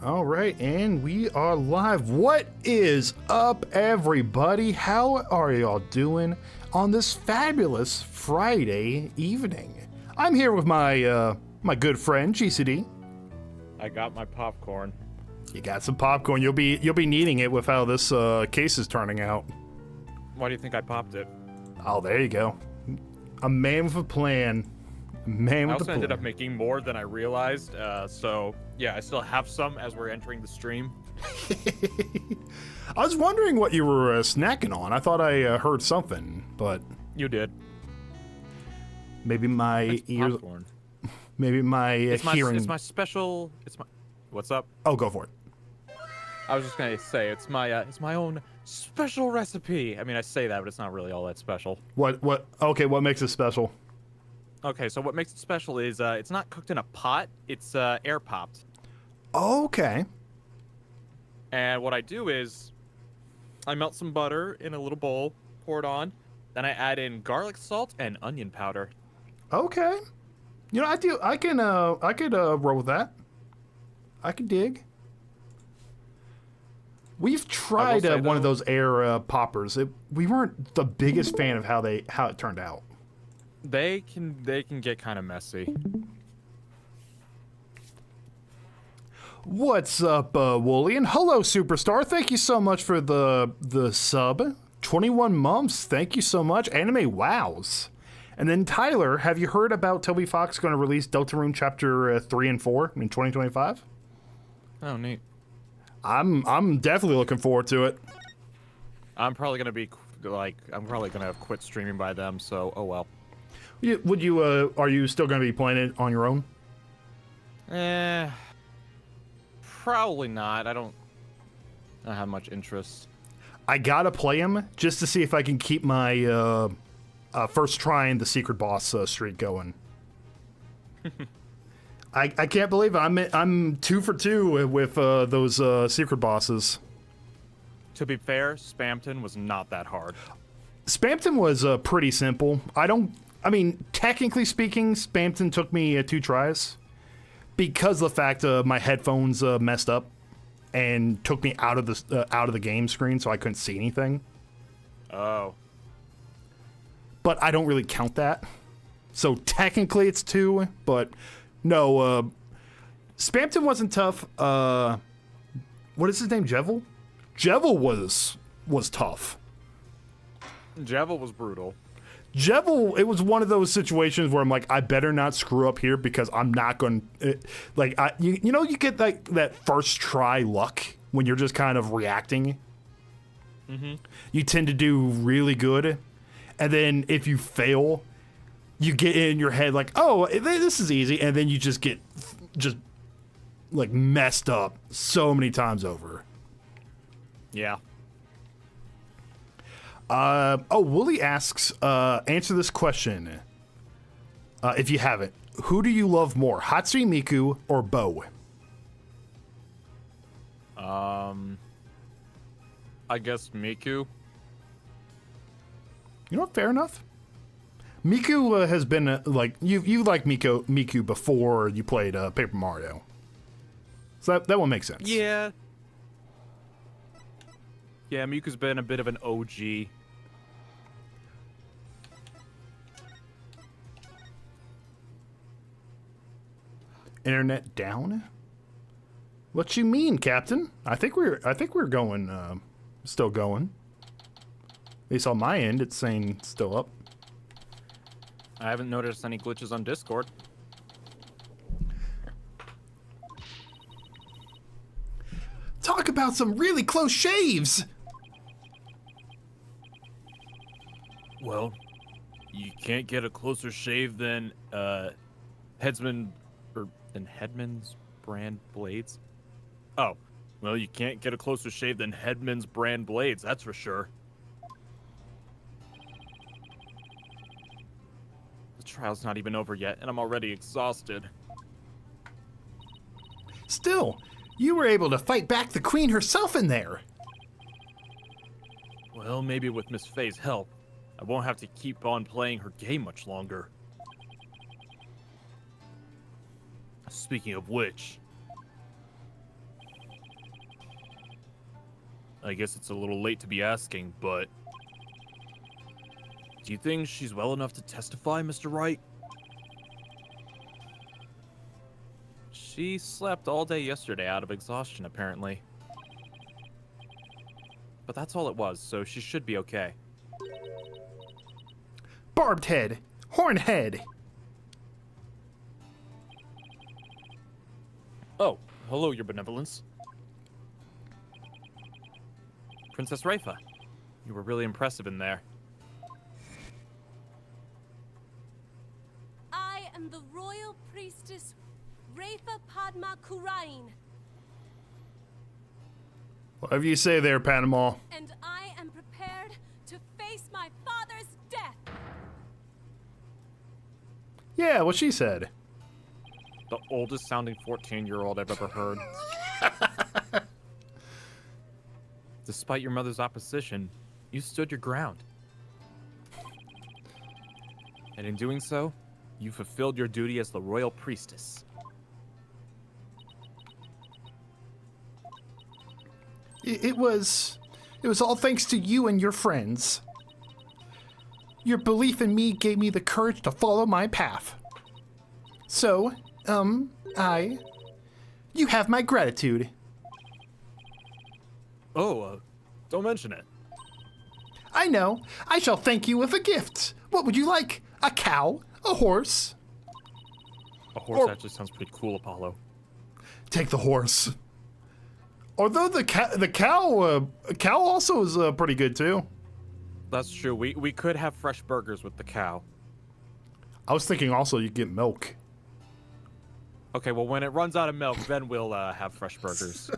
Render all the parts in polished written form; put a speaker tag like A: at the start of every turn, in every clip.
A: All right, and we are live. What is up, everybody? How are y'all doing on this fabulous Friday evening? I'm here with my my good friend GCD.
B: I got my popcorn.
A: You got some popcorn. You'll be needing it with how this case is turning out.
B: Why do you think I popped it?
A: Oh, there you go. A man with a plan. A man
B: I
A: with a
B: also
A: plan.
B: ended up making more than I realized, so yeah, I still have some as we're entering the stream.
A: I was wondering what you were snacking on. I thought I heard something, but
B: You did.
A: maybe my
B: It's
A: ears,
B: popcorn.
A: maybe my hearing.
B: It's my special. What's up?
A: Oh, go for it.
B: I was just gonna say it's my own special recipe. I mean, I say that, but it's not really all that special.
A: What? Okay, what makes it special?
B: Okay, so what makes it special is it's not cooked in a pot. It's air popped.
A: Okay.
B: And what I do is I melt some butter in a little bowl, pour it on, then I add in garlic salt and onion powder.
A: Okay. You know, I could roll with that. I could dig. We've tried
B: say,
A: one of
B: though-
A: those air poppers. We weren't the biggest fan of how it turned out.
B: They can get kind of messy.
A: What's up, Wooly? And hello, Superstar. Thank you so much for the sub. 21 months. Thank you so much. Anime wows. And then Tyler, have you heard about Toby Fox going to release Deltarune Chapter 3 and 4 in 2025?
B: Oh, neat.
A: I'm definitely looking forward to it.
B: I'm probably gonna quit streaming by them. So oh well.
A: Are you still going to be playing it on your own?
B: Probably not. I don't have much interest.
A: I gotta play him just to see if I can keep my first try in the secret boss streak going. I can't believe it. I'm 2 for 2 with those secret bosses.
B: To be fair, Spamton was not that hard.
A: Spamton was pretty simple. I mean, technically speaking, Spamton took me 2 tries because of the fact my headphones messed up and took me out of the game screen, so I couldn't see anything.
B: Oh.
A: But I don't really count that. So technically it's 2, but no, Spamton wasn't tough. What is his name? Jevil? Jevil was tough.
B: Jevil was brutal.
A: Jevil, it was one of those situations where I'm like, I better not screw up here because I'm not going to, you get that first try luck when you're just kind of reacting.
B: Mm-hmm.
A: You tend to do really good. And then if you fail, you get in your head like, oh, this is easy. And then you just get like messed up so many times over.
B: Yeah.
A: Wooly asks, answer this question. If you haven't, who do you love more, Hatsune Miku or Bo?
B: I guess Miku.
A: You know what? Fair enough. Miku has been like you like Miku before you played Paper Mario, so that one makes sense.
B: Yeah. Yeah, Miku's been a bit of an OG.
A: Internet down? What you mean, Captain? I think we're going still going. At least on my end, it's saying still up.
B: I haven't noticed any glitches on Discord.
A: Talk about some really close shaves.
B: Well, you can't get a closer shave than Headman's brand blades. Oh, well, you can't get a closer shave than Headman's brand blades, that's for sure. The trial's not even over yet, and I'm already exhausted.
A: Still, you were able to fight back the queen herself in there.
B: Well, maybe with Miss Faye's help, I won't have to keep on playing her game much longer. Speaking of which, I guess it's a little late to be asking, but do you think she's well enough to testify, Mr. Wright? She slept all day yesterday out of exhaustion, apparently. But that's all it was, so she should be okay.
A: Barbed head. Horn head.
B: Oh, hello, Your Benevolence. Princess Raifa, you were really impressive in there.
C: I am the royal priestess Raifa Padma Kurain,
A: Whatever you say there, Panama.
C: and I am prepared to face my father's death.
A: Yeah, what she said.
B: The oldest sounding 14-year-old I've ever heard. Despite your mother's opposition, you stood your ground. And in doing so, you fulfilled your duty as the royal priestess.
A: It was all thanks to you and your friends. Your belief in me gave me the courage to follow my path. So, you have my gratitude.
B: Oh, don't mention it.
A: I know. I shall thank you with a gift. What would you like? A cow? A horse?
B: A horse actually sounds pretty cool, Apollo.
A: Take the horse. Although the cow also is pretty good too.
B: That's true. We could have fresh burgers with the cow.
A: I was thinking also you get milk.
B: Okay, well, when it runs out of milk, then we'll have fresh burgers.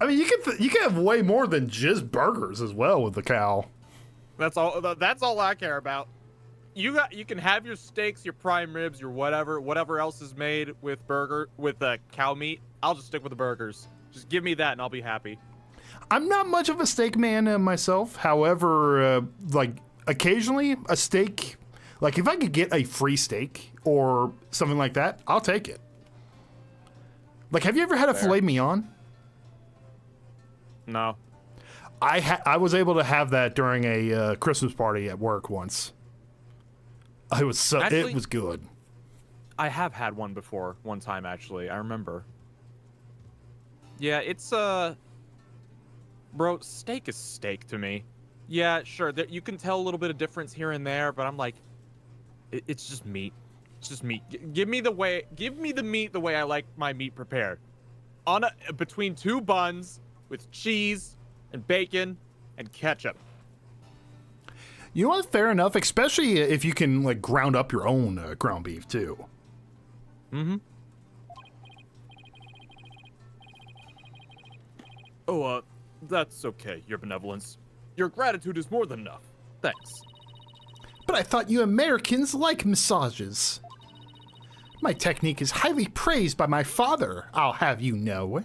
A: I mean, you can have way more than just burgers as well with the cow.
B: That's all I care about. You can have your steaks, your prime ribs, your whatever else is made with cow meat. I'll just stick with the burgers. Just give me that and I'll be happy.
A: I'm not much of a steak man myself. However, like occasionally a steak, like if I could get a free steak or something like that, I'll take it. Like, have you ever had a filet mignon?
B: No.
A: I was able to have that during a Christmas party at work once. It was good.
B: I have had one before, one time actually. I remember. Yeah, it's bro, steak is steak to me. Yeah, sure. You can tell a little bit of difference here and there, but I'm like, it's just meat. It's just meat. Give me the meat the way I like my meat prepared. Between two buns with cheese and bacon and ketchup.
A: You know what? Fair enough, especially if you can like ground up your own ground beef too.
B: Mm-hmm. Oh, that's okay, Your Benevolence. Your gratitude is more than enough. Thanks.
A: But I thought you Americans like massages. My technique is highly praised by my father, I'll have you know.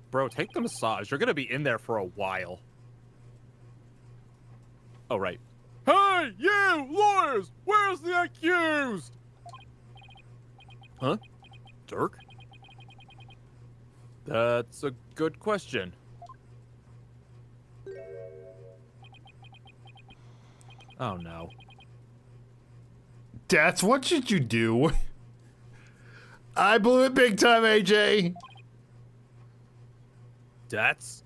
B: Bro, take the massage. You're gonna be in there for a while. Oh, right. Hey, you lawyers! Where's the accused? Huh? Dirk? That's a good question. Oh, no.
A: That's what should you do? I blew it big time, AJ.
B: That's...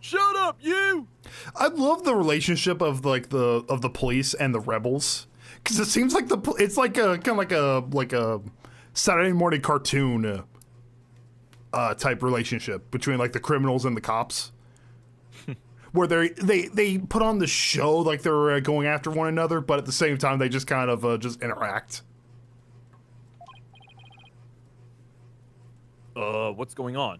B: Shut up, you!
A: I love the relationship of the police and the rebels, because it seems like it's like a kind of like a Saturday morning cartoon type relationship between like the criminals and the cops, where they put on the show like they're going after one another, but at the same time they just kind of just interact.
B: What's going on?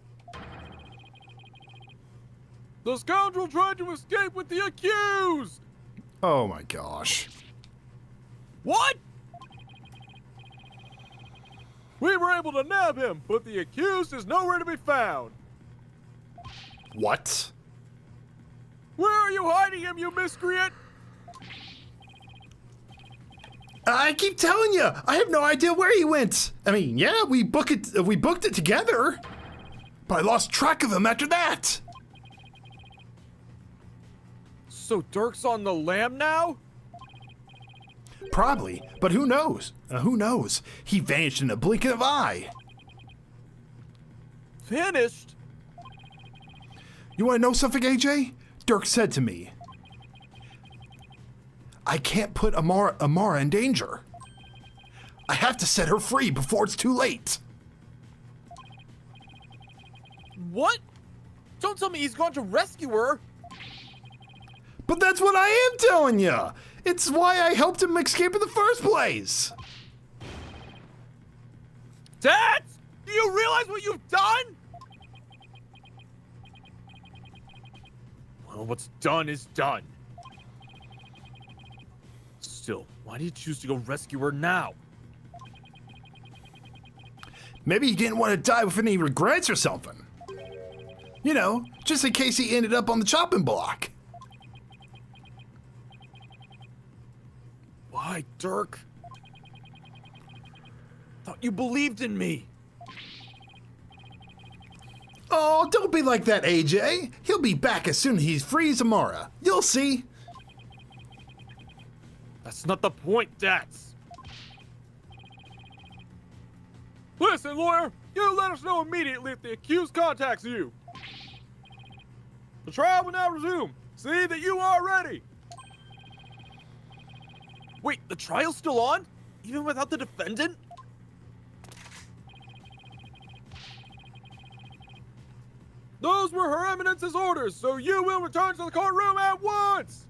B: The scoundrel tried to escape with the accused!
A: Oh my gosh.
B: What? We were able to nab him, but the accused is nowhere to be found.
A: What?
B: Where are you hiding him, you miscreant?
A: I keep telling you, I have no idea where he went. I mean, yeah, we booked it together, but I lost track of him after that.
B: So Dirk's on the lam now?
A: Probably, but who knows? Who knows? He vanished in a blink of an eye.
B: Finished?
A: You want to know something, AJ? Dirk said to me, I can't put Amara in danger. I have to set her free before it's too late.
B: What? Don't tell me he's going to rescue her.
A: But that's what I am telling you. It's why I helped him escape in the first place.
B: Dad, do you realize what you've done? Well, what's done is done. Still, why do you choose to go rescue her now?
A: Maybe he didn't want to die with any regrets or something. You know, just in case he ended up on the chopping block.
B: Why, Dirk? Thought you believed in me.
A: Oh, don't be like that, AJ. He'll be back as soon as he frees Amara. You'll see.
B: That's not the point, Dax. Listen, lawyer, you let us know immediately if the accused contacts you. The trial will now resume. See that you are ready. Wait, the trial's still on? Even without the defendant? Those were Her Eminence's orders, so you will return to the courtroom at once!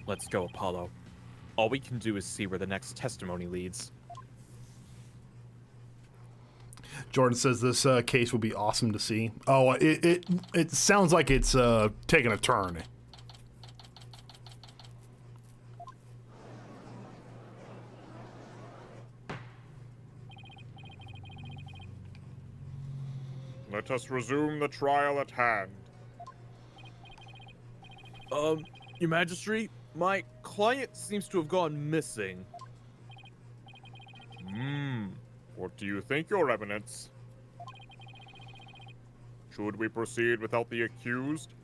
B: Let's go, Apollo. All we can do is see where the next testimony leads.
A: Jordan says this case will be awesome to see. Oh, it sounds like it's taking a turn.
D: Let us resume the trial at hand.
B: Your Majesty, my client seems to have gone missing.
D: What do you think, Your Eminence? Should we proceed without the accused?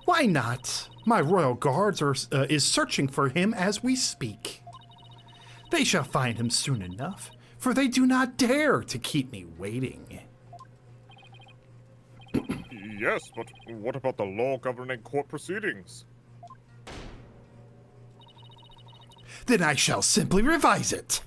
A: Why not? My royal guards is searching for him as we speak. They shall find him soon enough, for they do not dare to keep me waiting.
D: Yes, but what about the law governing court proceedings?
A: Then I shall simply revise it.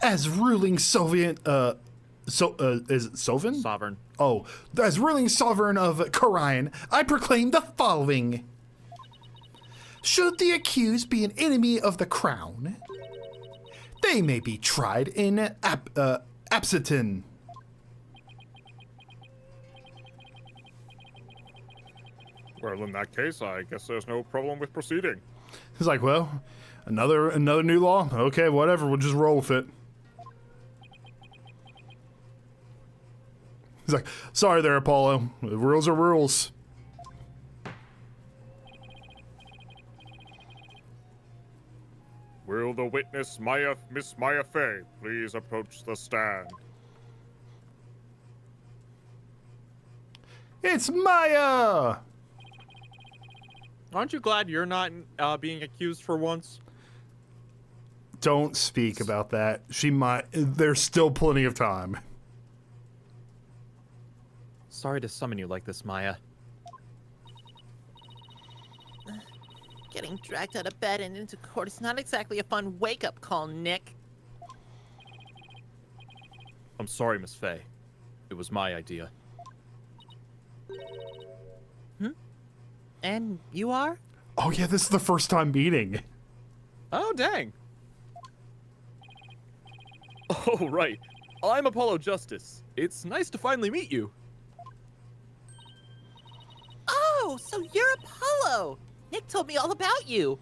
A: As ruling Soviet, is it Sovereign?
B: Sovereign.
A: Oh, as ruling sovereign of Karian, I proclaim the following. Should the accused be an enemy of the crown, they may be tried in absentin.
D: Well, in that case, I guess there's no problem with proceeding.
A: He's like, well, another new law? Okay, whatever, we'll just roll with it. He's like, sorry there, Apollo. The rules are rules.
D: Will the witness, Miss Maya Fey, please approach the stand?
A: It's Maya!
B: Aren't you glad you're not being accused for once?
A: Don't speak about that. She might. There's still plenty of time.
B: Sorry to summon you like this, Maya.
E: Getting dragged out of bed and into court is not exactly a fun wake-up call, Nick.
B: I'm sorry, Miss Fey. It was my idea.
E: And you are?
A: Oh yeah, this is the first time meeting.
B: Oh, dang. Oh, right. I'm Apollo Justice. It's nice to finally meet you.
E: Oh, so you're Apollo! Nick told me all about you.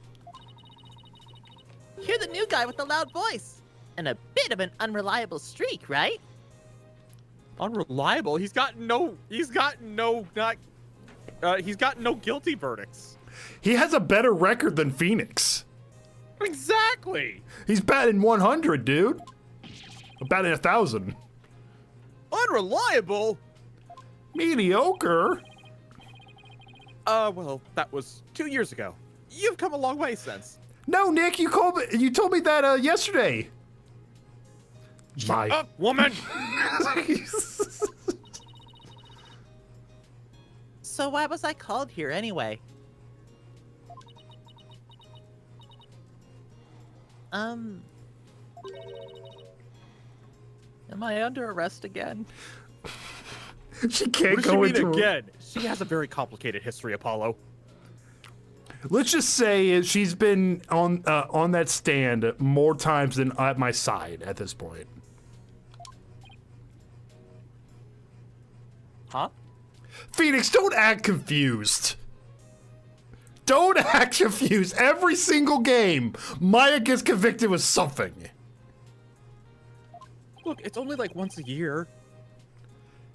E: You're the new guy with the loud voice. And a bit of an unreliable streak, right?
B: Unreliable? He's got no guilty verdicts.
A: He has a better record than Phoenix.
B: Exactly.
A: He's batting 100, dude. Batting 1,000.
B: Unreliable?
A: Mediocre.
B: Well, that was 2 years ago. You've come a long way since.
A: No, Nick, you told me that yesterday.
B: Shut up, woman!
E: So why was I called here anyway? Am I under arrest again?
A: She can't
B: What does
A: go
B: she mean
A: into
B: again? She has a very complicated history, Apollo.
A: Let's just say she's been on that stand more times than at my side at this point.
B: Huh?
A: Phoenix, don't act confused. Don't act confused. Every single game, Maya gets convicted with something.
B: Look, it's only like once a year.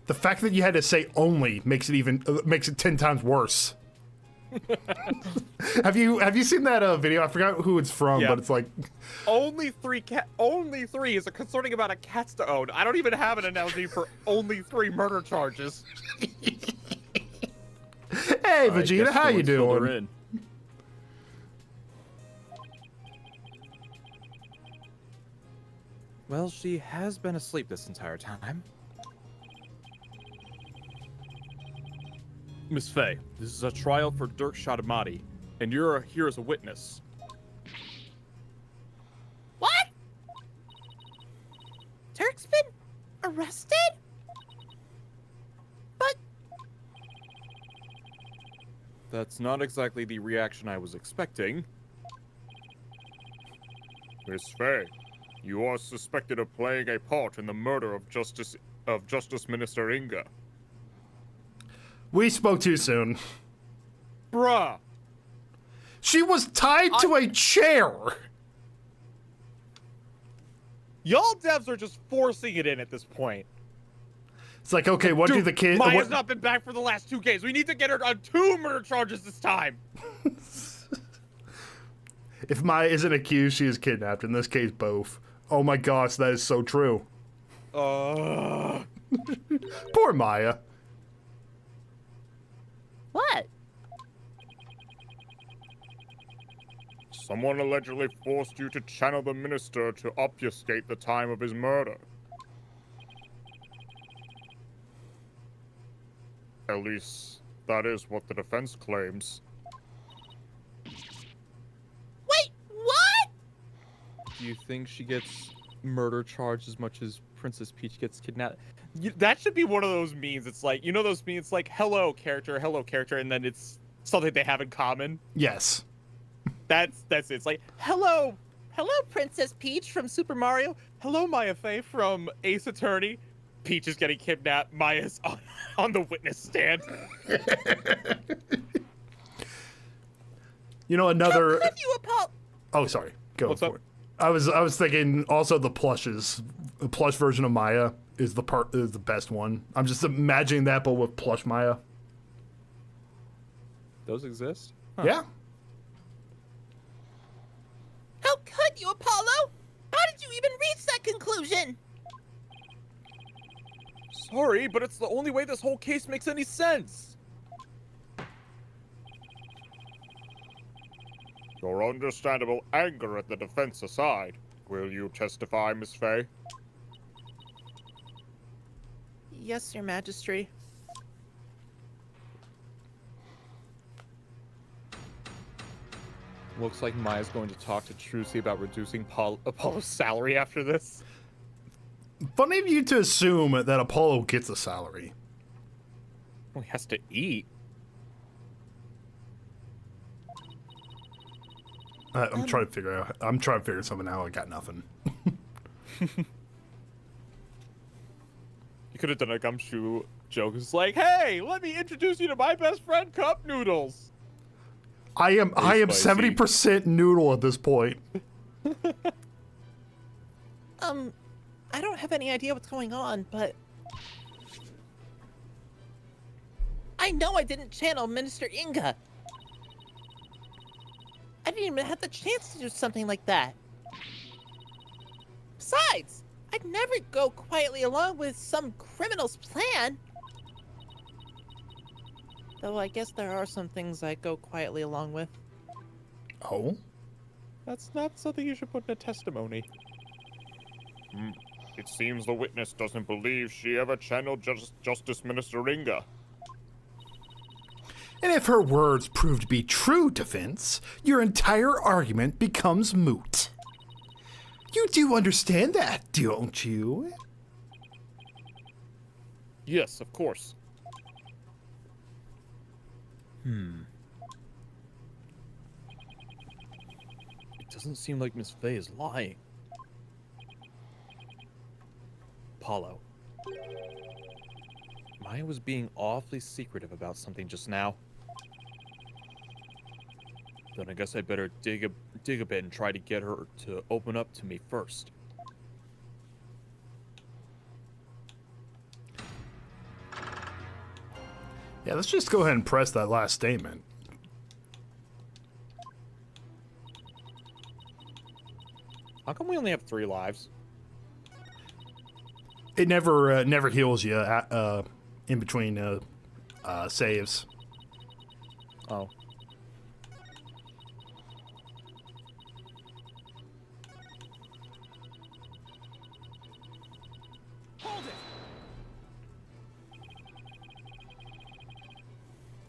A: The fact that you had to say only makes it 10 times worse. Have you seen that video? I forgot who it's from,
B: Yeah.
A: but it's like
B: Only three is a concerning amount of cats to own. I don't even have an analogy for only 3 murder charges.
A: hey, Vegeta, how you doing?
B: Well, she has been asleep this entire time. Miss Faye, this is a trial for Dirk Shadamati, and you're here as a witness.
E: What? Turk's been arrested? But
B: That's not exactly the reaction I was expecting.
D: Miss Faye, you are suspected of playing a part in the murder of Justice Minister Inga.
A: We spoke too soon.
B: Bruh!
A: She was tied to a chair.
B: Y'all devs are just forcing it in at this point.
A: It's like, okay, what do the kids?
B: Maya's not been back for the last 2 games. We need to get her on 2 murder charges this time.
A: If Maya isn't accused, she is kidnapped. In this case, both. Oh my gosh, that is so true. Poor Maya.
E: what?
D: Someone allegedly forced you to channel the minister to obfuscate the time of his murder. At least, that is what the defense claims.
E: Wait, what?
B: Do you think she gets murder charged as much as Princess Peach gets kidnapped? That should be one of those memes. It's like, you know those memes? It's like, hello, character, and then it's something they have in common.
A: Yes.
B: That's it. It's like, hello, Princess Peach from Super Mario. Hello, Maya Fey from Ace Attorney. Peach is getting kidnapped. Maya's on the witness stand.
A: You know, another.
E: How could you
A: Oh, sorry. Go
B: What's
A: for
B: up?
A: it. I was thinking also the plushes. The plush version of Maya is the best one. I'm just imagining that, but with plush Maya.
B: Those exist? Huh.
A: Yeah.
E: How could you, Apollo? How did you even reach that conclusion?
B: Sorry, but it's the only way this whole case makes any sense.
D: Your understandable anger at the defense aside, will you testify, Miss Faye?
E: Yes, Your Majesty.
B: Looks like Maya's going to talk to Trucy about reducing Apollo's salary after this.
A: Funny of you to assume that Apollo gets a salary.
B: Well, he has to eat.
A: I'm trying to figure something out. I got nothing.
B: You could have done a gumshoe joke. It's like, hey, let me introduce you to my best friend, Cup Noodles.
A: I am
B: spicy.
A: 70% noodle at this point.
E: I don't have any idea what's going on, but I know I didn't channel Minister Inga. I didn't even have the chance to do something like that. Besides, I'd never go quietly along with some criminal's plan. Though I guess there are some things I go quietly along with.
A: Oh?
B: That's not something you should put in a testimony.
D: It seems the witness doesn't believe she ever channeled Justice Minister Inga.
A: And if her words prove to be true, defense, your entire argument becomes moot. You do understand that, don't you?
D: Yes, of course.
B: It doesn't seem like Miss Faye is lying. Apollo. Maya was being awfully secretive about something just now. Then I guess I'd better dig a bit and try to get her to open up to me first.
A: Yeah, let's just go ahead and press that last statement.
B: How come we only have 3 lives?
A: It never heals you in between saves.
B: Oh.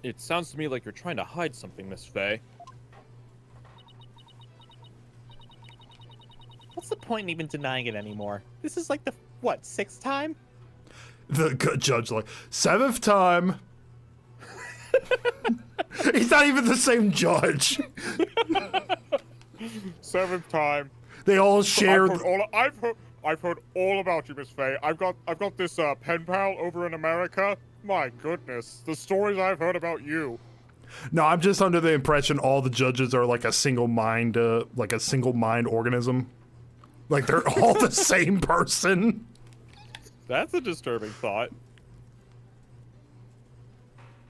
B: It sounds to me like you're trying to hide something, Miss Faye.
E: What's the point in even denying it anymore? This is like the, what, 6th time?
A: The good judge, like, 7th time. He's not even the same judge.
D: 7th time.
A: They all share.
D: I've heard all about you, Miss Faye. I've got this pen pal over in America. My goodness, the stories I've heard about you.
A: No, I'm just under the impression all the judges are like a single mind organism. Like they're all the same person.
B: That's a disturbing thought.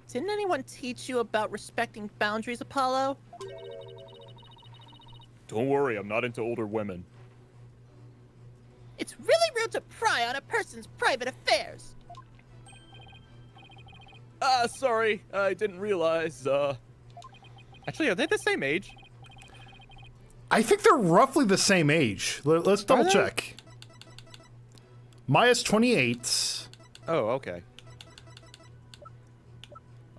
E: Didn't anyone teach you about respecting boundaries, Apollo?
B: Don't worry, I'm not into older women.
E: It's really rude to pry on a person's private affairs.
B: Sorry, I didn't realize, Actually, are they the same age?
A: I think they're roughly the same age. Let's double
B: they?
A: check. Maya's 28.
B: Oh, okay.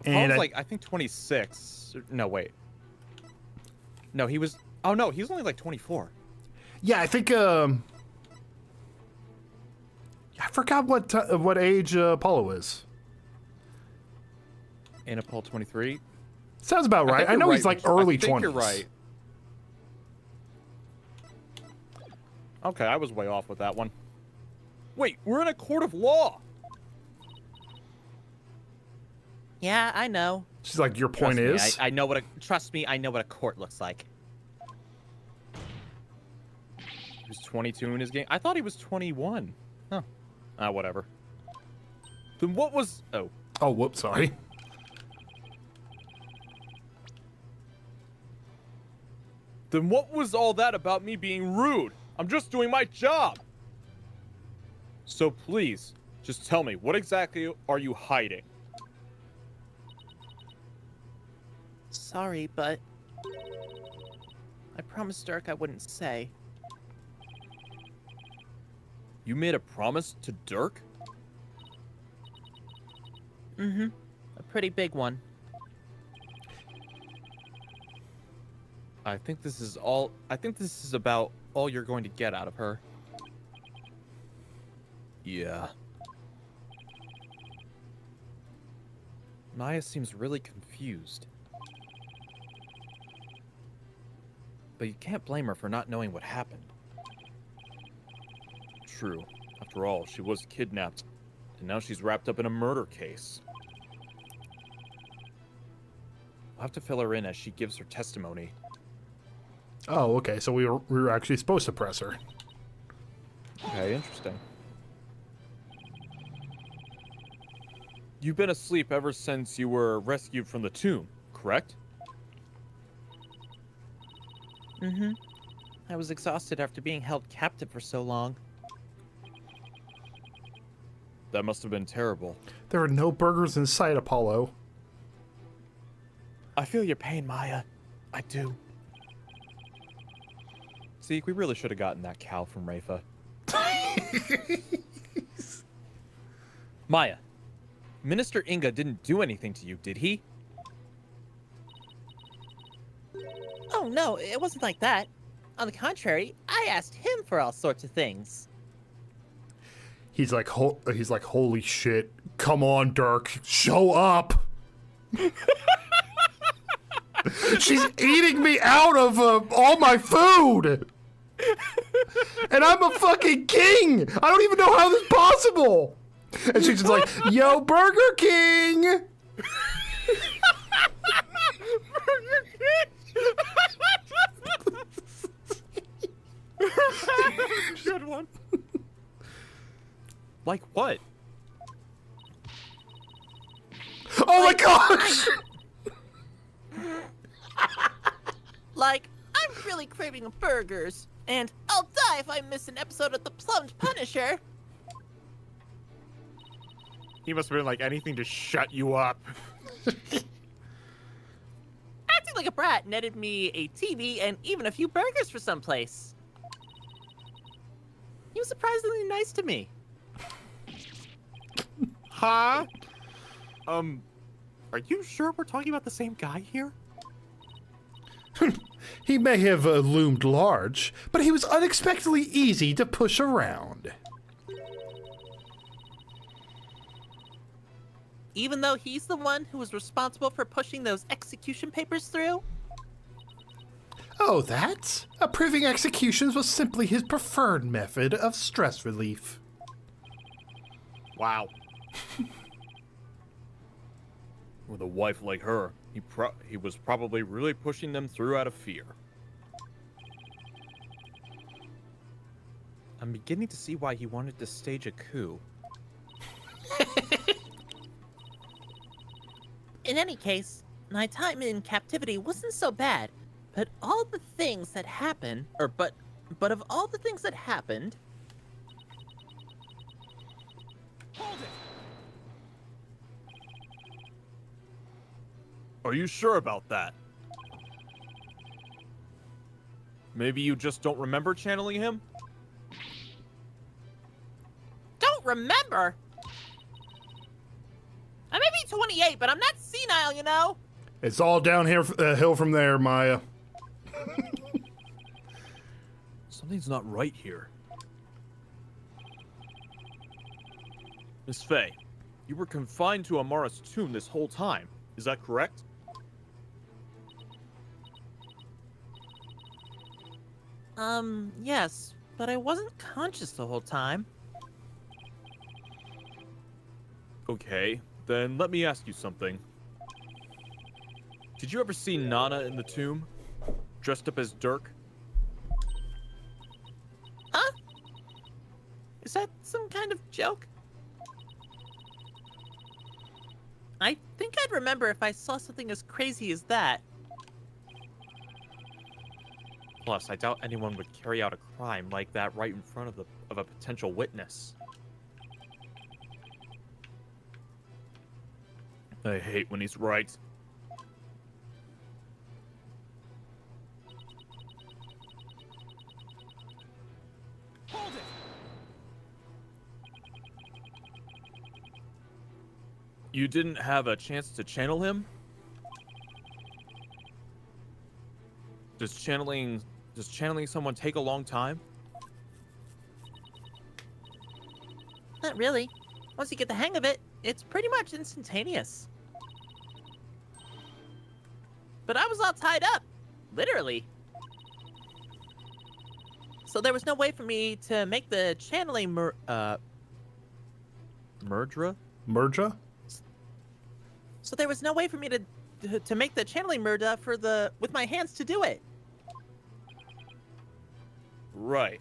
A: And
B: Paul's I think 26. No, wait. No, he was... Oh, no, he was only like 24.
A: yeah, I think. I forgot what age Apollo is.
B: Anna Paul 23.
A: Sounds about right. I know he's like early 20s.
B: I think you're right. Okay, I was way off with that one. Wait, we're in a court of law.
E: Yeah, I know.
A: She's like, your point
E: Trust
A: is.
E: me, I know what a trust me. I know what a court looks like.
B: He was 22 in his game. I thought he was 21. Huh. Whatever. Then what was... Oh.
A: Oh, whoops, sorry.
B: Then what was all that about me being rude? I'm just doing my job. So please, just tell me, what exactly are you hiding?
E: Sorry, but I promised Dirk I wouldn't say.
B: You made a promise to Dirk?
E: Mm-hmm. A pretty big one.
B: I think this is about all you're going to get out of her. Yeah. Naya seems really confused. But you can't blame her for not knowing what happened. True. After all, she was kidnapped, and now she's wrapped up in a murder case. We'll have to fill her in as she gives her testimony.
A: Oh, okay. So we were actually supposed to press her.
B: Okay, interesting. You've been asleep ever since you were rescued from the tomb, correct?
E: Mm-hmm. I was exhausted after being held captive for so long.
B: That must have been terrible.
A: There are no burgers in sight, Apollo.
B: I feel your pain, Maya. I do. Zeke, we really should have gotten that cow from Rafa. Maya, Minister Inga didn't do anything to you, did he?
E: Oh no, it wasn't like that. On the contrary, I asked him for all sorts of things.
A: He's like, holy shit! Come on, Dirk, show up. She's eating me out of all my food, and I'm a fucking king. I don't even know how this is possible. And she's just like, "Yo, Burger King."
B: Burger King. Good one. Like what?
A: Oh my gosh!
E: Like, I'm really craving burgers, and I'll die if I miss an episode of The Plumbed Punisher.
D: He must have been like anything to shut you up.
E: Acting like a brat netted me a TV and even a few burgers for someplace. He was surprisingly nice to me.
B: Huh? Are you sure we're talking about the same guy here?
A: He may have loomed large, but he was unexpectedly easy to push around.
E: Even though he's the one who was responsible for pushing those execution papers through?
A: Oh, that? Approving executions was simply his preferred method of stress relief.
B: Wow. With a wife like her, he was probably really pushing them through out of fear. I'm beginning to see why he wanted to stage a coup.
E: In any case, my time in captivity wasn't so bad, but all the things that happened, but of all the things that happened...
B: Hold it! Are you sure about that? Maybe you just don't remember channeling him?
E: Don't remember? I may be 28, but I'm not senile, you know?
A: It's all down here, hill from there, Maya.
B: Something's not right here. Miss Faye, you were confined to Amara's tomb this whole time. Is that correct?
E: Yes, but I wasn't conscious the whole time.
B: Okay, then let me ask you something. Did you ever see Nana in the tomb? Dressed up as Dirk?
E: Huh? Is that some kind of joke? I think I'd remember if I saw something as crazy as that.
B: Plus, I doubt anyone would carry out a crime like that right in front of a potential witness. I hate when he's right. Hold it! You didn't have a chance to channel him? Does channeling someone take a long time?
E: Not really. Once you get the hang of it, it's pretty much instantaneous. But I was all tied up, literally. So there was no way for me to make the channeling
B: Murdra?
A: Murja?
E: So there was no way for me to make the channeling murda with my hands to do it.
B: Right.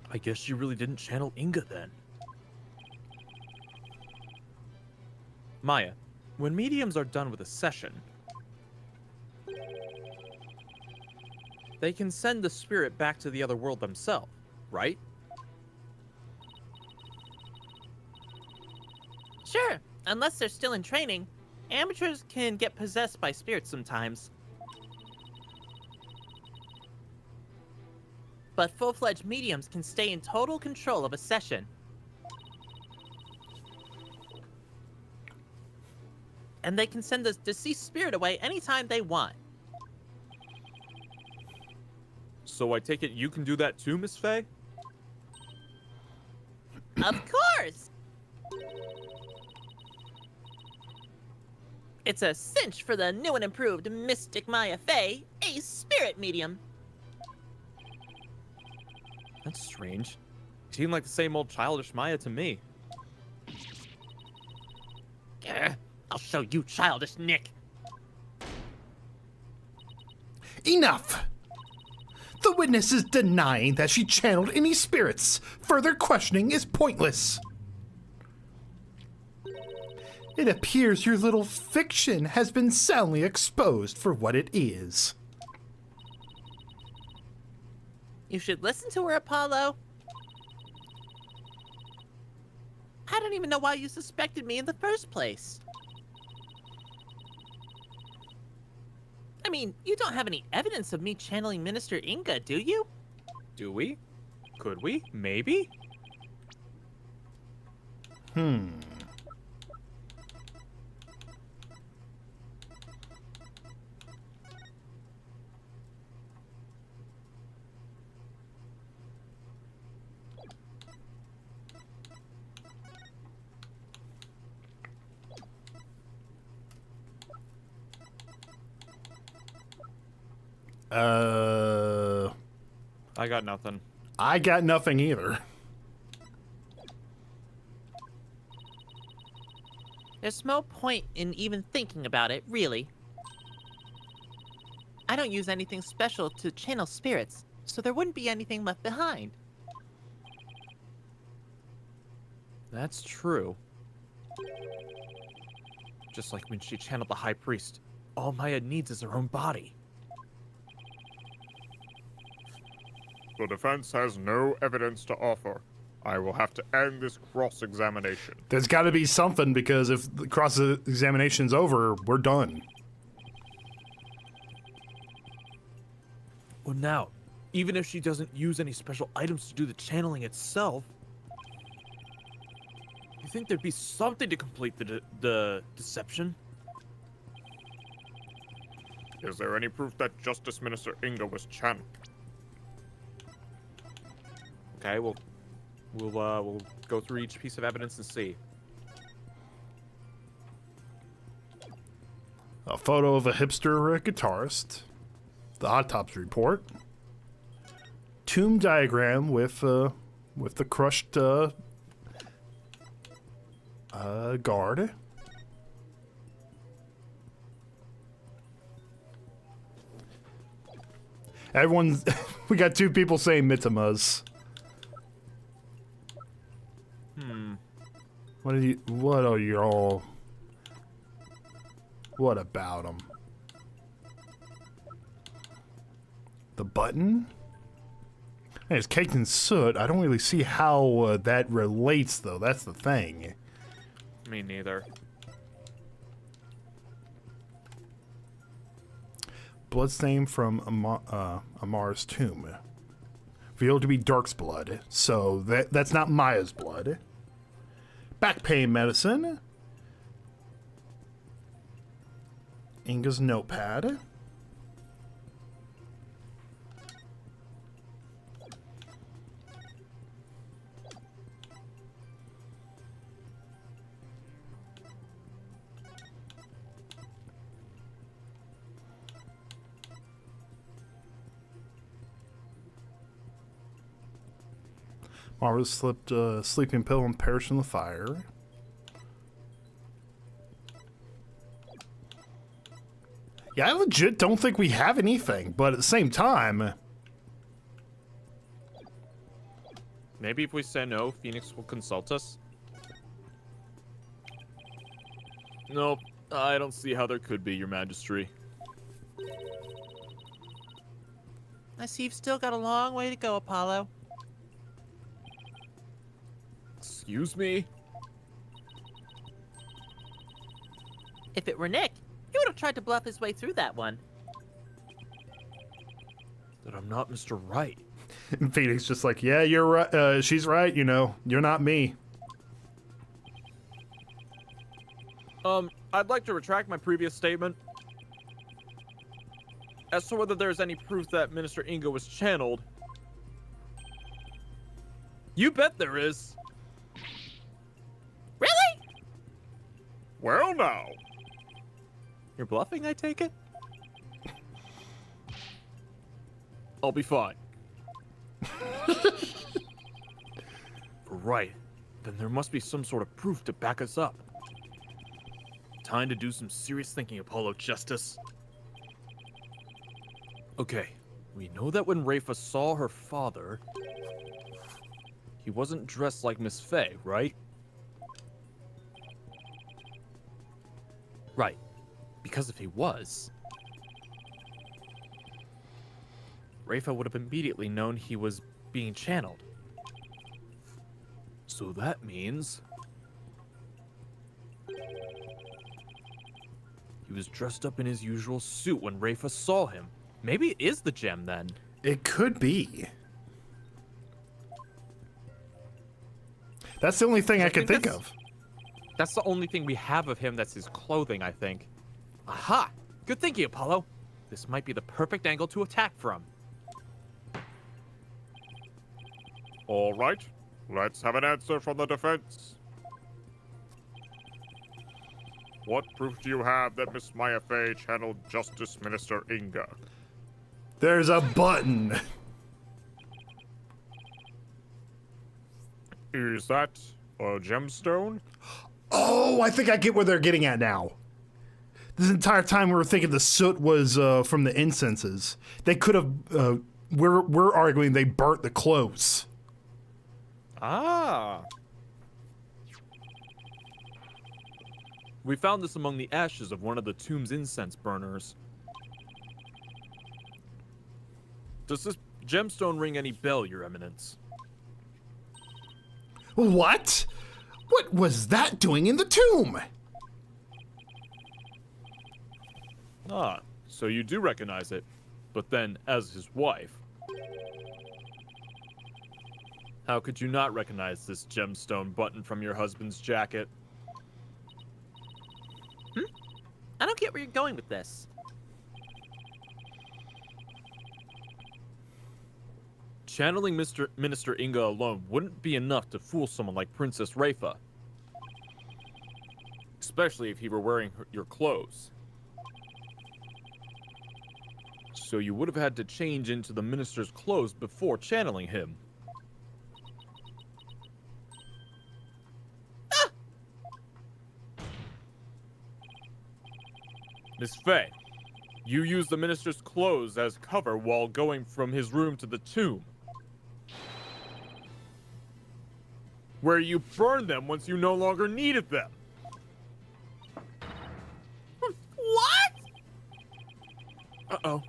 B: I guess you really didn't channel Inga then. Maya, when mediums are done with a session, they can send the spirit back to the other world themselves, right?
E: Sure, unless they're still in training, amateurs can get possessed by spirits sometimes. But full-fledged mediums can stay in total control of a session. And they can send the deceased spirit away anytime they want.
B: So I take it you can do that too, Miss Faye?
E: Of course! It's a cinch for the new and improved Mystic Maya Faye, a spirit medium.
B: That's strange. You seem like the same old childish Maya to me.
E: Grr, I'll show you, childish Nick.
A: Enough! The witness is denying that she channeled any spirits. Further questioning is pointless. It appears your little fiction has been soundly exposed for what it is.
E: You should listen to her, Apollo. I don't even know why you suspected me in the first place. I mean, you don't have any evidence of me channeling Minister Inga, do you?
B: Do we? Could we? Maybe? I got nothing.
A: I got nothing either.
E: There's no point in even thinking about it, really. I don't use anything special to channel spirits, so there wouldn't be anything left behind.
B: That's true. Just like when she channeled the High Priest, all Maya needs is her own body.
D: The defense has no evidence to offer. I will have to end this cross-examination.
A: There's got to be something, because if the cross-examination's over, we're done.
B: Well, now, even if she doesn't use any special items to do the channeling itself, you think there'd be something to complete the deception?
D: Is there any proof that Justice Minister Inga was channeled?
B: Okay, we'll go through each piece of evidence and see.
A: A photo of a hipster guitarist. The autopsy report. Tomb diagram with the crushed guard. Everyone's we got two people saying Mitamas. What are y'all? What about them? The button? Hey, it's caked in soot. I don't really see how that relates, though. That's the thing.
B: Me neither.
A: Bloodstain from Amar's tomb. Revealed to be Dark's blood, so that's not Maya's blood. Back pain medicine. Inga's notepad. Mara slipped a sleeping pill and perished in the fire. Yeah, I legit don't think we have anything, but at the same time...
B: Maybe if we say no, Phoenix will consult us. Nope, I don't see how there could be, Your Majesty.
E: I see you've still got a long way to go, Apollo.
B: Excuse me?
E: If it were Nick, he would have tried to bluff his way through that one.
B: That I'm not Mr. Right.
A: And Phoenix just like, yeah, you're right. She's right. You know, you're not me.
B: I'd like to retract my previous statement. As to whether there's any proof that Minister Inga was channeled, you bet there is.
E: Really?
D: Well, now.
B: You're bluffing, I take it? I'll be fine. Right. Then there must be some sort of proof to back us up. Time to do some serious thinking, Apollo Justice. Okay, we know that when Rafa saw her father, he wasn't dressed like Miss Faye, right? Right. Because if he was, Rafa would have immediately known he was being channeled. So that means he was dressed up in his usual suit when Rafa saw him. Maybe it is the gem then.
A: It could be. That's the only thing I could think of.
B: That's the only thing we have of him that's his clothing, I think. Aha! Good thinking, Apollo. This might be the perfect angle to attack from.
D: All right. Let's have an answer from the defense. What proof do you have that Miss Maya Fey channeled Justice Minister Inga?
A: There's a button.
D: Is that a gemstone?
A: Oh, I think I get where they're getting at now. This entire time we were thinking the soot was from the incenses. They could have. We're arguing they burnt the clothes.
B: Ah. We found this among the ashes of one of the tomb's incense burners. Does this gemstone ring any bell, Your Eminence?
A: What? What was that doing in the tomb?
B: Ah, so you do recognize it, but then as his wife. How could you not recognize this gemstone button from your husband's jacket?
E: I don't get where you're going with this.
B: Channeling Minister Inga alone wouldn't be enough to fool someone like Princess Rafa. Especially if he were wearing your clothes. So you would have had to change into the minister's clothes before channeling him. Miss Faye, you used the minister's clothes as cover while going from his room to the tomb. Where you burned them once you no longer needed them.
E: What?
B: Uh-oh.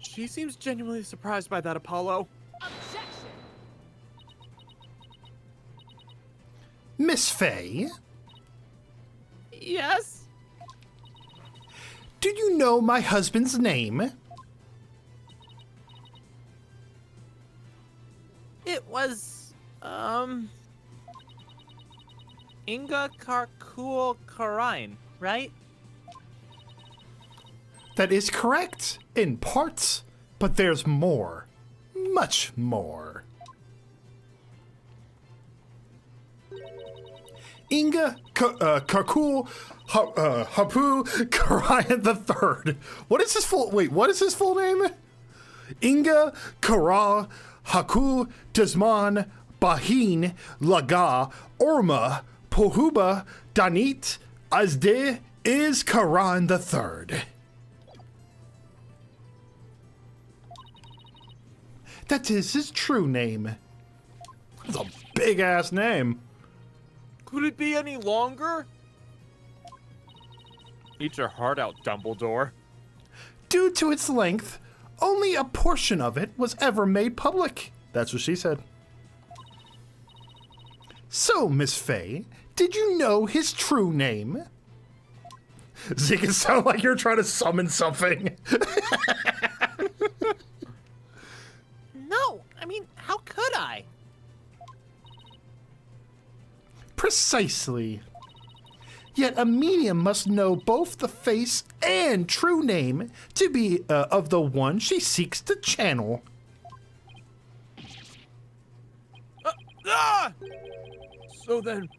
B: She seems genuinely surprised by that, Apollo.
C: Objection!
A: Miss Faye,
E: Yes?
A: do you know my husband's name?
E: It was, Inga Karkul Karain, right?
A: That is correct, in parts, but there's more. Much more. Inga Karkul Hapu Karayan III. What is his full name? Inga Kara Haku Desman Bahin Laga Orma Pohuba Danit Azde is Karan III. That is his true name. That's a big ass name.
B: Could it be any longer? Eat your heart out, Dumbledore.
A: Due to its length, only a portion of it was ever made public. That's what she said. So, Miss Fey, did you know his true name? Zeke, it sounds like you're trying to summon something.
E: No, I mean, how could I?
A: Precisely. Yet a medium must know both the face and true name to be of the one she seeks to channel.
B: So then,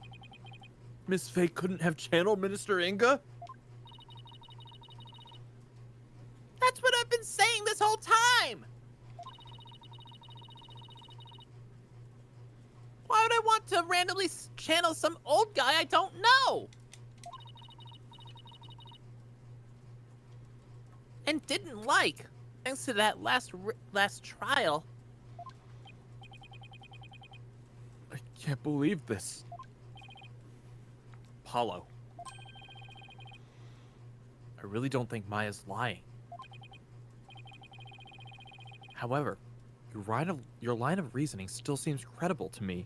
B: Miss Fey couldn't have channeled Minister Inga?
E: That's what I've been saying this whole time! Why would I want to randomly channel some old guy I don't know? And didn't like, thanks to that last trial.
B: I can't believe this. Apollo. I really don't think Maya's lying. However, your line of reasoning still seems credible to me.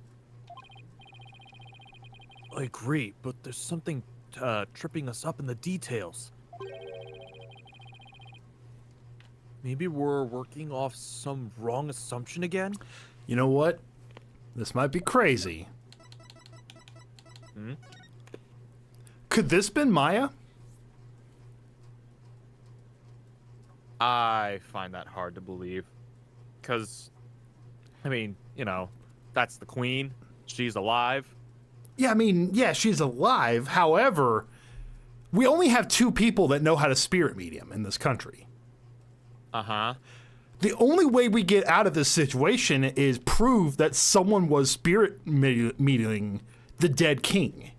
B: I agree, but there's something tripping us up in the details. Maybe we're working off some wrong assumption again?
A: You know what? This might be crazy. Could this been Maya?
B: I find that hard to believe. Because, I mean, you know, that's the queen. She's alive.
A: Yeah, I mean, yeah, she's alive. However, we only have 2 people that know how to spirit medium in this country.
B: Uh-huh.
A: The only way we get out of this situation is prove that someone was spirit mediuming the dead king.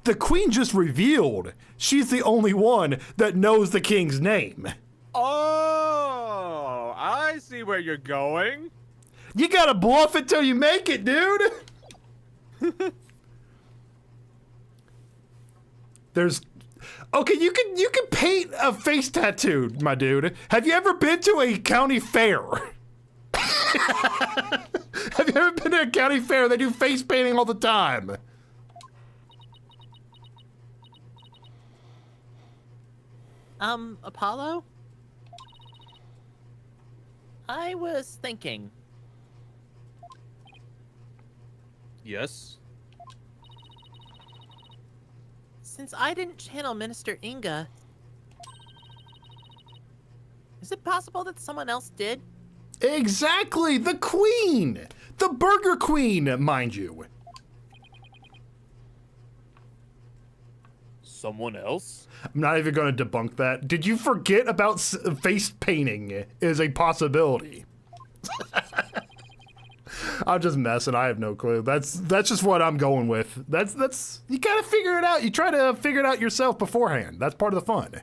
A: The queen just revealed she's the only one that knows the king's name.
B: Oh, I see where you're going.
A: You gotta bluff it till you make it, dude. There's... Okay, you can paint a face tattoo, my dude. Have you ever been to a county fair? Have you ever been to a county fair? They do face painting all the time.
E: Apollo? I was thinking.
B: Yes?
E: Since I didn't channel Minister Inga, is it possible that someone else did?
A: Exactly, the queen! The Burger Queen, mind you.
B: Someone else?
A: I'm not even going to debunk that. Did you forget about face painting is a possibility? I'm just messing. I have no clue. That's just what I'm going with. That's you gotta figure it out. You try to figure it out yourself beforehand. That's part of the fun.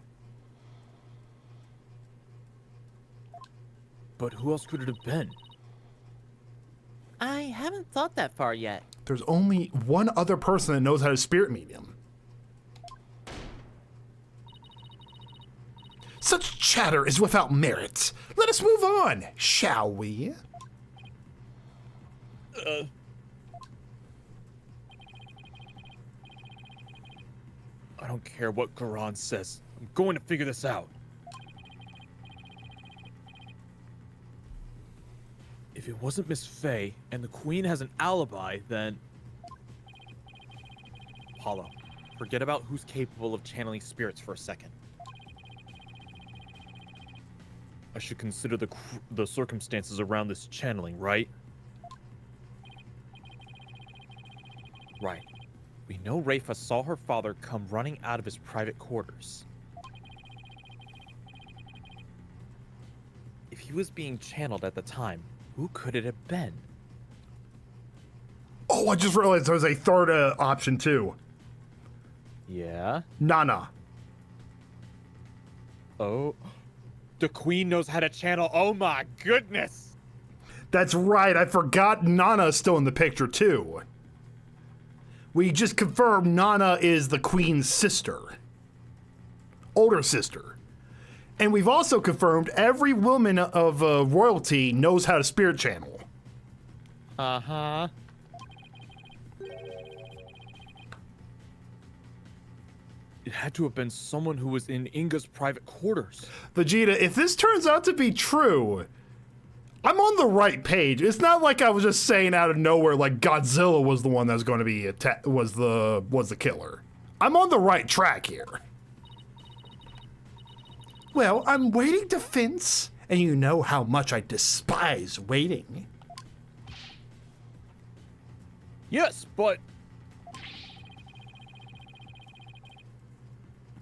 B: But who else could it have been?
E: I haven't thought that far yet.
A: There's only one other person that knows how to spirit medium. Such chatter is without merit. Let us move on, shall we?
B: I don't care what Garan says. I'm going to figure this out. If it wasn't Miss Fey and the Queen has an alibi, then... Apollo, forget about who's capable of channeling spirits for a second. I should consider the circumstances around this channeling, right? Right. We know Rafa saw her father come running out of his private quarters. If he was being channeled at the time, who could it have been?
A: Oh, I just realized there was a third option too.
B: Yeah?
A: Nana.
B: Oh. The Queen knows how to channel. Oh my goodness!
A: That's right. I forgot Nana's still in the picture too. We just confirmed Nana is the Queen's sister. older sister. And we've also confirmed every woman of royalty knows how to spirit channel.
B: Uh-huh. It had to have been someone who was in Inga's private quarters.
A: Vegeta, if this turns out to be true, I'm on the right page. It's not like I was just saying out of nowhere like Godzilla was the one that was going to be was the killer. I'm on the right track here. Well, I'm waiting to fence, and you know how much I despise waiting.
B: Yes, but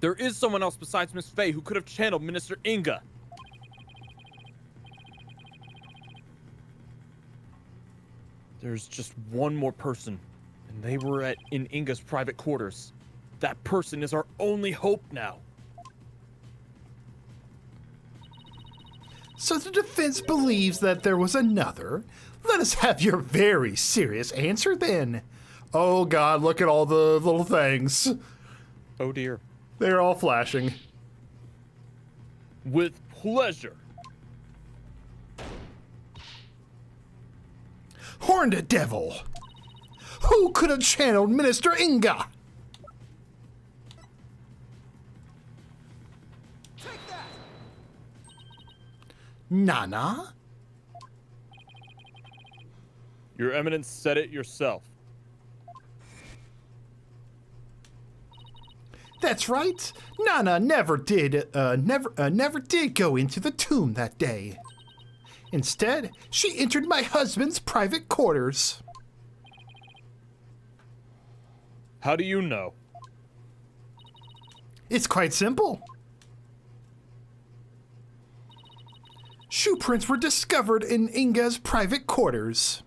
B: there is someone else besides Miss Faye who could have channeled Minister Inga. There's just one more person, and they were in Inga's private quarters. That person is our only hope now.
A: So the defense believes that there was another. Let us have your very serious answer then. Oh God, look at all the little things.
B: Oh dear.
A: They're all flashing.
B: With pleasure.
A: Horned Devil! Who could have channeled Minister Inga?
F: Take that!
A: Nana?
B: Your Eminence said it yourself.
A: That's right. Nana never did go into the tomb that day. Instead, she entered my husband's private quarters.
B: How do you know?
A: It's quite simple. Shoe prints were discovered in Inga's private quarters.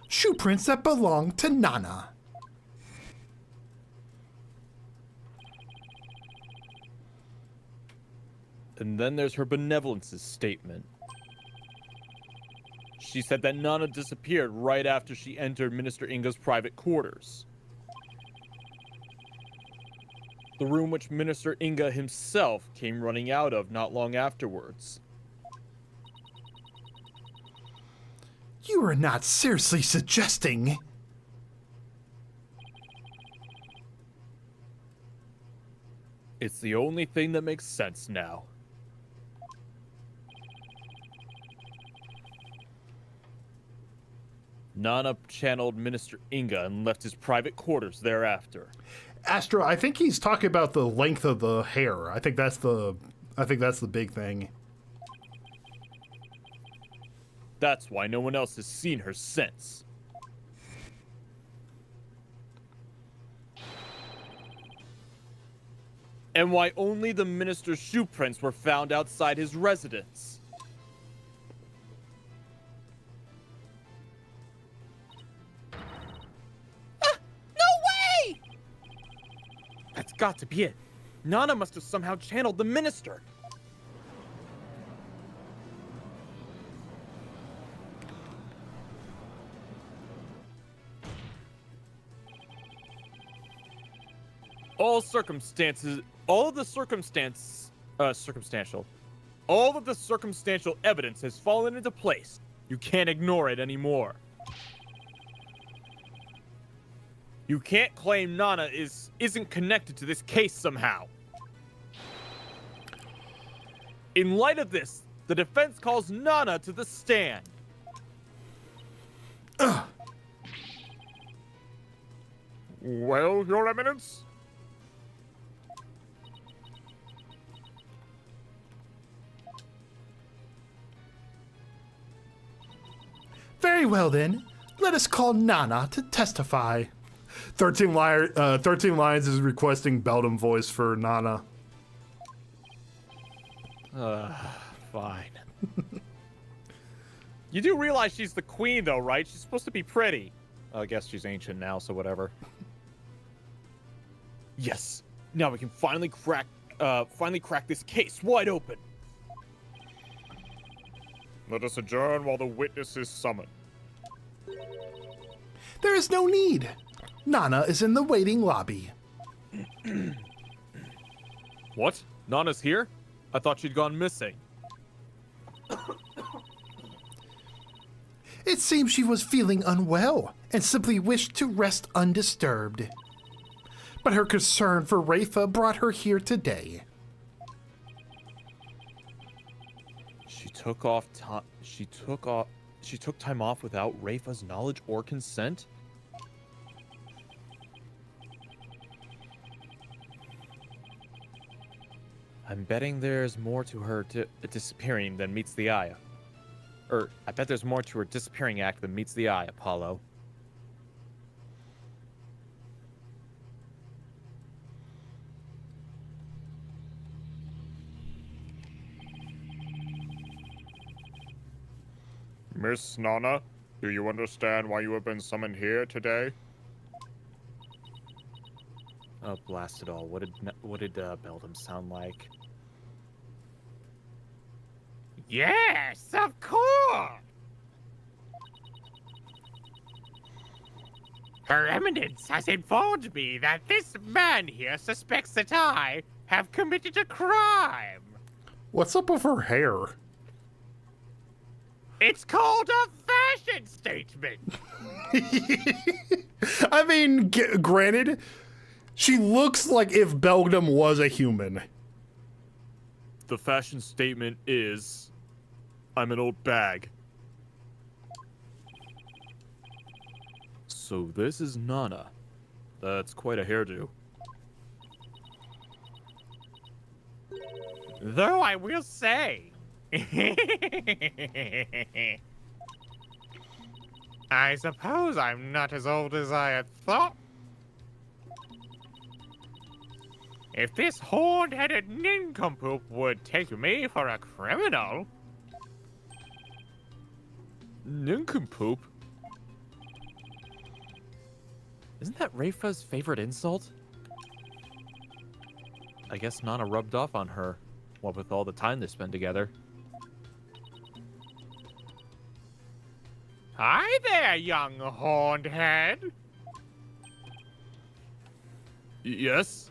A: Shoe prints that belonged to Nana.
B: And then there's her benevolence's statement. She said that Nana disappeared right after she entered Minister Inga's private quarters. The room which Minister Inga himself came running out of not long afterwards.
A: You are not seriously suggesting...
B: It's the only thing that makes sense now. Nana channeled Minister Inga and left his private quarters thereafter.
A: Astro, I think he's talking about the length of the hair. I think that's the big thing.
B: That's why no one else has seen her since. And why only the minister's shoe prints were found outside his residence.
E: No way!
B: That's got to be it. Nana must have somehow channeled the minister. All of the circumstantial evidence has fallen into place. You can't ignore it anymore. You can't claim Nana isn't connected to this case somehow. In light of this, the defense calls Nana to the stand.
D: Well, Your Eminence?
A: Very well then, let us call Nana to testify. 13 Lions is requesting Beldam voice for Nana.
B: Fine. You do realize she's the queen, though, right? She's supposed to be pretty. I guess she's ancient now, so whatever. Yes. Now we can finally crack this case wide open.
D: Let us adjourn while the witness is summoned.
A: There is no need. Nana is in the waiting lobby.
B: What? Nana's here? I thought she'd gone missing.
A: It seems she was feeling unwell and simply wished to rest undisturbed. But her concern for Rafa brought her here today.
B: She took time off without Rafa's knowledge or consent? I'm betting there's more to her disappearing than meets the eye. I bet there's more to her disappearing act than meets the eye, Apollo.
D: Miss Nana, do you understand why you have been summoned here today?
B: Oh, blast it all. What did Beldam sound like?
F: Yes, of course! Her Eminence has informed me that this man here suspects that I have committed a crime.
A: What's up with her hair?
F: It's called a fashion statement.
A: I mean, granted, she looks like if Beldam was a human.
B: The fashion statement is, I'm an old bag. So this is Nana. That's quite a hairdo.
F: Though I will say... I suppose I'm not as old as I had thought. If this horned-headed nincompoop would take me for a criminal...
B: Nincompoop? Isn't that Rafa's favorite insult? I guess Nana rubbed off on her, what with all the time they spend together.
F: Hi there, young horned head.
B: Yes?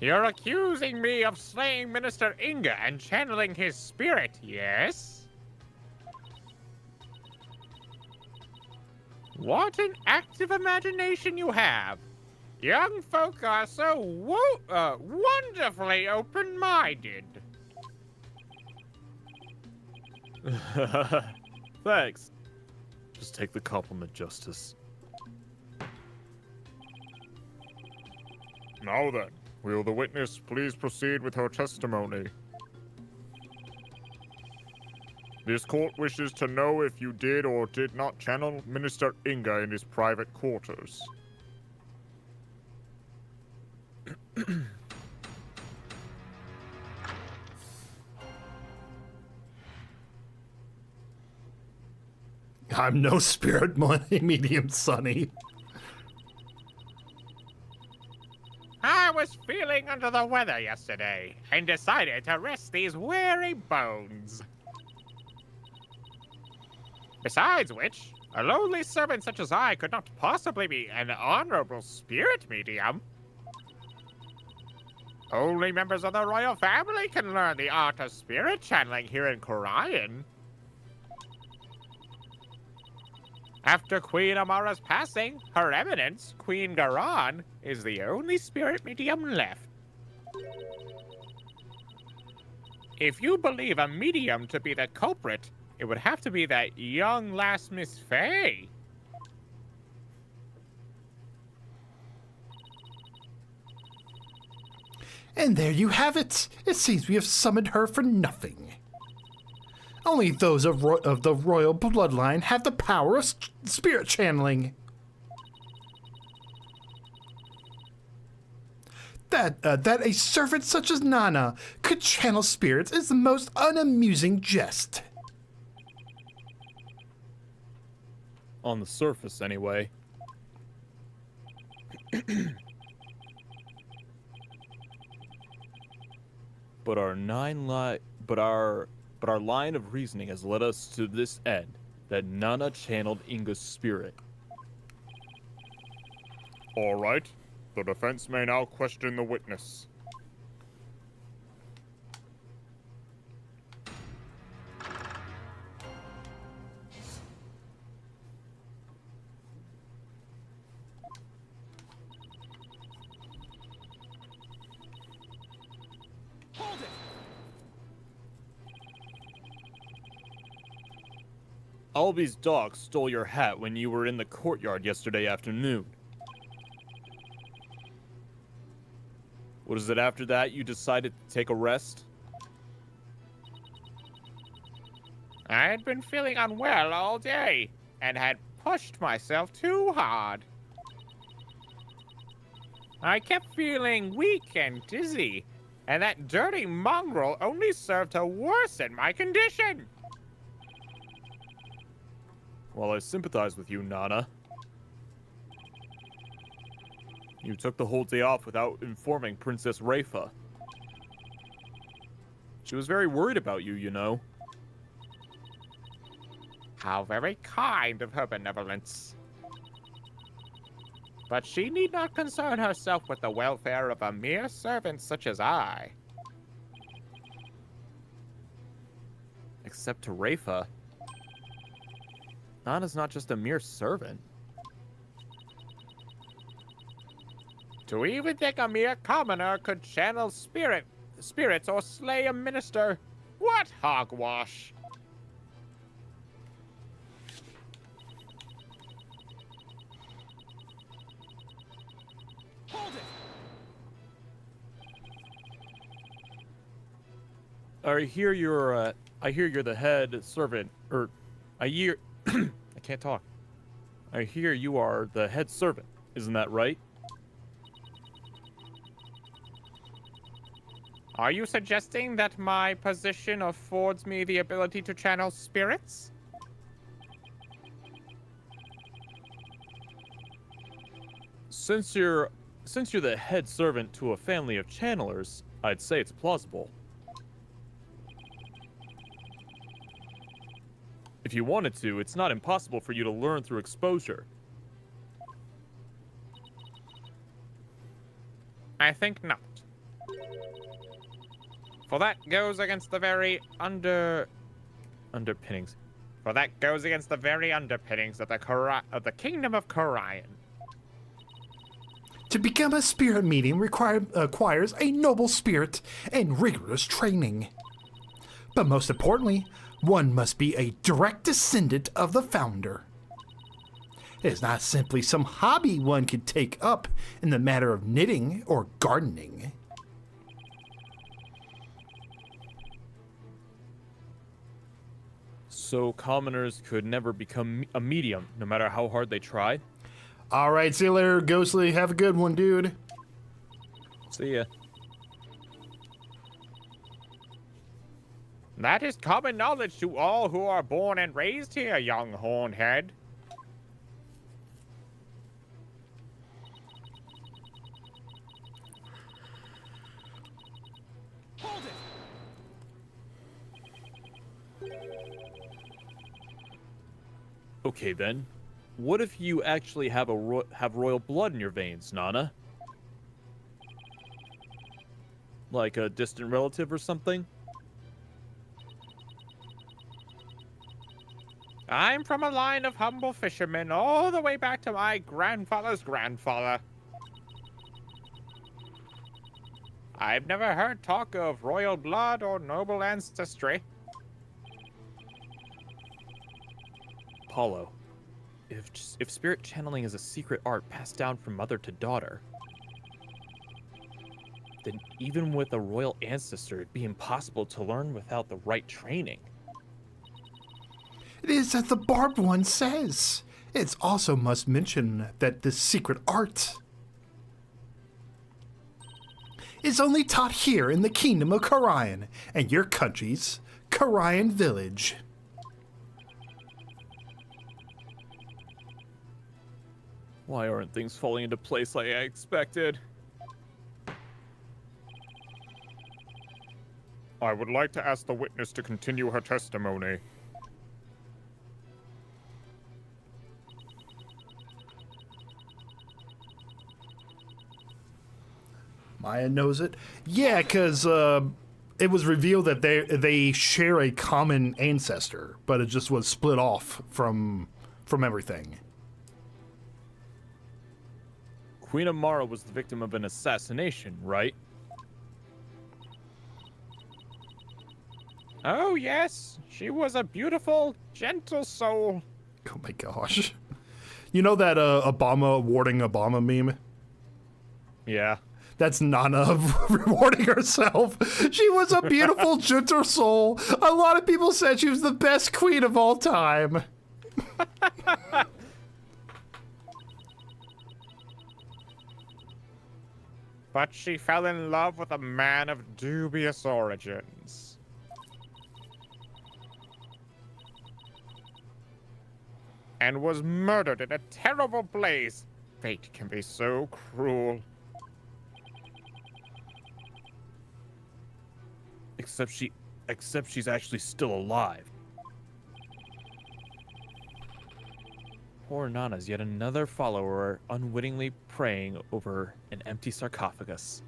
F: You're accusing me of slaying Minister Inga and channeling his spirit, yes? What an active imagination you have. Young folk are so wonderfully open-minded.
B: Thanks. Just take the compliment, Justice.
D: Now then, will the witness please proceed with her testimony? This court wishes to know if you did or did not channel Minister Inga in his private quarters.
A: I'm no spirit medium, Sonny.
F: I was feeling under the weather yesterday and decided to rest these weary bones. Besides which, a lowly servant such as I could not possibly be an honorable spirit medium. Only members of the royal family can learn the art of spirit channeling here in Korian. After Queen Amara's passing, Her Eminence, Queen Garan, is the only spirit medium left. If you believe a medium to be the culprit, it would have to be that young lass Miss Faye.
A: And there you have it. It seems we have summoned her for nothing. Only those of the royal bloodline have the power of spirit channeling. That a servant such as Nana could channel spirits is the most unamusing jest.
B: On the surface, anyway. But our line of reasoning has led us to this end. that Nana channeled Inga's spirit.
D: All right. The defense may now question the witness.
B: Alby's dog stole your hat when you were in the courtyard yesterday afternoon. What is it after that you decided to take a rest?
F: I had been feeling unwell all day and had pushed myself too hard. I kept feeling weak and dizzy, and that dirty mongrel only served to worsen my condition.
B: Well, I sympathize with you, Nana. You took the whole day off without informing Princess Rafa. She was very worried about you, you know.
F: How very kind of her benevolence. But she need not concern herself with the welfare of a mere servant such as I.
B: Except to Rafa. Nana's not just a mere servant.
F: To even think a mere commoner could channel spirits or slay a minister. What hogwash!
B: I hear you're the head servant, or I hear, I can't talk. I hear you are the head servant, isn't that right?
F: Are you suggesting that my position affords me the ability to channel spirits?
B: Since you're the head servant to a family of channelers, I'd say it's plausible. If you wanted to, it's not impossible for you to learn through exposure.
F: I think not. For that goes against the very
B: Underpinnings.
F: For that goes against the very underpinnings of the kingdom of Korian.
A: To become a spirit medium requires a noble spirit and rigorous training. But most importantly, one must be a direct descendant of the founder. It is not simply some hobby one could take up in the matter of knitting or gardening.
B: So commoners could never become a medium, no matter how hard they tried?
A: All right, see you later, Ghostly. Have a good one, dude.
B: See ya.
F: That is common knowledge to all who are born and raised here, young hornhead.
B: Okay then. What if you actually have royal blood in your veins, Nana? Like a distant relative or something?
F: I'm from a line of humble fishermen all the way back to my grandfather's grandfather. I've never heard talk of royal blood or noble ancestry.
B: Paulo, if spirit channeling is a secret art passed down from mother to daughter, then even with a royal ancestor, it'd be impossible to learn without the right training.
A: It is as the barbed one says. It also must mention that this secret art is only taught here in the kingdom of Korian and your country's Korian village.
B: Why aren't things falling into place like I expected?
D: I would like to ask the witness to continue her testimony.
A: Maya knows it. Yeah, because it was revealed that they share a common ancestor, but it just was split off from everything.
B: Queen Amara was the victim of an assassination, right?
F: Oh, yes. She was a beautiful, gentle soul.
A: Oh my gosh. You know that Obama awarding Obama meme?
B: Yeah.
A: That's Nana rewarding herself. She was a beautiful, gentle soul. A lot of people said she was the best queen of all time.
F: But she fell in love with a man of dubious origins. And was murdered in a terrible blaze. Fate can be so cruel.
B: Except she's actually still alive. Poor Nana's yet another follower unwittingly praying over an empty sarcophagus.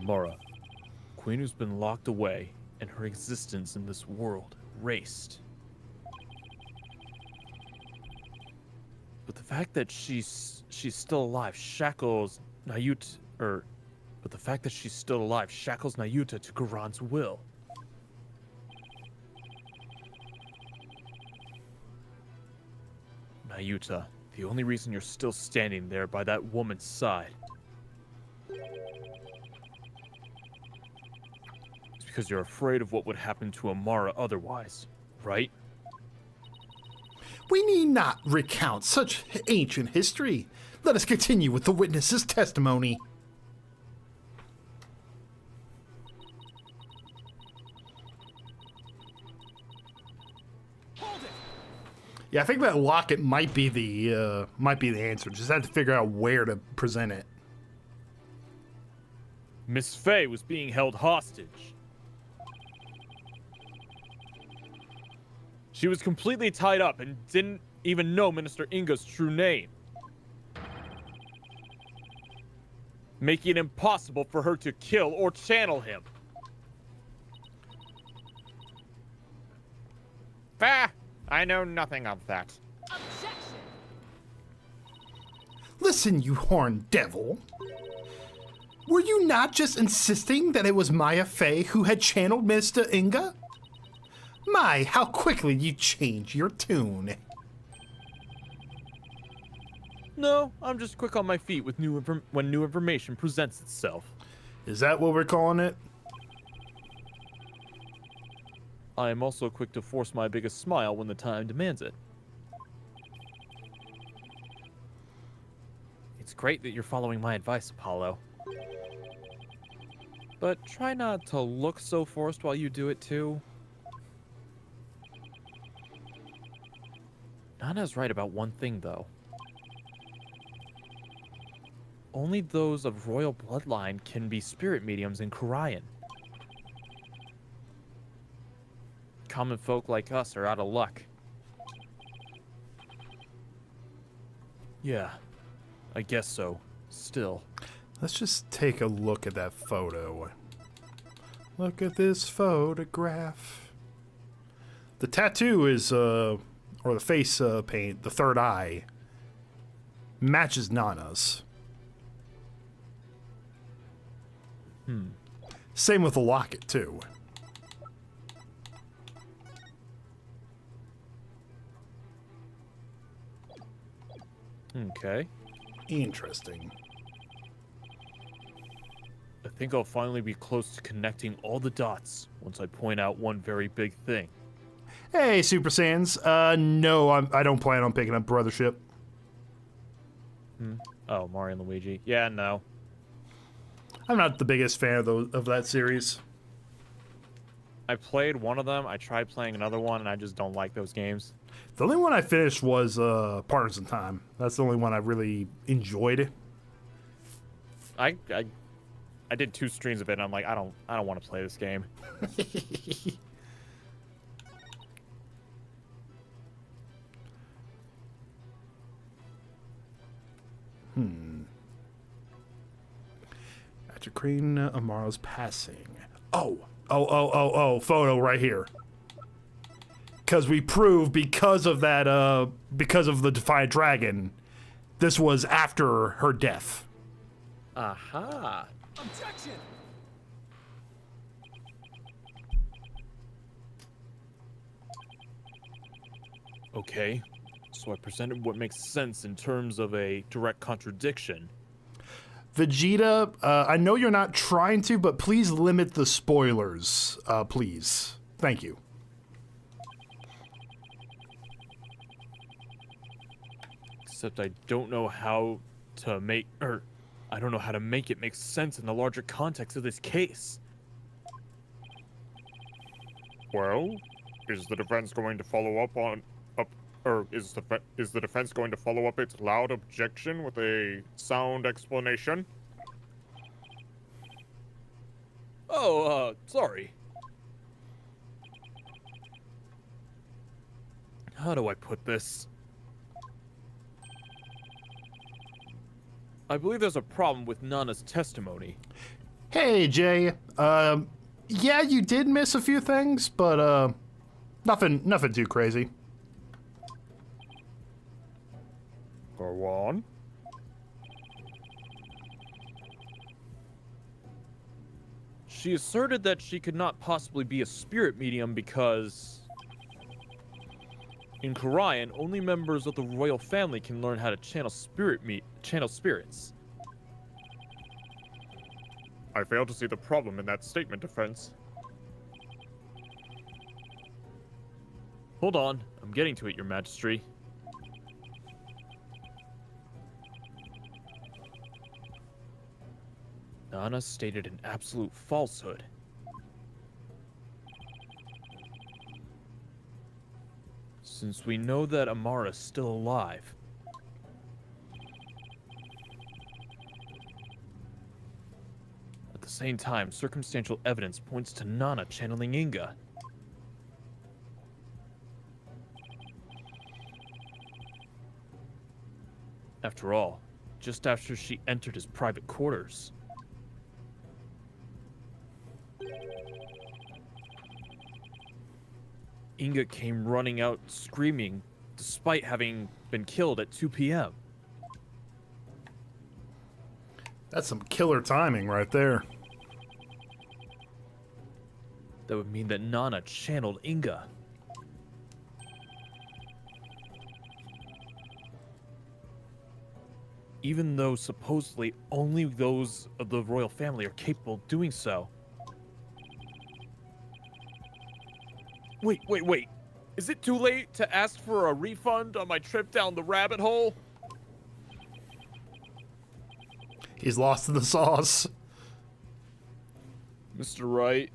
B: Mara, queen who's been locked away and her existence in this world erased. But the fact that she's still alive shackles Nayuta, but the fact that she's still alive shackles Nayuta to Garon's will. Nayuta, the only reason you're still standing there by that woman's side is because you're afraid of what would happen to Amara otherwise, right?
A: We need not recount such ancient history. Let us continue with the witness's testimony. Yeah, I think that locket might be the answer. Just have to figure out where to present it.
B: Miss Faye was being held hostage. She was completely tied up and didn't even know Minister Inga's true name, making it impossible for her to kill or channel him.
F: Bah! I know nothing of that.
C: Objection!
A: Listen, you horned devil. Were you not just insisting that it was Maya Fey who had channeled Mr. Inga? My, how quickly you change your tune.
B: No, I'm just quick on my feet with when new information presents itself.
A: Is that what we're calling it?
B: I am also quick to force my biggest smile when the time demands it. It's great that you're following my advice, Apollo. But try not to look so forced while you do it too. Nana's right about one thing, though. Only those of royal bloodline can be spirit mediums in Karayan. Common folk like us are out of luck. Yeah, I guess so. Still.
A: Let's just take a look at that photo. Look at this photograph. The tattoo is, or the face paint, the third eye, matches Nana's. Same with the locket, too.
B: Okay.
A: Interesting.
B: I think I'll finally be close to connecting all the dots once I point out one very big thing.
A: Hey, Super Sans. No, I don't plan on picking up Brothership.
B: Oh, Mario and Luigi. Yeah, no.
A: I'm not the biggest fan of that series.
B: I played one of them. I tried playing another one, and I just don't like those games.
A: The only one I finished was Partners in Time. That's the only one I really enjoyed.
B: I did 2 streams of it, and I'm like, I don't want to play this game.
A: After Queen Amara's passing. Oh, photo right here. Because we proved because of that, because of the Defiant Dragon, this was after her death.
B: Aha.
G: Objection!
B: Okay. So I presented what makes sense in terms of a direct contradiction.
A: Vegeta, I know you're not trying to, but please limit the spoilers, please. Thank you.
B: Except I don't know how to make, I don't know how to make it make sense in the larger context of this case.
D: Well, is the defense going to follow up on is the defense going to follow up its loud objection with a sound explanation?
B: Oh, sorry. How do I put this? I believe there's a problem with Nana's testimony.
A: Hey, Jay. Yeah, you did miss a few things, but, nothing too crazy.
D: Go on.
B: She asserted that she could not possibly be a spirit medium because in Korian, only members of the royal family can learn how to channel spirits.
D: I fail to see the problem in that statement, defense.
B: Hold on, I'm getting to it, Your Majesty. Nana stated an absolute falsehood. Since we know that Amara is still alive, at the same time, circumstantial evidence points to Nana channeling Inga. After all, just after she entered his private quarters. Inga came running out screaming, despite having been killed at 2 p.m.
A: That's some killer timing right there.
B: That would mean that Nana channeled Inga. Even though supposedly only those of the royal family are capable of doing so. Wait. Is it too late to ask for a refund on my trip down the rabbit hole?
A: He's lost in the sauce.
B: Mr. Wright.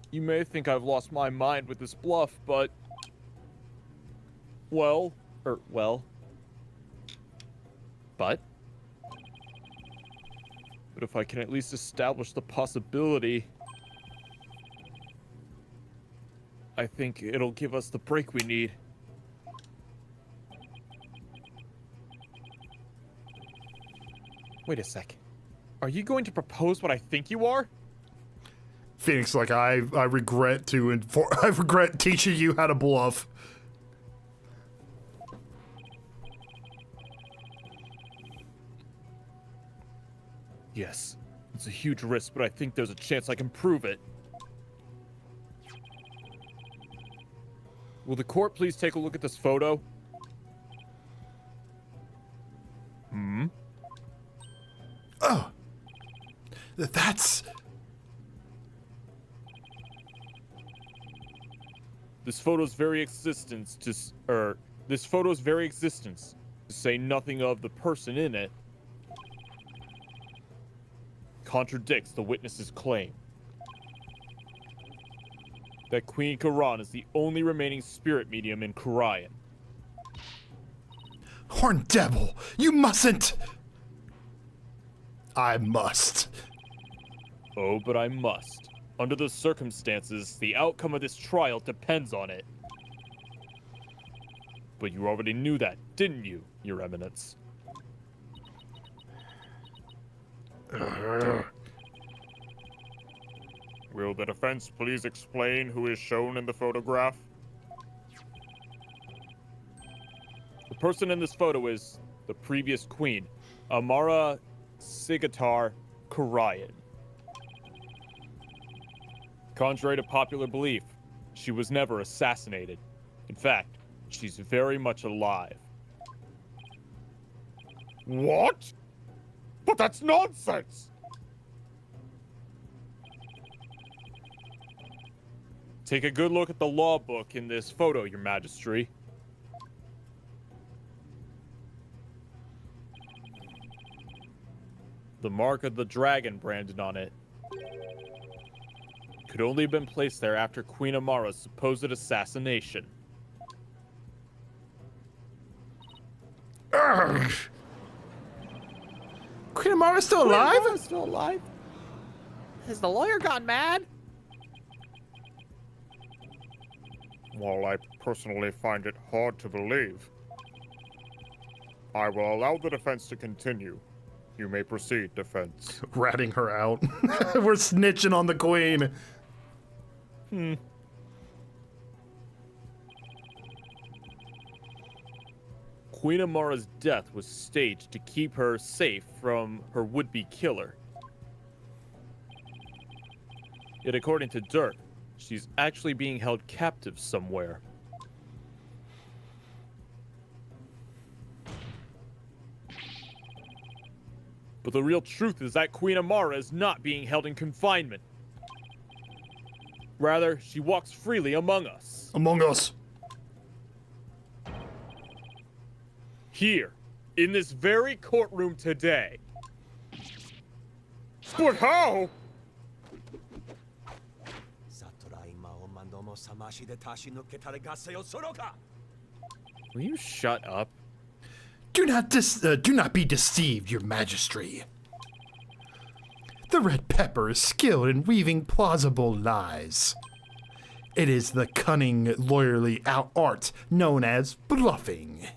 B: You may think I've lost my mind with this bluff, but... But? But if I can at least establish the possibility... I think it'll give us the break we need. Wait a sec. Are you going to propose what I think you are?
A: Phoenix, like I regret I regret teaching you how to bluff.
B: Yes. It's a huge risk, but I think there's a chance I can prove it. Will the court please take a look at this photo?
A: Oh. That's...
B: This photo's very existence, to say nothing of the person in it, contradicts the witness's claim that Queen Karan is the only remaining spirit medium in Korian.
A: Horned Devil, you mustn't! I must.
B: Oh, but I must. Under the circumstances, the outcome of this trial depends on it. But you already knew that, didn't you, Your Eminence?
D: Will the defense please explain who is shown in the photograph?
B: The person in this photo is the previous queen, Amara Sigatar Karayan. Contrary to popular belief, she was never assassinated. In fact, she's very much alive.
D: What? But that's nonsense!
B: Take a good look at the law book in this photo, Your Majesty. The mark of the dragon branded on it could only have been placed there after Queen Amara's supposed assassination.
A: Urgh. Queen Amara's still alive?
F: Still alive? Has the lawyer gone mad?
D: While I personally find it hard to believe, I will allow the defense to continue. You may proceed, defense.
A: Ratting her out. We're snitching on the queen.
B: Queen Amara's death was staged to keep her safe from her would-be killer. Yet according to Dirk, she's actually being held captive somewhere. But the real truth is that Queen Amara is not being held in confinement. Rather, she walks freely among us.
A: Among us.
B: Here, in this very courtroom today.
D: But how?
B: Will you shut up?
A: Do not be deceived, Your Majesty. The Red Pepper is skilled in weaving plausible lies. It is the cunning, lawyerly art known as bluffing.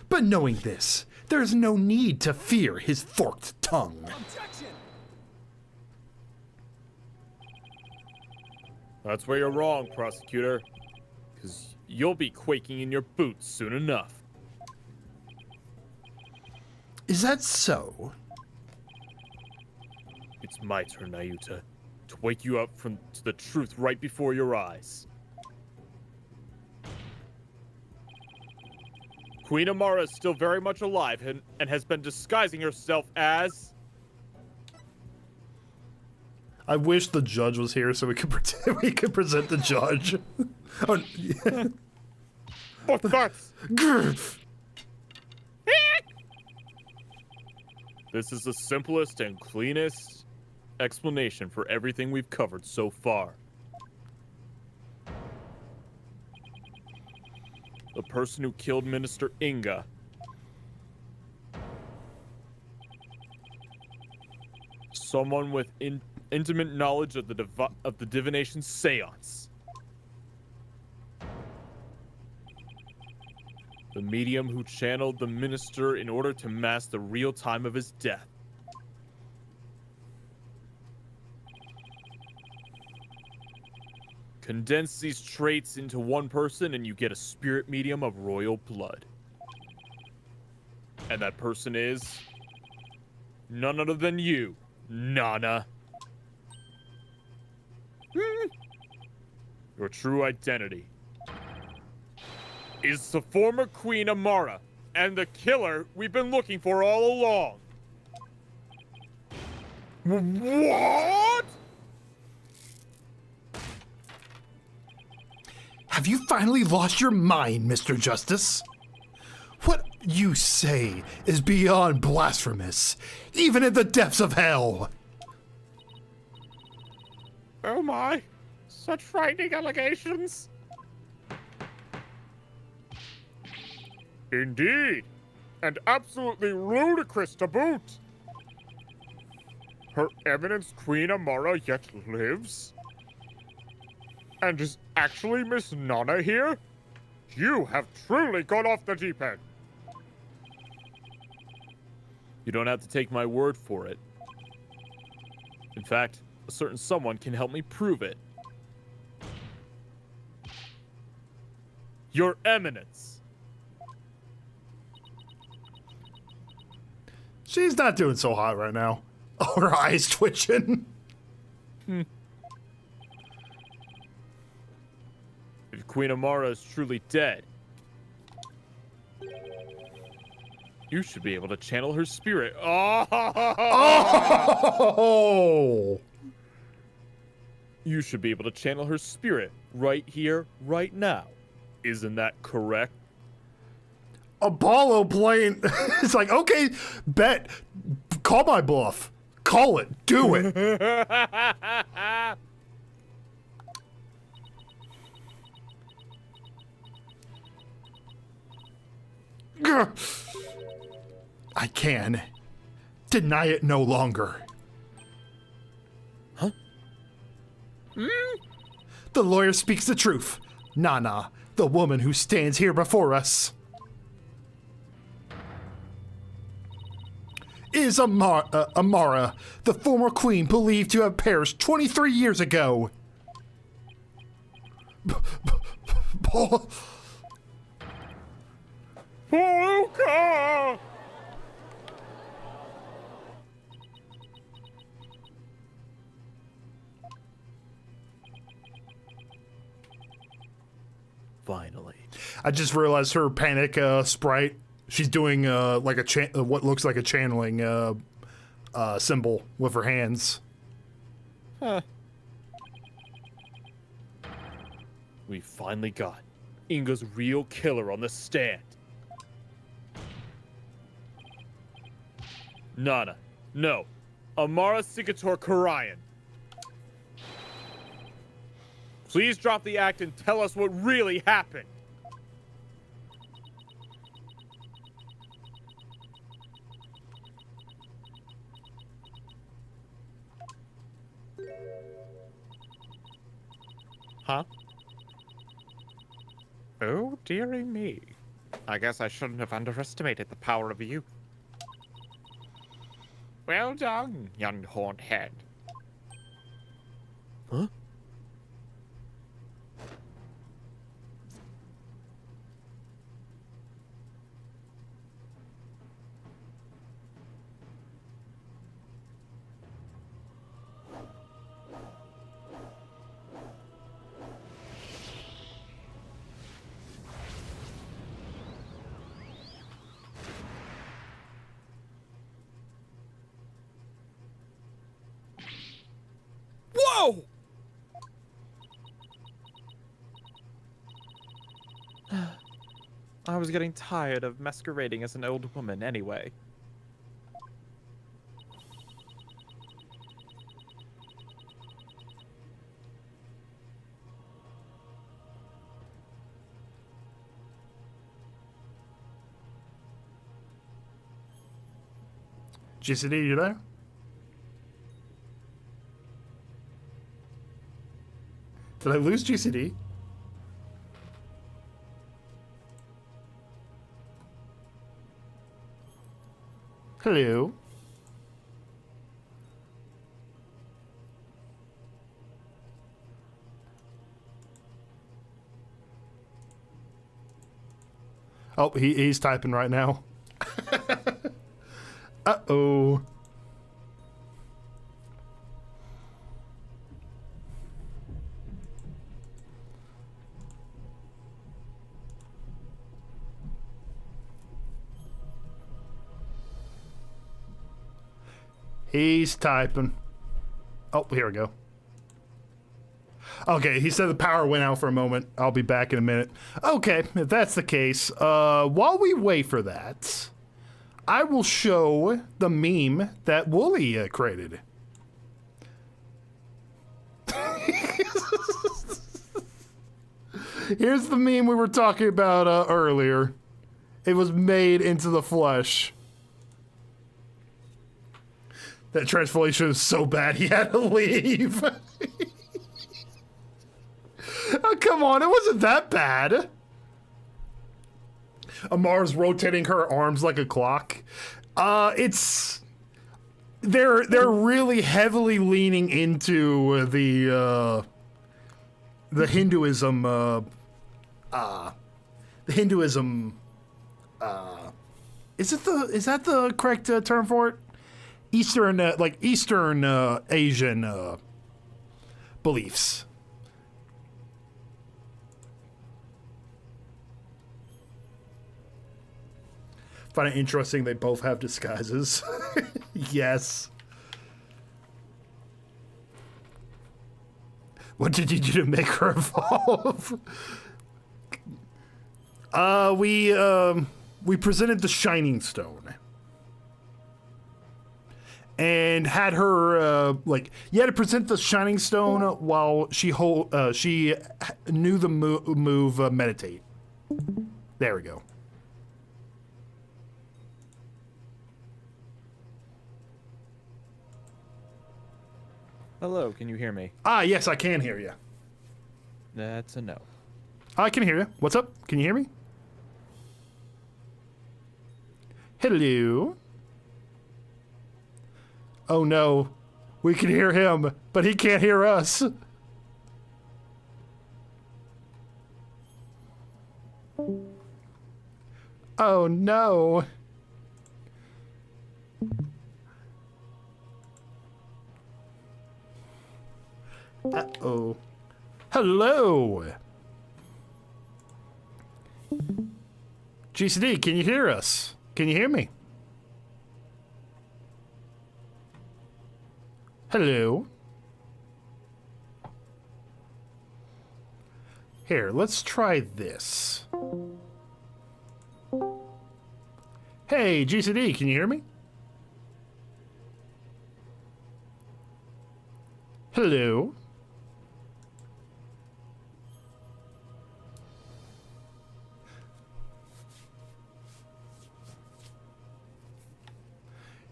A: But knowing this, there is no need to fear his forked tongue.
B: That's where you're wrong, prosecutor. Because you'll be quaking in your boots soon enough.
A: Is that so?
B: It's my turn, Nayuta, to wake you up to the truth right before your eyes. Queen Amara is still very much alive and has been disguising herself as...
A: I wish the judge was here so we could present the judge. Oh, yeah.
D: But that's...
A: Grr.
B: This is the simplest and cleanest explanation for everything we've covered so far. The person who killed Minister Inga someone with intimate knowledge of the divination seance. The medium who channeled the minister in order to mask the real time of his death. Condense these traits into one person and you get a spirit medium of royal blood. And that person is none other than you, Nana. Your true identity is the former Queen Amara and the killer we've been looking for all along. What?
A: Have you finally lost your mind, Mr. Justice? What you say is beyond blasphemous, even in the depths of hell.
F: Oh my, such frightening allegations.
D: Indeed, and absolutely ludicrous to boot. Her Eminence Queen Amara yet lives? And is actually Miss Nana here? You have truly gone off the deep end.
B: You don't have to take my word for it. In fact, a certain someone can help me prove it. Your Eminence.
A: She's not doing so hot right now. Oh, her eyes twitching.
B: If Queen Amara is truly dead, you should be able to channel her spirit. Oh!
A: Oh!
B: You should be able to channel her spirit right here, right now. Isn't that correct?
A: Apollo playing. It's like, okay, bet. Call my bluff. Call it. Do it. I can deny it no longer.
B: Huh?
A: The lawyer speaks the truth. Nana, the woman who stands here before us, is Amara, the former queen believed to have perished 23 years ago. Paul.
D: Polka!
B: Finally.
A: I just realized her panic sprite. She's doing like a what looks like a channeling symbol with her hands.
B: Huh. We finally got Inga's real killer on the stand. Nana, no. Amara Sikator Karayan. Please drop the act and tell us what really happened. Huh?
F: Oh, dearie me. I guess I shouldn't have underestimated the power of youth. Well done, young horned head.
B: Huh? Whoa!
F: I was getting tired of masquerading as an old woman anyway.
A: GCD, you there? Did I lose GCD? Hello? Oh, he's typing right now. Uh-oh. He's typing. Oh, here we go. Okay, he said the power went out for a moment. I'll be back in a minute. Okay, if that's the case, while we wait for that, I will show the meme that Wooly created. Here's the meme we were talking about earlier. It was made into the flesh. That transformation is so bad he had to leave. Oh, come on, it wasn't that bad. Amara's rotating her arms like a clock. It's they're really heavily leaning into the Hinduism. The Hinduism. Is that the correct term for it? Eastern Asian beliefs. Find it interesting they both have disguises. Yes. What did you do to make her evolve? We presented the Shining Stone. And had her you had to present the Shining Stone while she knew the move meditate. There we go.
B: Hello, can you hear me?
A: Yes, I can hear you.
B: That's a no.
A: I can hear you. What's up? Can you hear me? Hello. Oh no, we can hear him, but he can't hear us. Oh no. Uh-oh. Hello. GCD, can you hear us? Can you hear me? Hello. Here, let's try this. Hey, GCD, can you hear me? Hello.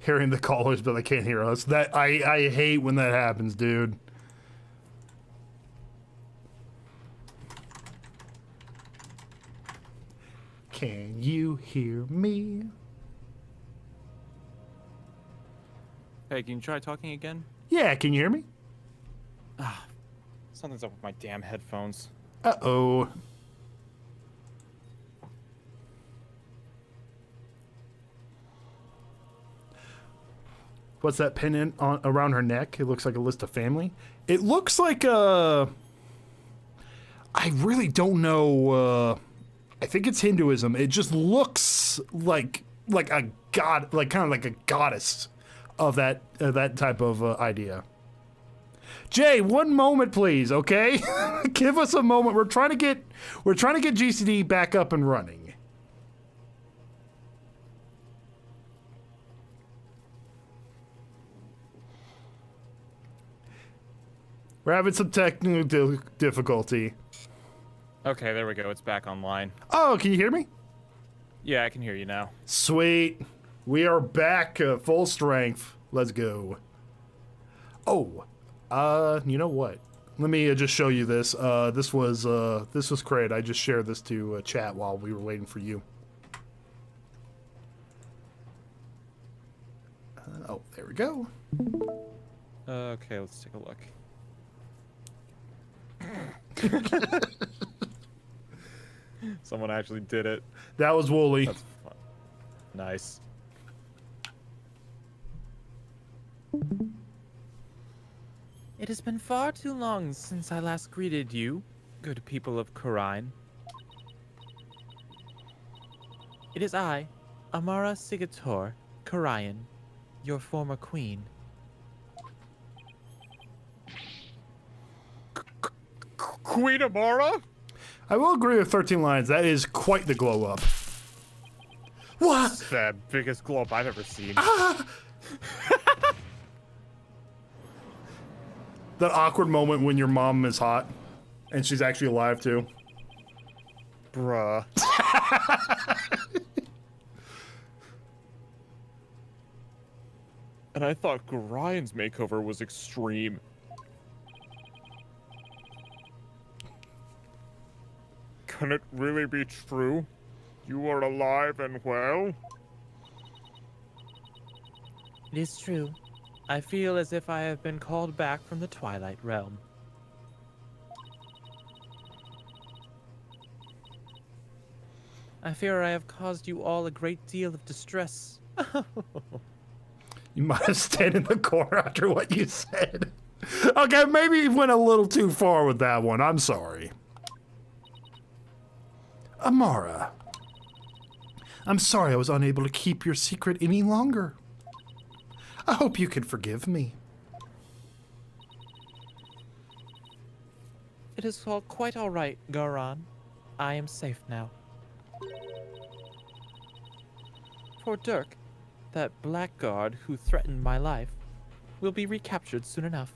A: Hearing the callers, but they can't hear us. That I hate when that happens, dude. Can you hear me?
B: Hey, can you try talking again?
A: Yeah, can you hear me?
B: Something's up with my damn headphones.
A: Uh-oh. What's that pennant around her neck? It looks like a list of family. It looks like I really don't know. I think it's Hinduism. It just looks like a god, like kind of like a goddess of that type of idea. Jay, one moment, please. Okay, give us a moment. We're trying to get GCD back up and running. We're having some technical difficulty.
B: Okay, there we go. It's back online.
A: Oh, can you hear me?
B: Yeah, I can hear you now.
A: Sweet. We are back full strength. Let's go. Oh, you know what? Let me just show you this. This was great. I just shared this to chat while we were waiting for you. Oh, there we go.
B: Okay, let's take a look. Someone actually did it.
A: That was Wooly.
B: That's fun. Nice.
E: It has been far too long since I last greeted you, good people of Khura'in. It is I, Amara Sigator Khura'in, your former queen.
D: Queen Amara?
A: I will agree with 13 lines. That is quite the glow up. What?
B: It's the biggest glow up I've ever seen.
A: That awkward moment when your mom is hot and she's actually alive too.
B: Bruh. And I thought Gorian's makeover was extreme.
D: Can it really be true? You are alive and well?
E: It is true. I feel as if I have been called back from the Twilight Realm. I fear I have caused you all a great deal of distress.
A: You might have stayed in the corner after what you said. Okay, maybe you went a little too far with that one. I'm sorry. Amara. I'm sorry I was unable to keep your secret any longer. I hope you can forgive me.
E: It is all quite all right, Garan. I am safe now. Poor Dirk, that blackguard who threatened my life, will be recaptured soon enough.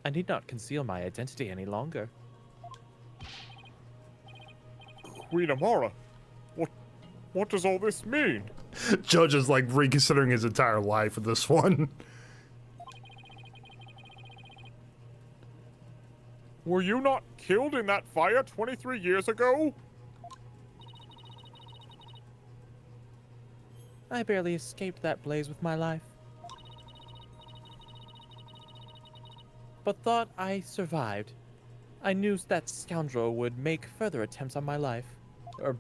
E: I need not conceal my identity any longer.
D: Queen Amara, what does all this mean?
A: Judge is like reconsidering his entire life with this one.
D: Were you not killed in that fire 23 years ago?
E: I barely escaped that blaze with my life. But thought I survived. I knew that scoundrel would make further attempts on my life.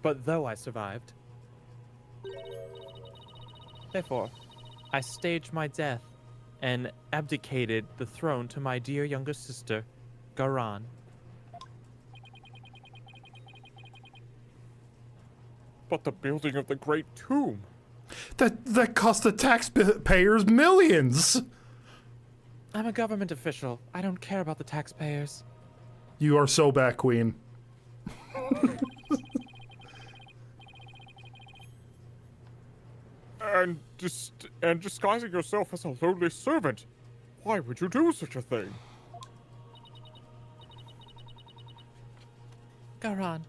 E: But though I survived. Therefore, I staged my death and abdicated the throne to my dear younger sister, Garan.
D: But the building of the Great Tomb.
A: That cost the taxpayers millions.
E: I'm a government official. I don't care about the taxpayers.
A: You are so back, Queen.
D: And disguising yourself as a lowly servant. Why would you do such a thing?
E: Garan,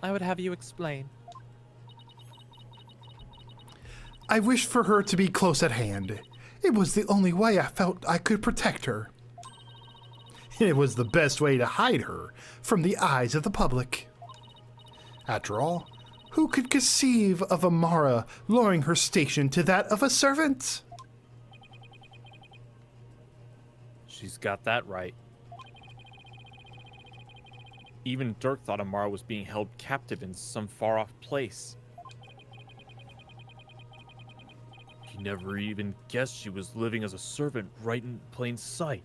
E: I would have you explain.
A: I wished for her to be close at hand. It was the only way I felt I could protect her. It was the best way to hide her from the eyes of the public. After all, who could conceive of Amara lowering her station to that of a servant?
B: She's got that right. Even Dirk thought Amara was being held captive in some far-off place. He never even guessed she was living as a servant right in plain sight.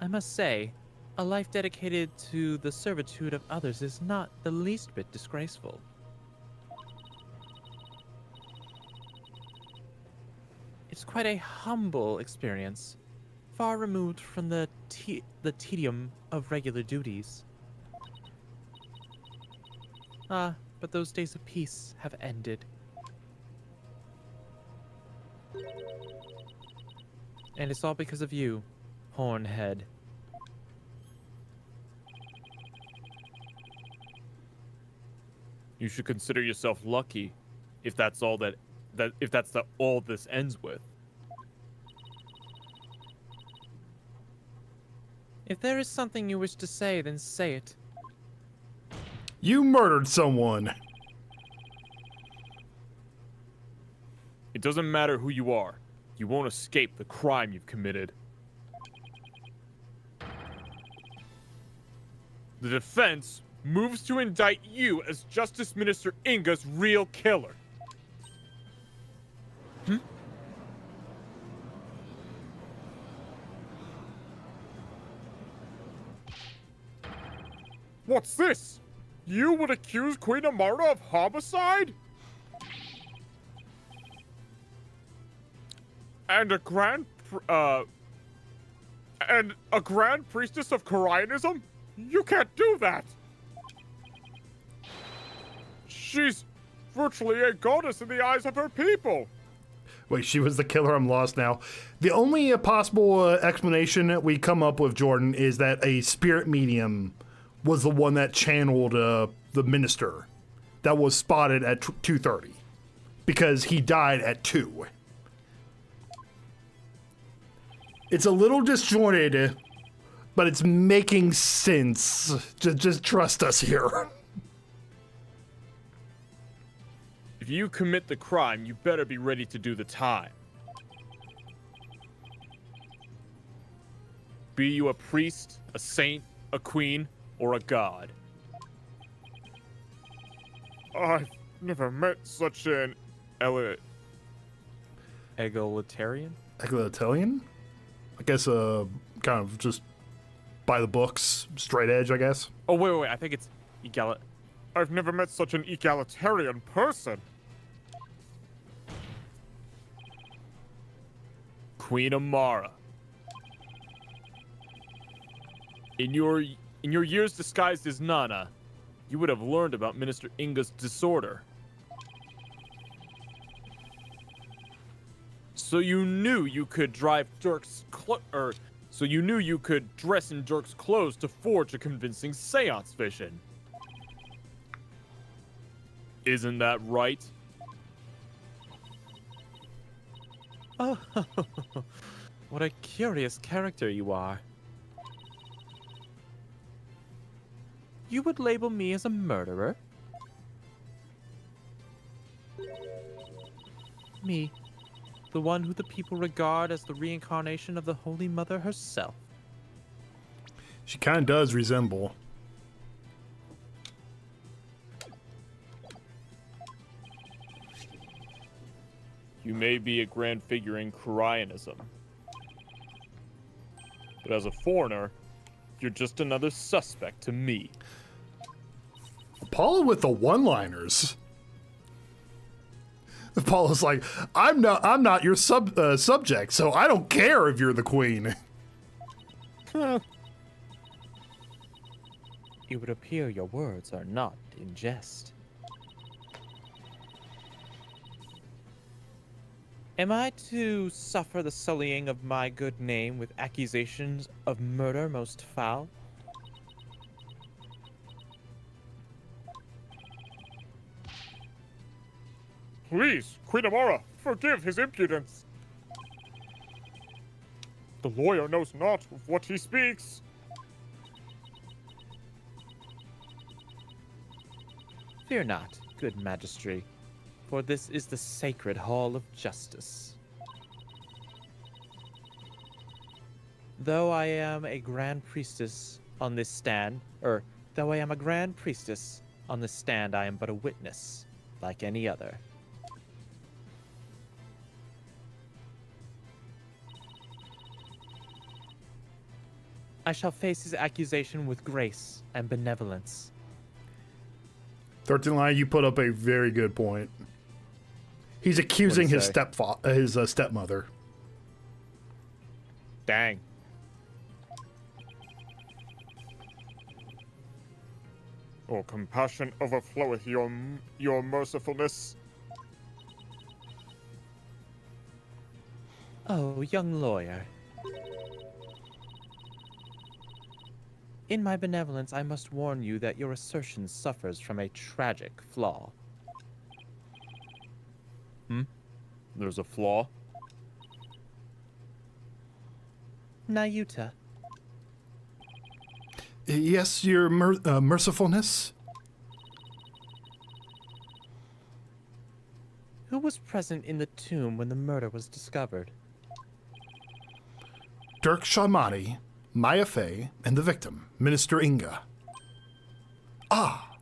E: I must say, a life dedicated to the servitude of others is not the least bit disgraceful. It's quite a humble experience, far removed from the tedium of regular duties. Ah, but those days of peace have ended. And it's all because of you, Hornhead.
B: You should consider yourself lucky if that's all all this ends with.
E: If there is something you wish to say, then say it.
A: You murdered someone.
B: It doesn't matter who you are. You won't escape the crime you've committed. The defense moves to indict you as Justice Minister Inga's real killer.
D: What's this? You would accuse Queen Amara of homicide? And a grand priestess of Koreanism? You can't do that! She's virtually a goddess in the eyes of her people!
A: Wait, she was the killer? I'm lost now. The only possible explanation we come up with, Jordan, is that a spirit medium was the one that channeled the minister that was spotted at 2:30 because he died at 2. It's a little disjointed, but it's making sense. Just trust us here.
B: If you commit the crime, you better be ready to do the time. Be you a priest, a saint, a queen, or a god.
D: I've never met such an
B: Egalitarian?
A: Egalitarian? I guess kind of just by the books, straight edge, I guess.
B: Oh, wait. I think it's
D: I've never met such an egalitarian person.
B: Queen Amara. In your years disguised as Nana, you would have learned about Minister Inga's disorder. So you knew you could so you knew you could dress in Dirk's clothes to forge a convincing seance vision. Isn't that right? Oh, what a curious character you are. You would label me as a murderer? Me, the one who the people regard as the reincarnation of the Holy Mother herself.
A: She kind of does resemble.
B: You may be a grand figure in Koreanism, but as a foreigner, you're just another suspect to me.
A: Paula with the one-liners. Paula's like, I'm not your subject, so I don't care if you're the queen.
B: It would appear your words are not in jest. Am I to suffer the sullying of my good name with accusations of murder most foul?
D: Please, Queen Amara, forgive his impudence. The lawyer knows not of what he speaks.
B: Fear not, good magistrate, for this is the sacred hall of justice. Though I am a grand priestess on this stand, I am but a witness, like any other. I shall face his accusation with grace and benevolence.
A: 13 line, you put up a very good point. He's accusing his stepmother.
B: Dang.
D: Oh, compassion overfloweth your mercifulness.
B: Oh, young lawyer. In my benevolence, I must warn you that your assertion suffers from a tragic flaw. There's a flaw? Nayuta,
A: Yes, your mercifulness.
B: who was present in the tomb when the murder was discovered?
A: Dirk Sharmani, Maya Fey, and the victim, Minister Inga. Ah.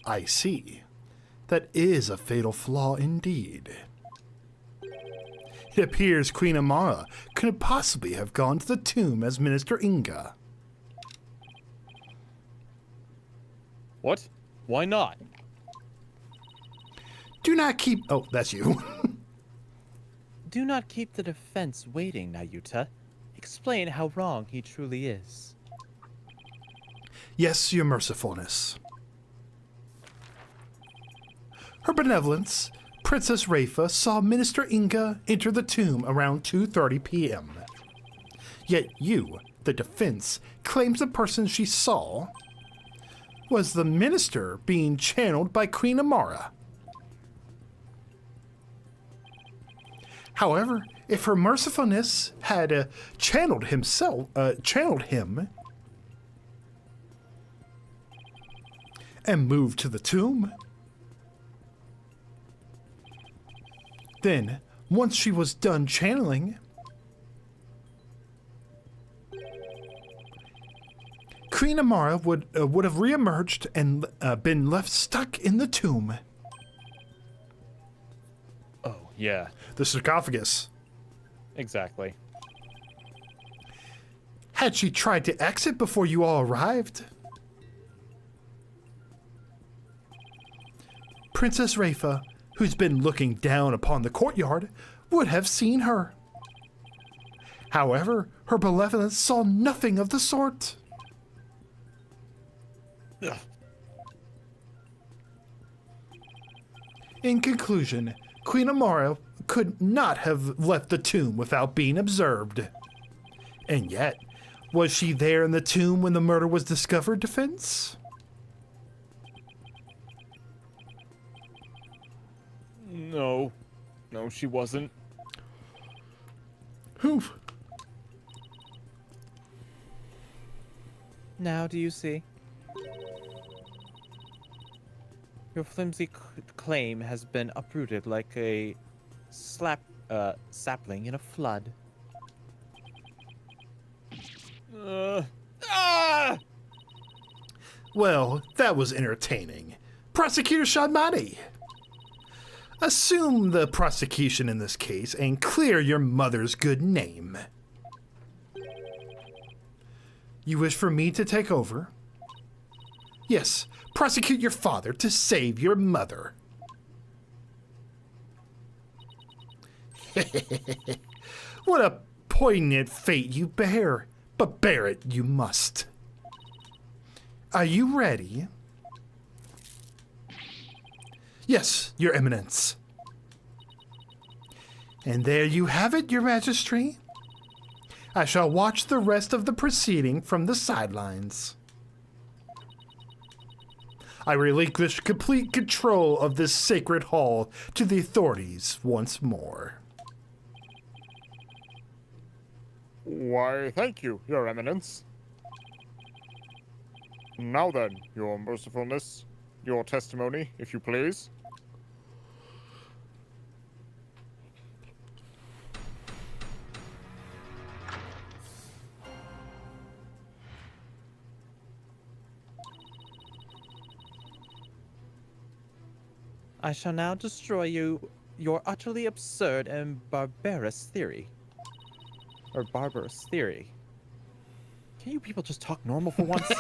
A: I see. That is a fatal flaw indeed. It appears Queen Amara couldn't possibly have gone to the tomb as Minister Inga.
B: What? Why not?
A: Do not keep... Oh, that's you.
B: Do not keep the defense waiting, Nayuta. Explain how wrong he truly is.
A: Yes, your mercifulness. Her benevolence, Princess Rafa saw Minister Inga enter the tomb around 2:30 p.m. Yet you, the defense, claims the person she saw was the minister being channeled by Queen Amara. However, if her mercifulness had channeled him and moved to the tomb, Then, once she was done channeling, Queen Amara would have reemerged and been left stuck in the tomb.
B: Oh, yeah.
A: The sarcophagus.
B: Exactly.
A: Had she tried to exit before you all arrived? Princess Rafa, who's been looking down upon the courtyard, would have seen her. However, her benevolence saw nothing of the sort.
B: Ugh.
A: In conclusion, Queen Amara could not have left the tomb without being observed. And yet, was she there in the tomb when the murder was discovered, Defense?
B: No. No, she wasn't.
A: Oof.
B: Now do you see? Your flimsy claim has been uprooted like a sapling in a flood.
A: Well, that was entertaining. Prosecutor Shadmati, assume the prosecution in this case and clear your mother's good name. You wish for me to take over? Yes, prosecute your father to save your mother. What a poignant fate you bear, but bear it you must. Are you ready? Yes, Your Eminence. And there you have it, Your Majesty. I shall watch the rest of the proceeding from the sidelines. I relinquish complete control of this sacred hall to the authorities once more.
D: Why, thank you, Your Eminence. Now then, Your Mercifulness, your testimony, if you please.
B: I shall now destroy your utterly absurd and barbarous theory. Or barbarous theory. Can you people just talk normal for once?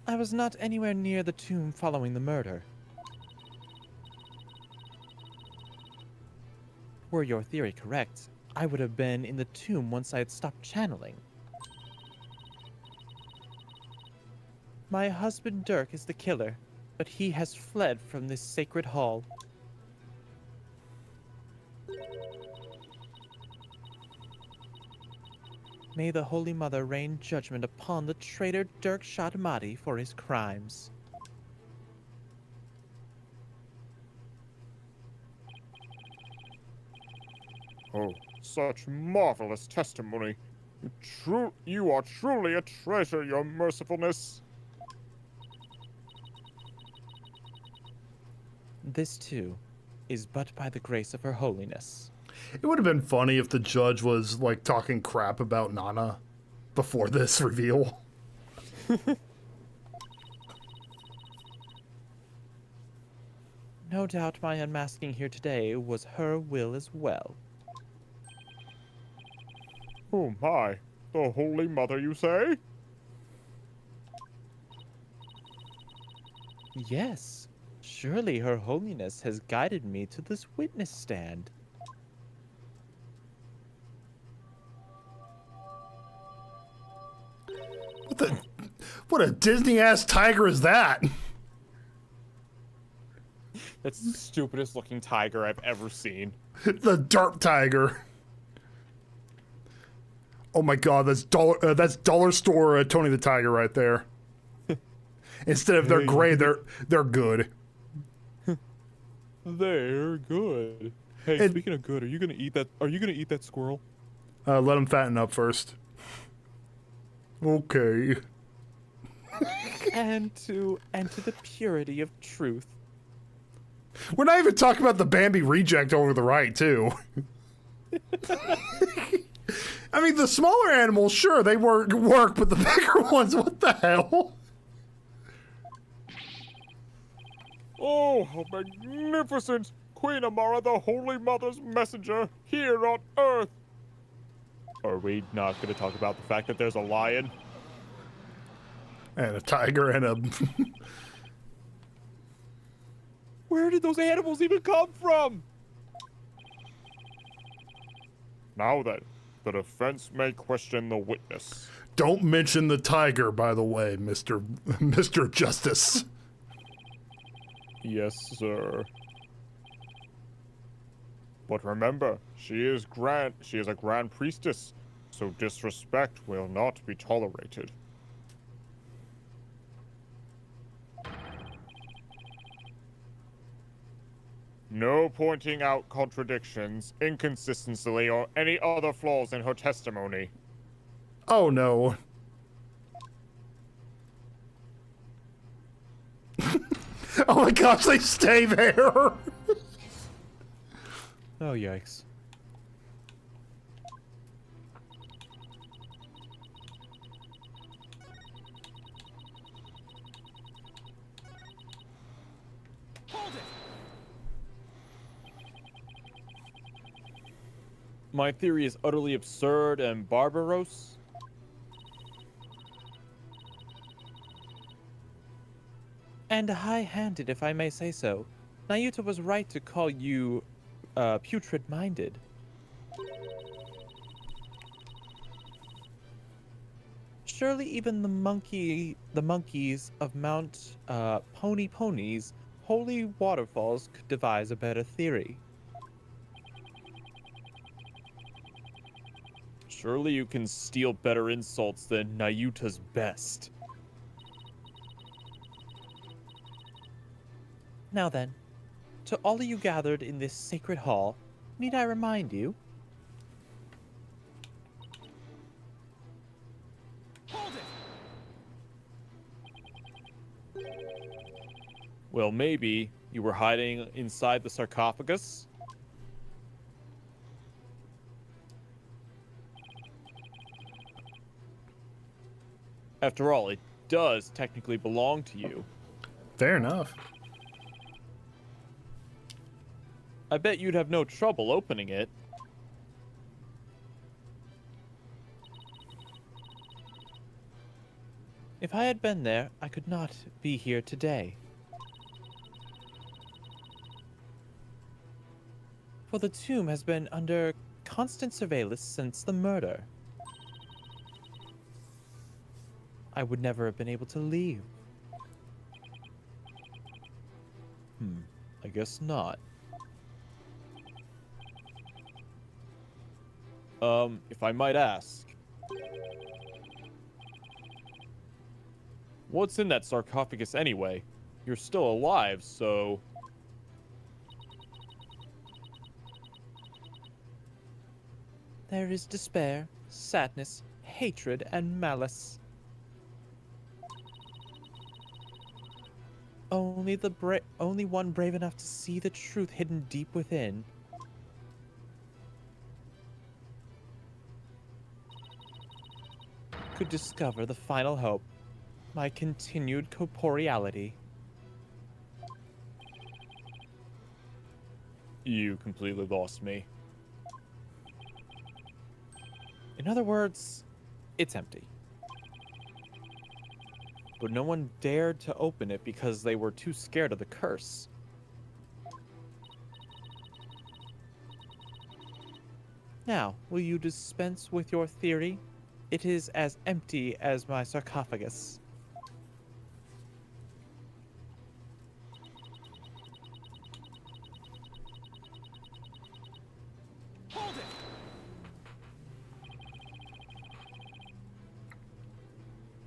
B: I was not anywhere near the tomb following the murder. Were your theory correct, I would have been in the tomb once I had stopped channeling. My husband Dirk is the killer, but he has fled from this sacred hall. May the Holy Mother rain judgment upon the traitor Dirk Shadmati for his crimes.
D: Oh, such marvelous testimony. You are truly a treasure, Your Mercifulness.
B: This, too, is but by the grace of her holiness.
A: It would have been funny if the judge was, like, talking crap about Nana before this reveal.
B: No doubt my unmasking here today was her will as well.
D: Oh my, the Holy Mother, you say?
B: Yes, surely her holiness has guided me to this witness stand.
A: What a Disney-ass tiger is that?
B: That's the stupidest looking tiger I've ever seen.
A: The Dark Tiger. Oh my god, that's dollar store Tony the Tiger right there. Instead of they're gray, they're good.
B: They're good. Hey,
A: And-
B: speaking of good, are you gonna eat that? Are you gonna eat that squirrel?
A: Let him fatten up first. Okay.
B: and to the purity of truth.
A: We're not even talking about the Bambi reject over the right, too. I mean, the smaller animals, sure, they work, but the bigger ones, what the hell?
D: Oh, how magnificent! Queen Amara, the Holy Mother's messenger, here on Earth! Are we not going to talk about the fact that there's a lion?
A: And a tiger and a...
B: Where did those animals even come from?
D: Now then, the defense may question the witness.
A: Don't mention the tiger, by the way, Mr. Justice.
D: Yes, sir. But remember, she is a grand priestess, so disrespect will not be tolerated. No pointing out contradictions, inconsistency, or any other flaws in her testimony.
A: Oh, no. Oh my gosh, they stay there!
B: Oh, yikes. My theory is utterly absurd and barbarous. And high-handed, if I may say so. Nayuta was right to call you, putrid-minded. Surely even the monkeys of Mount, Pony's holy waterfalls could devise a better theory. Surely you can steal better insults than Nayuta's best. Now then, to all of you gathered in this sacred hall, need I remind you? Hold it! Well, maybe you were hiding inside the sarcophagus? After all, it does technically belong to you.
A: Fair enough.
B: I bet you'd have no trouble opening it. If I had been there, I could not be here today. For the tomb has been under constant surveillance since the murder. I would never have been able to leave. I guess not. If I might ask, what's in that sarcophagus anyway? You're still alive, so... There is despair, sadness, hatred, and malice. Only one brave enough to see the truth hidden deep within. Could discover the final hope, my continued corporeality. You completely lost me. In other words, it's empty. But no one dared to open it because they were too scared of the curse. Now, will you dispense with your theory? It is as empty as my sarcophagus. Hold it!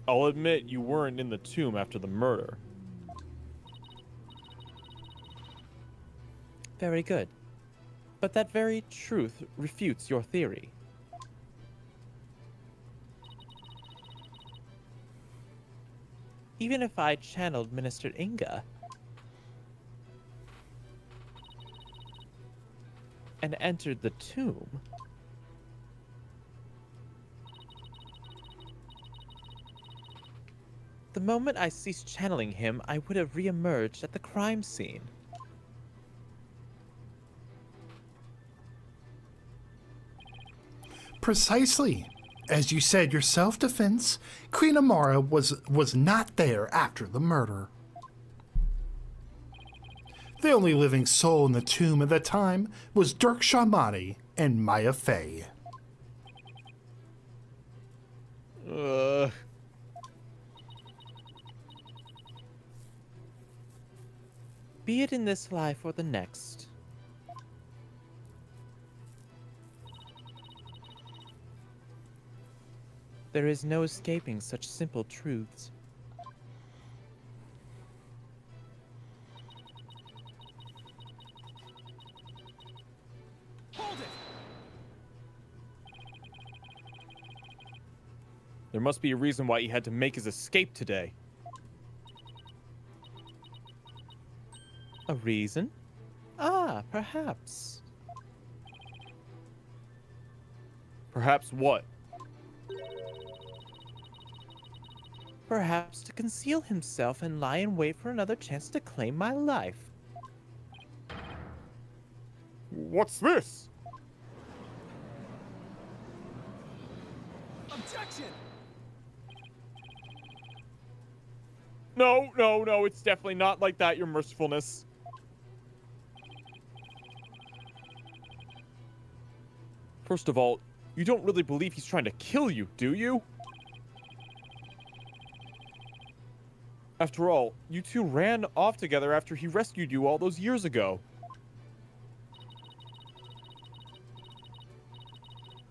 B: I'll admit you weren't in the tomb after the murder. Very good. But that very truth refutes your theory. Even if I channeled Minister Inga,
E: and entered the tomb. The moment I ceased channeling him, I would have re-emerged at the crime scene.
A: Precisely. As you said, your self-defense, Queen Amara was not there after the murder. The only living soul in the tomb at that time was Dirk Sharmani and Maya Fey.
E: Be it in this life or the next. There is no escaping such simple truths.
B: There must be a reason why he had to make his escape today.
E: A reason? Ah, perhaps.
B: Perhaps what?
E: Perhaps to conceal himself and lie in wait for another chance to claim my life.
D: What's this?
G: Objection!
B: No, no, no, it's definitely not like that, your mercifulness. First of all, you don't really believe he's trying to kill you, do you? After all, you two ran off together after he rescued you all those years ago.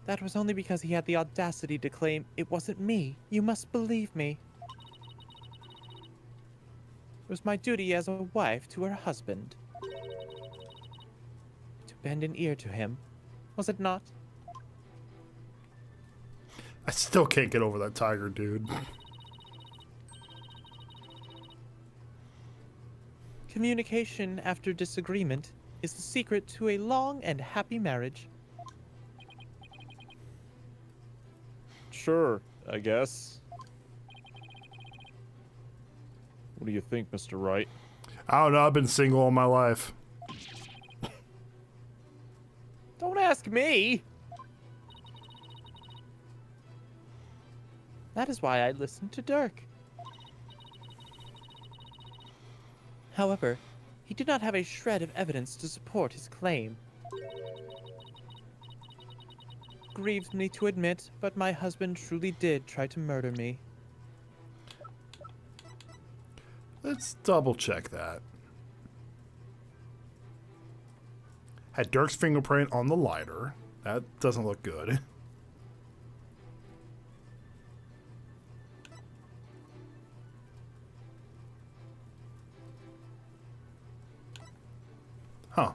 E: That was only because he had the audacity to claim it wasn't me. You must believe me. It was my duty as a wife to her husband. To bend an ear to him, was it not?
A: I still can't get over that tiger, dude.
E: Communication after disagreement is the secret to a long and happy marriage.
B: Sure, I guess. What do you think, Mr. Wright?
A: I don't know, I've been single all my life.
B: Don't ask me!
E: That is why I listened to Dirk. However, he did not have a shred of evidence to support his claim. Grieves me to admit, but my husband truly did try to murder me.
A: Let's double check that. Had Dirk's fingerprint on the lighter. That doesn't look good. Huh.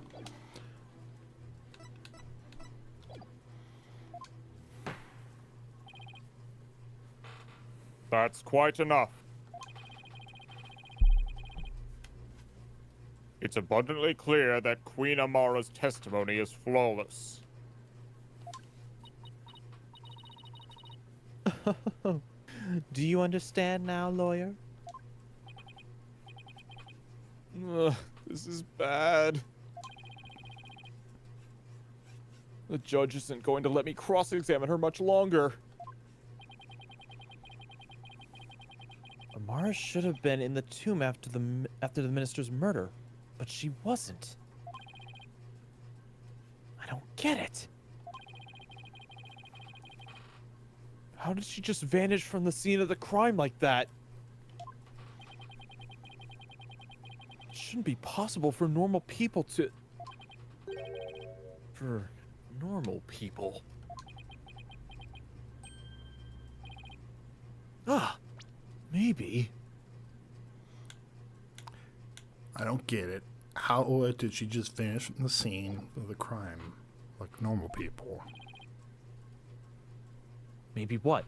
D: That's quite enough. It's abundantly clear that Queen Amara's testimony is flawless.
E: Do you understand now, lawyer?
B: Ugh, this is bad. The judge isn't going to let me cross-examine her much longer.
E: Amara should have been in the tomb after the minister's murder, but she wasn't. I don't get it.
B: How did she just vanish from the scene of the crime like that? It shouldn't be possible for normal people to... For normal people. Ah, maybe.
A: I don't get it. How did she just vanish from the scene of the crime like normal people?
B: Maybe what?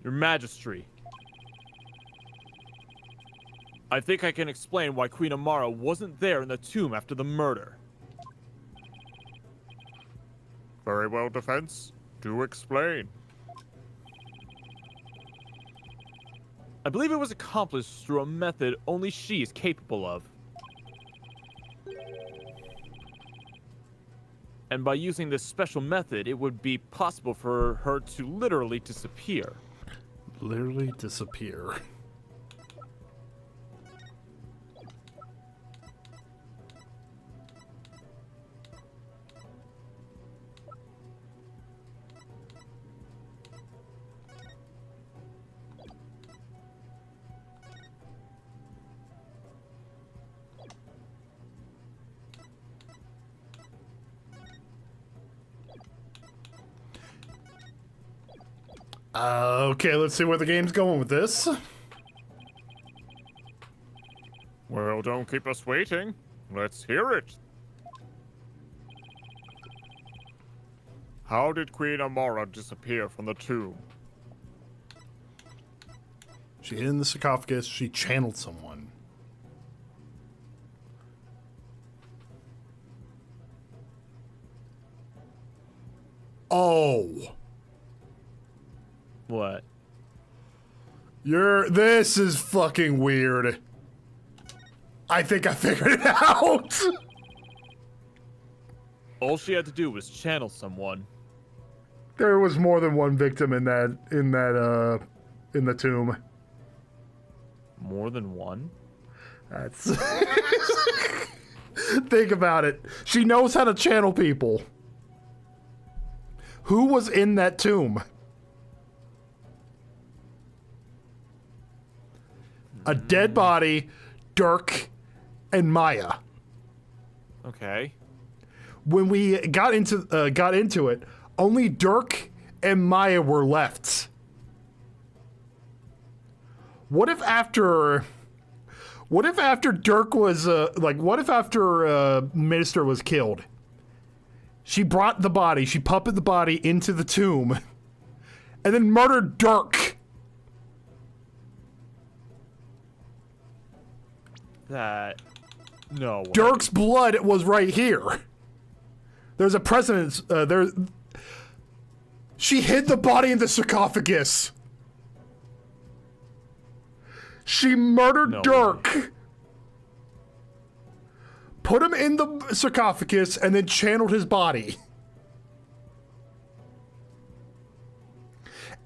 B: Your Majesty. I think I can explain why Queen Amara wasn't there in the tomb after the murder.
D: Very well, defense. Do explain.
B: I believe it was accomplished through a method only she is capable of. And by using this special method, it would be possible for her to literally disappear.
A: Literally disappear. Okay, let's see where the game's going with this.
D: Well, don't keep us waiting. Let's hear it. How did Queen Amara disappear from the tomb?
A: She hid in the sarcophagus. She channeled someone. Oh.
B: What?
A: This is fucking weird. I think I figured it out.
B: All she had to do was channel someone.
A: There was more than one victim in the tomb.
B: More than one?
A: That's think about it. She knows how to channel people. Who was in that tomb? A dead body, Dirk, and Maya.
B: Okay.
A: When we got into it, only Dirk and Maya were left. What if after Dirk was what if after Minister was killed, she brought the body, she puppeted the body into the tomb, and then murdered Dirk?
B: No way.
A: Dirk's blood was right here. There's a precedence. She hid the body in the sarcophagus. She murdered
B: No
A: Dirk. Put him in the sarcophagus and then channeled his body.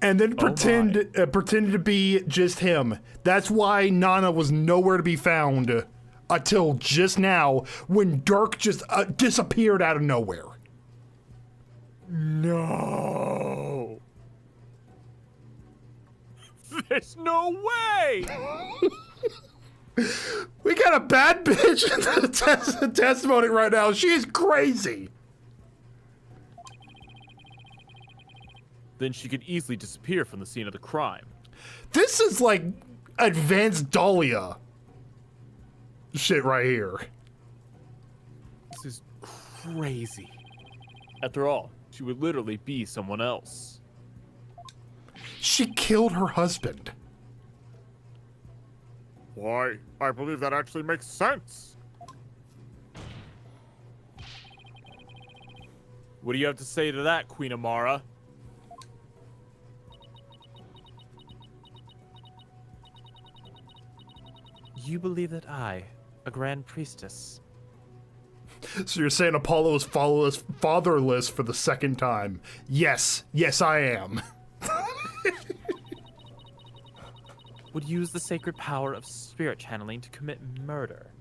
A: And then pretended to be just him. That's why Nana was nowhere to be found until just now, when Dirk just disappeared out of nowhere.
B: No. There's no way.
A: We got a bad bitch in the testimony right now. She is crazy.
B: Then she could easily disappear from the scene of the crime.
A: This is like advanced Dahlia shit right here.
B: This is crazy. After all, she would literally be someone else.
A: She killed her husband.
D: Why, I believe that actually makes sense.
B: What do you have to say to that, Queen Amara? You believe that I, a Grand Priestess...
A: So you're saying Apollo is fatherless for the second time? Yes, I am.
B: would use the sacred power of spirit channeling to commit murder.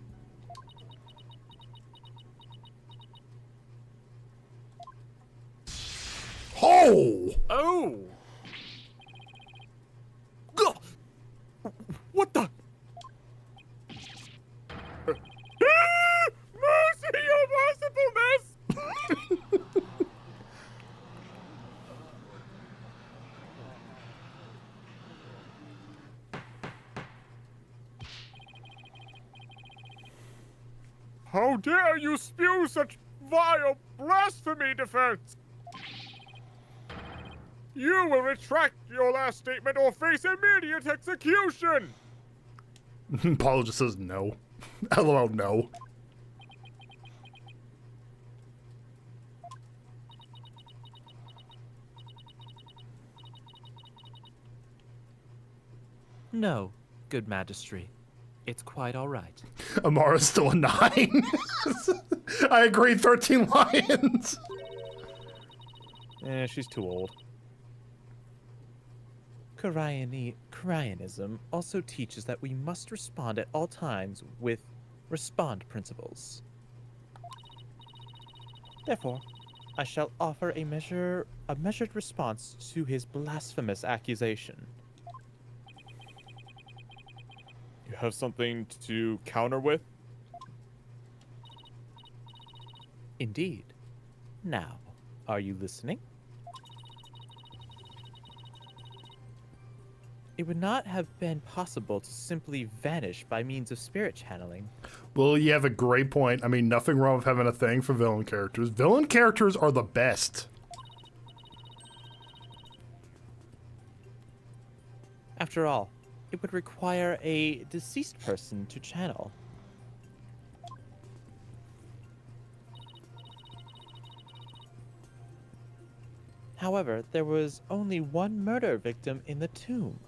A: Oh!
B: Oh! Ugh! What the?
D: Mercy, your mercifulness! How dare you spew such vile blasphemy, defense! You will retract your last statement or face immediate execution!
A: Paulo just says no. LOL, no.
G: No, good magistry. It's quite all right.
A: Amara's still a 9. I agree, 13 lions.
B: She's too old.
G: Cryanism also teaches that we must respond at all times with respond principles. Therefore, I shall offer a measured response to his blasphemous accusation.
D: You have something to counter with?
G: Indeed. Now, are you listening? It would not have been possible to simply vanish by means of spirit channeling.
A: Well, you have a great point. I mean, nothing wrong with having a thing for villain characters. Villain characters are the best.
G: After all, it would require a deceased person to channel. However, there was only one murder victim in the tomb.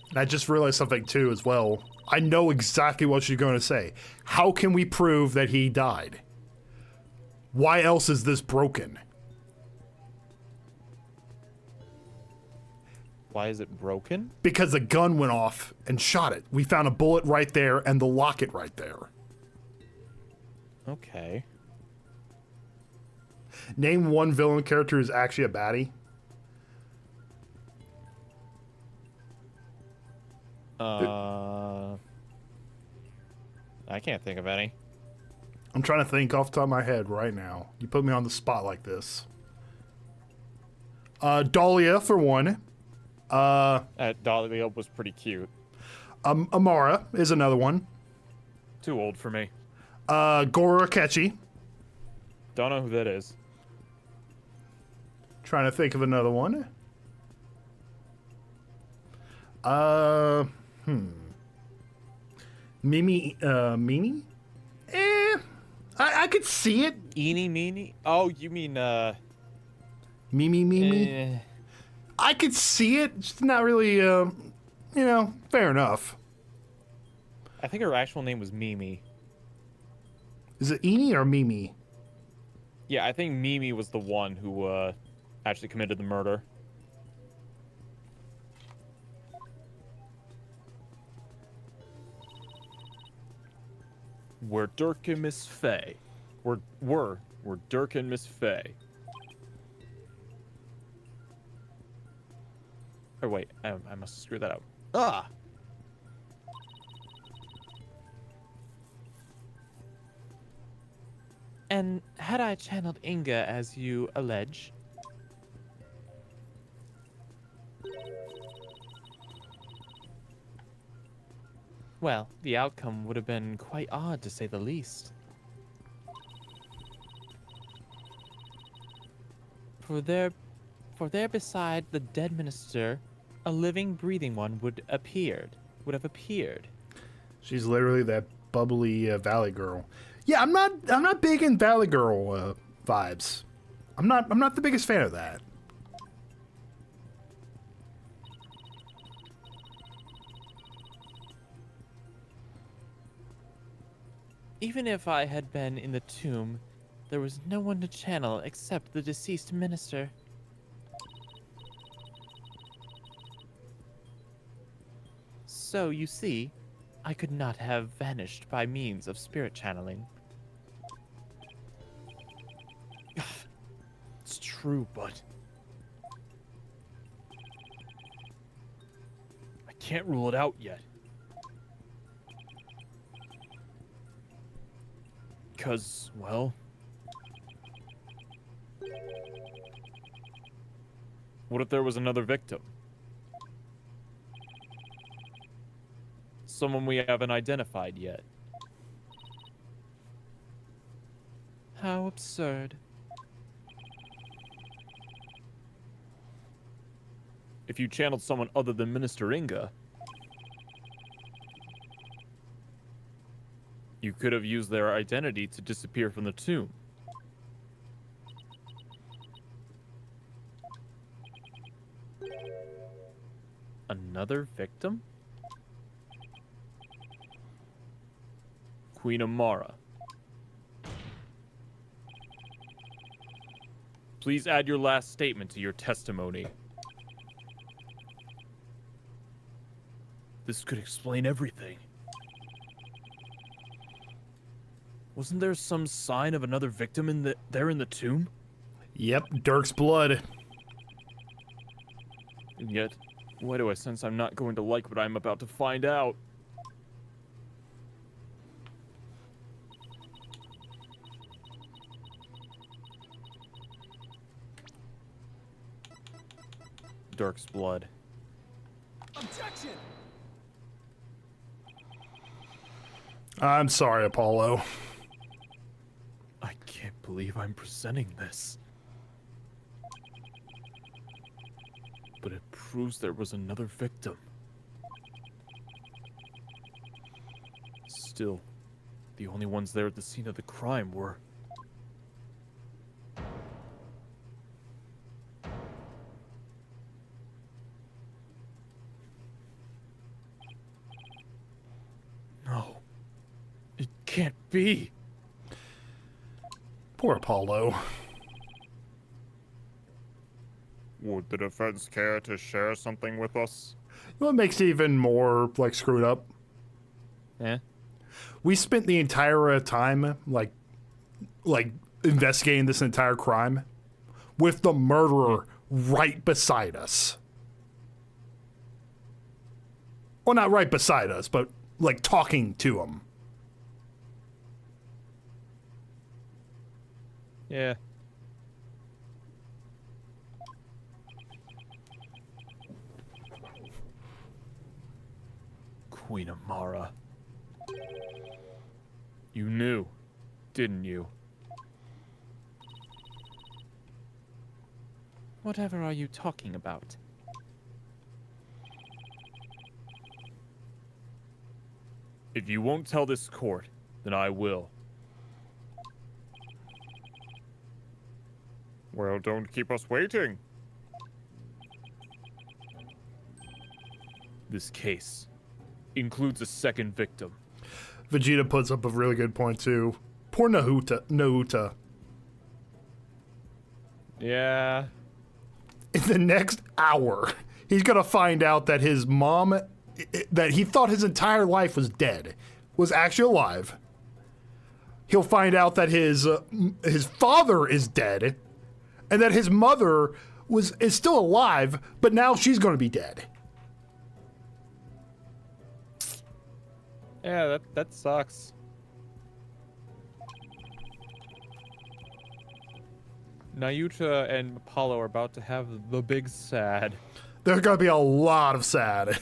A: And I just realized something too as well. I know exactly what you're going to say. How can we prove that he died? Why else is this broken?
B: Why is it broken?
A: Because the gun went off and shot it. We found a bullet right there and the locket right there.
B: Okay.
A: Name one villain character who's actually a baddie.
B: I can't think of any.
A: I'm trying to think off the top of my head right now. You put me on the spot like this. Dahlia, for one.
B: Dahlia was pretty cute.
A: Amara is another one.
B: Too old for me.
A: Goro Akechi.
B: Don't know who that is.
A: Trying to think of another one. Mimi? I could see it.
B: Eeny meeny? Oh, you mean
A: Mimi? I could see it. It's not really, fair enough.
B: I think her actual name was Mimi.
A: Is it Eenie or Mimi?
B: Yeah, I think Mimi was the one who actually committed the murder. We're Dirk and Miss Faye. We're Dirk and Miss Faye. Or wait, I must screw that up. Ah!
G: And had I channeled Inga as you allege? Well, the outcome would have been quite odd to say the least. For there beside the dead minister, a living, breathing one would have appeared.
A: She's literally that bubbly Valley Girl. Yeah, I'm not big in Valley Girl vibes. I'm not the biggest fan of that.
G: Even if I had been in the tomb, there was no one to channel except the deceased minister. So, you see, I could not have vanished by means of spirit channeling.
B: It's true, but I can't rule it out yet. Because, well, what if there was another victim? Someone we haven't identified yet.
G: How absurd.
D: If you channeled someone other than Minister Inga, you could have used their identity to disappear from the tomb. Another victim? Queen Amara. Please add your last statement to your testimony. This could explain everything. Wasn't there some sign of another victim in the tomb?
A: Yep, Dirk's blood.
D: And yet, why do I sense I'm not going to like what I'm about to find out? Dirk's blood.
H: Objection!
A: I'm sorry, Apollo.
D: I can't believe I'm presenting this. But it proves there was another victim. Still, the only ones there at the scene of the crime were... No. It can't be.
A: Poor Apollo.
D: Would the defense care to share something with us?
A: What makes it even more, like, screwed up?
D: Eh?
A: We spent the entire time, like investigating this entire crime with the murderer right beside us. Well, not right beside us, but, like, talking to him.
D: Yeah. Queen Amara. You knew, didn't you?
G: Whatever are you talking about?
D: If you won't tell this court, then I will. Well, don't keep us waiting. This case includes a second victim.
A: Vegeta puts up a really good point, too. Poor Nahuta.
D: Yeah.
A: In the next hour, he's gonna find out that his mom, that he thought his entire life was dead, was actually alive. He'll find out that his father is dead, and that his mother is still alive, but now she's gonna be dead.
D: Yeah, that sucks. Nayuta and Apollo are about to have the big sad.
A: There's gonna be a lot of sad.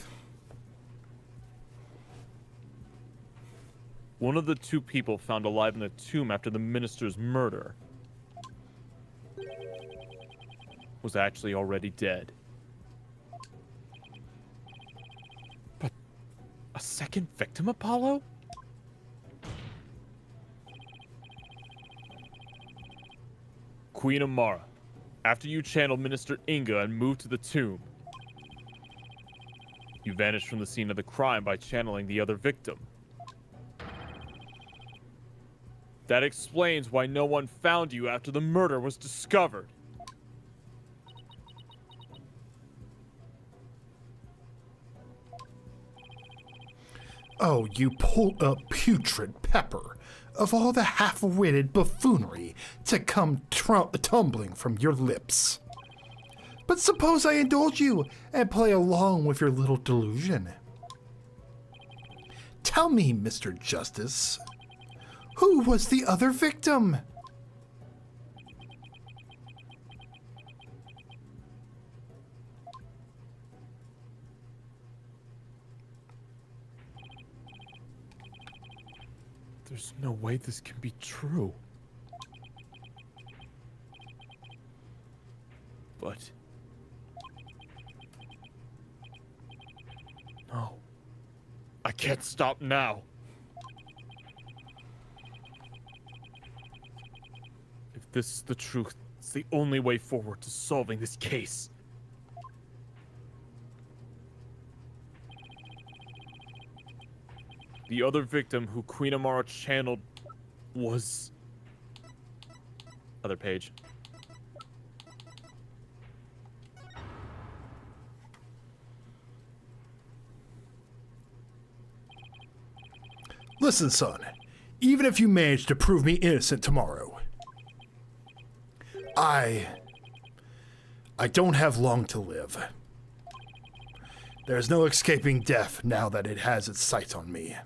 D: One of the two people found alive in the tomb after the minister's murder was actually already dead. But a second victim, Apollo? Queen Amara, after you channeled Minister Inga and moved to the tomb, you vanished from the scene of the crime by channeling the other victim. That explains why no one found you after the murder was discovered.
A: Oh, you putrid pepper. Of all the half-witted buffoonery to come tumbling from your lips. But suppose I indulge you and play along with your little delusion. Tell me, Mr. Justice, who was the other victim?
D: There's no way this can be true. But
B: No. I can't stop now. If this is the truth, it's the only way forward to solving this case. The other victim who Queen Amara channeled was... Other page.
A: Listen, son. Even if you manage to prove me innocent tomorrow, I don't have long to live. There's no escaping death now that it has its sights on me.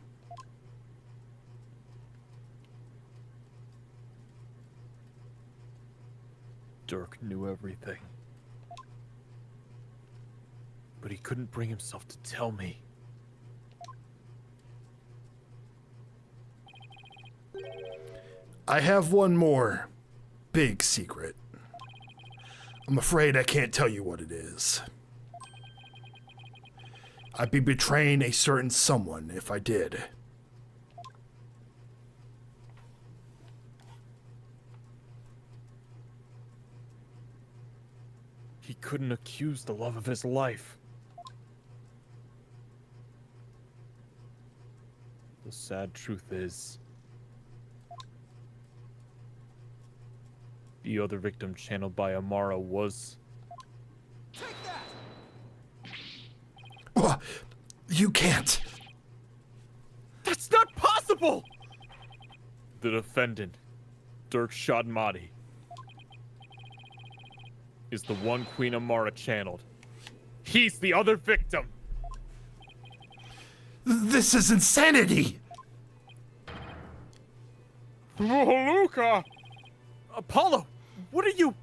B: Dirk knew everything. But he couldn't bring himself to tell me.
A: I have one more big secret. I'm afraid I can't tell you what it is. I'd be betraying a certain someone if I did.
B: He couldn't accuse the love of his life. The sad truth is, the other victim channeled by Amara was...
H: Take that!
A: You can't.
B: That's not possible! The defendant, Dirk Shadmati, is the one Queen Amara channeled. He's the other victim!
A: This is insanity!
D: Luca!
B: Apollo, what are you...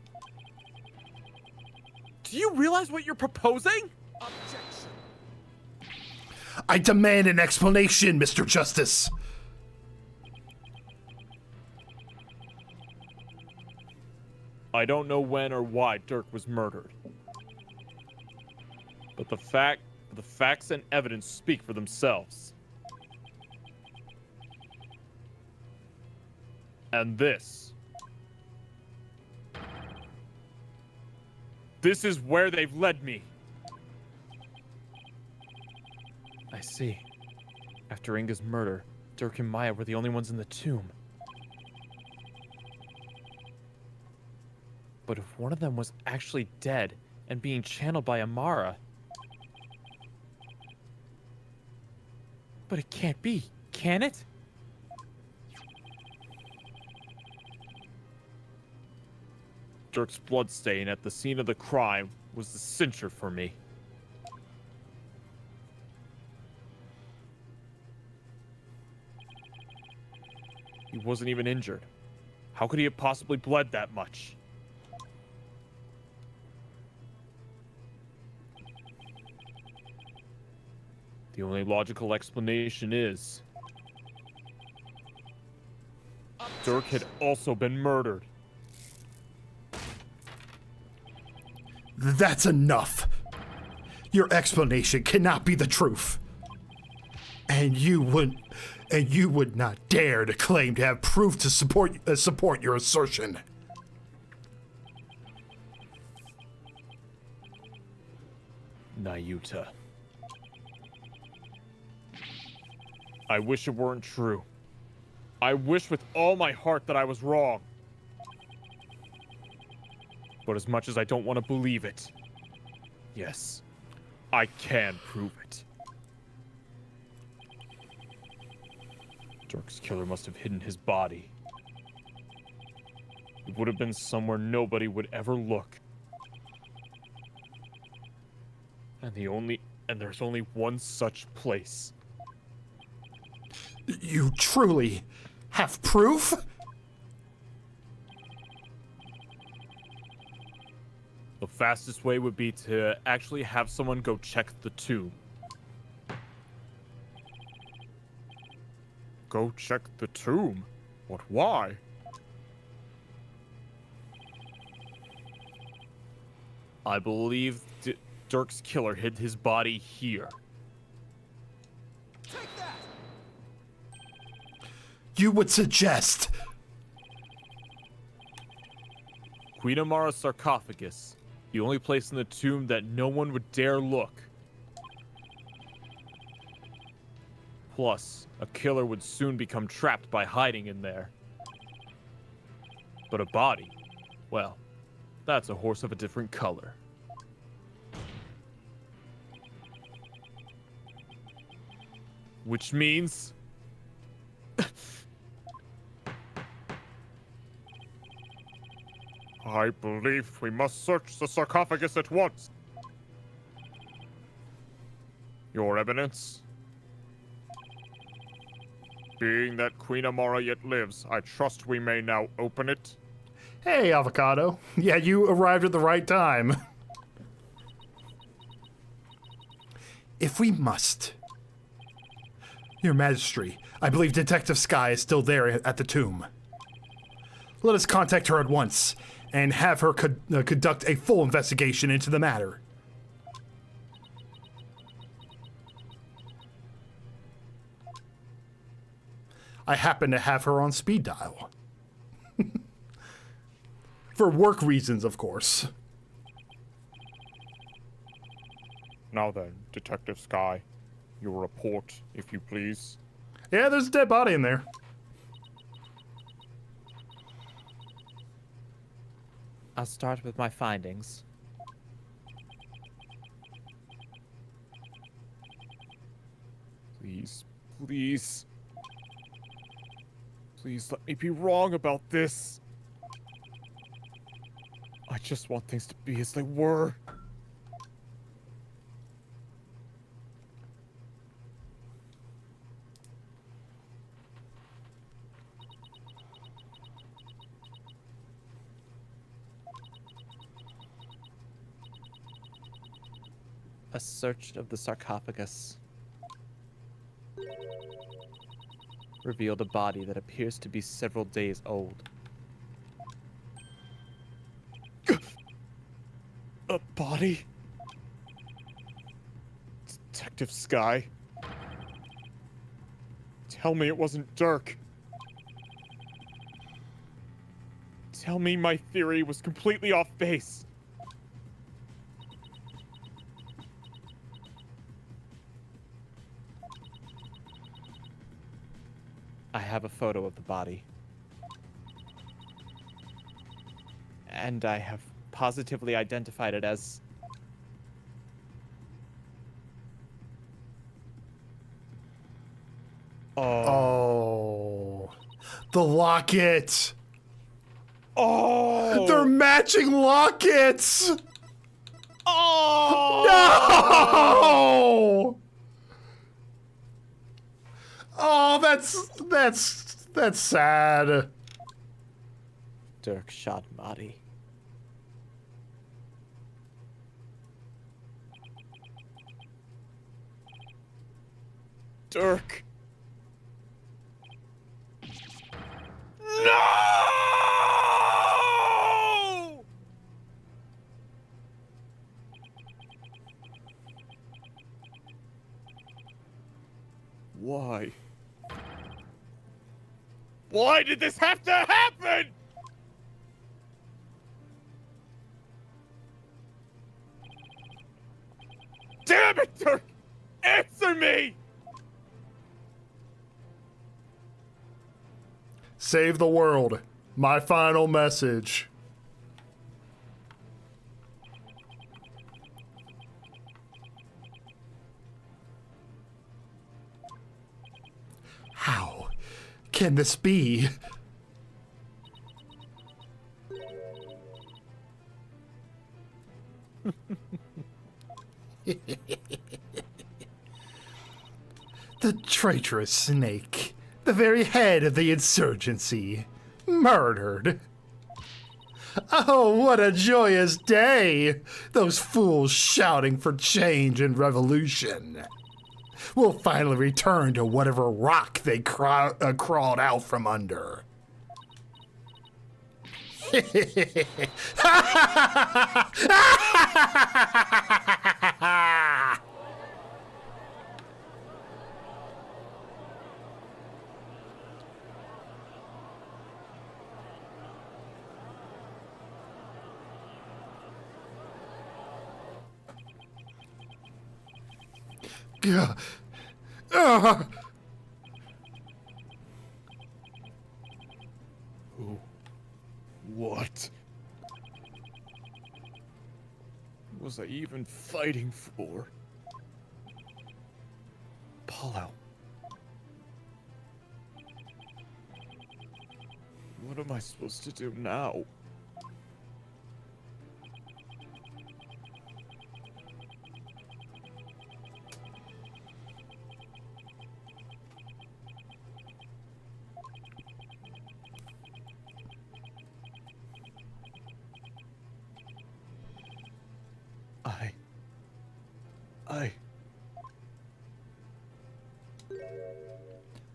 B: Do you realize what you're proposing?
H: Objection!
A: I demand an explanation, Mr. Justice.
B: I don't know when or why Dirk was murdered. But the facts and evidence speak for themselves. And this is where they've led me. I see. After Inga's murder, Dirk and Maya were the only ones in the tomb. But if one of them was actually dead and being channeled by Amara... But it can't be, can it? Dirk's bloodstain at the scene of the crime was the cincher for me. He wasn't even injured. How could he have possibly bled that much? The only logical explanation is... Dirk had also been murdered.
A: That's enough. Your explanation cannot be the truth. And you would not dare to claim to have proof to support your assertion.
B: Nayuta. I wish it weren't true. I wish with all my heart that I was wrong. But as much as I don't want to believe it, yes, I can prove it. Dirk's killer must have hidden his body. It would have been somewhere nobody would ever look. And there's only one such place.
A: You truly have proof?
B: The fastest way would be to actually have someone go check the tomb.
D: Go check the tomb? What, why?
B: I believe Dirk's killer hid his body here.
A: you would suggest?
B: Queen Amara's sarcophagus. The only place in the tomb that no one would dare look. Plus, a killer would soon become trapped by hiding in there. But a body, well, that's a horse of a different color. Which means...
D: I believe we must search the sarcophagus at once. Your Eminence? Being that Queen Amara yet lives, I trust we may now open it.
A: Hey, Avocado. Yeah, you arrived at the right time. If we must. Your Majesty, I believe Detective Sky is still there at the tomb. Let us contact her at once and have her conduct a full investigation into the matter. I happen to have her on speed dial. For work reasons, of course.
D: Now then, Detective Sky, your report, if you please.
A: Yeah, there's a dead body in there.
G: I'll start with my findings.
D: Please, please. Please let me be wrong about this. I just want things to be as they were.
G: A search of the sarcophagus revealed a body that appears to be several days old.
D: A body? Detective Sky? Tell me it wasn't Dirk. Tell me my theory was completely off base.
G: I have a photo of the body. And I have positively identified it as...
A: Oh. The locket!
D: Oh!
A: They're matching lockets!
D: Oh!
A: No! Oh, that's sad.
G: Dirk shot body.
D: Dirk. No! Why? Why did this have to happen? Damn it, Dirk! Answer me!
A: Save the world. My final message. How can this be? The traitorous snake, the very head of the insurgency, murdered. Oh, what a joyous day! Those fools shouting for change and revolution. We'll finally return to whatever rock they crawled out from under. Gah. Ah.
D: Who? What? What was I even fighting for? Apollo. What am I supposed to do now? I...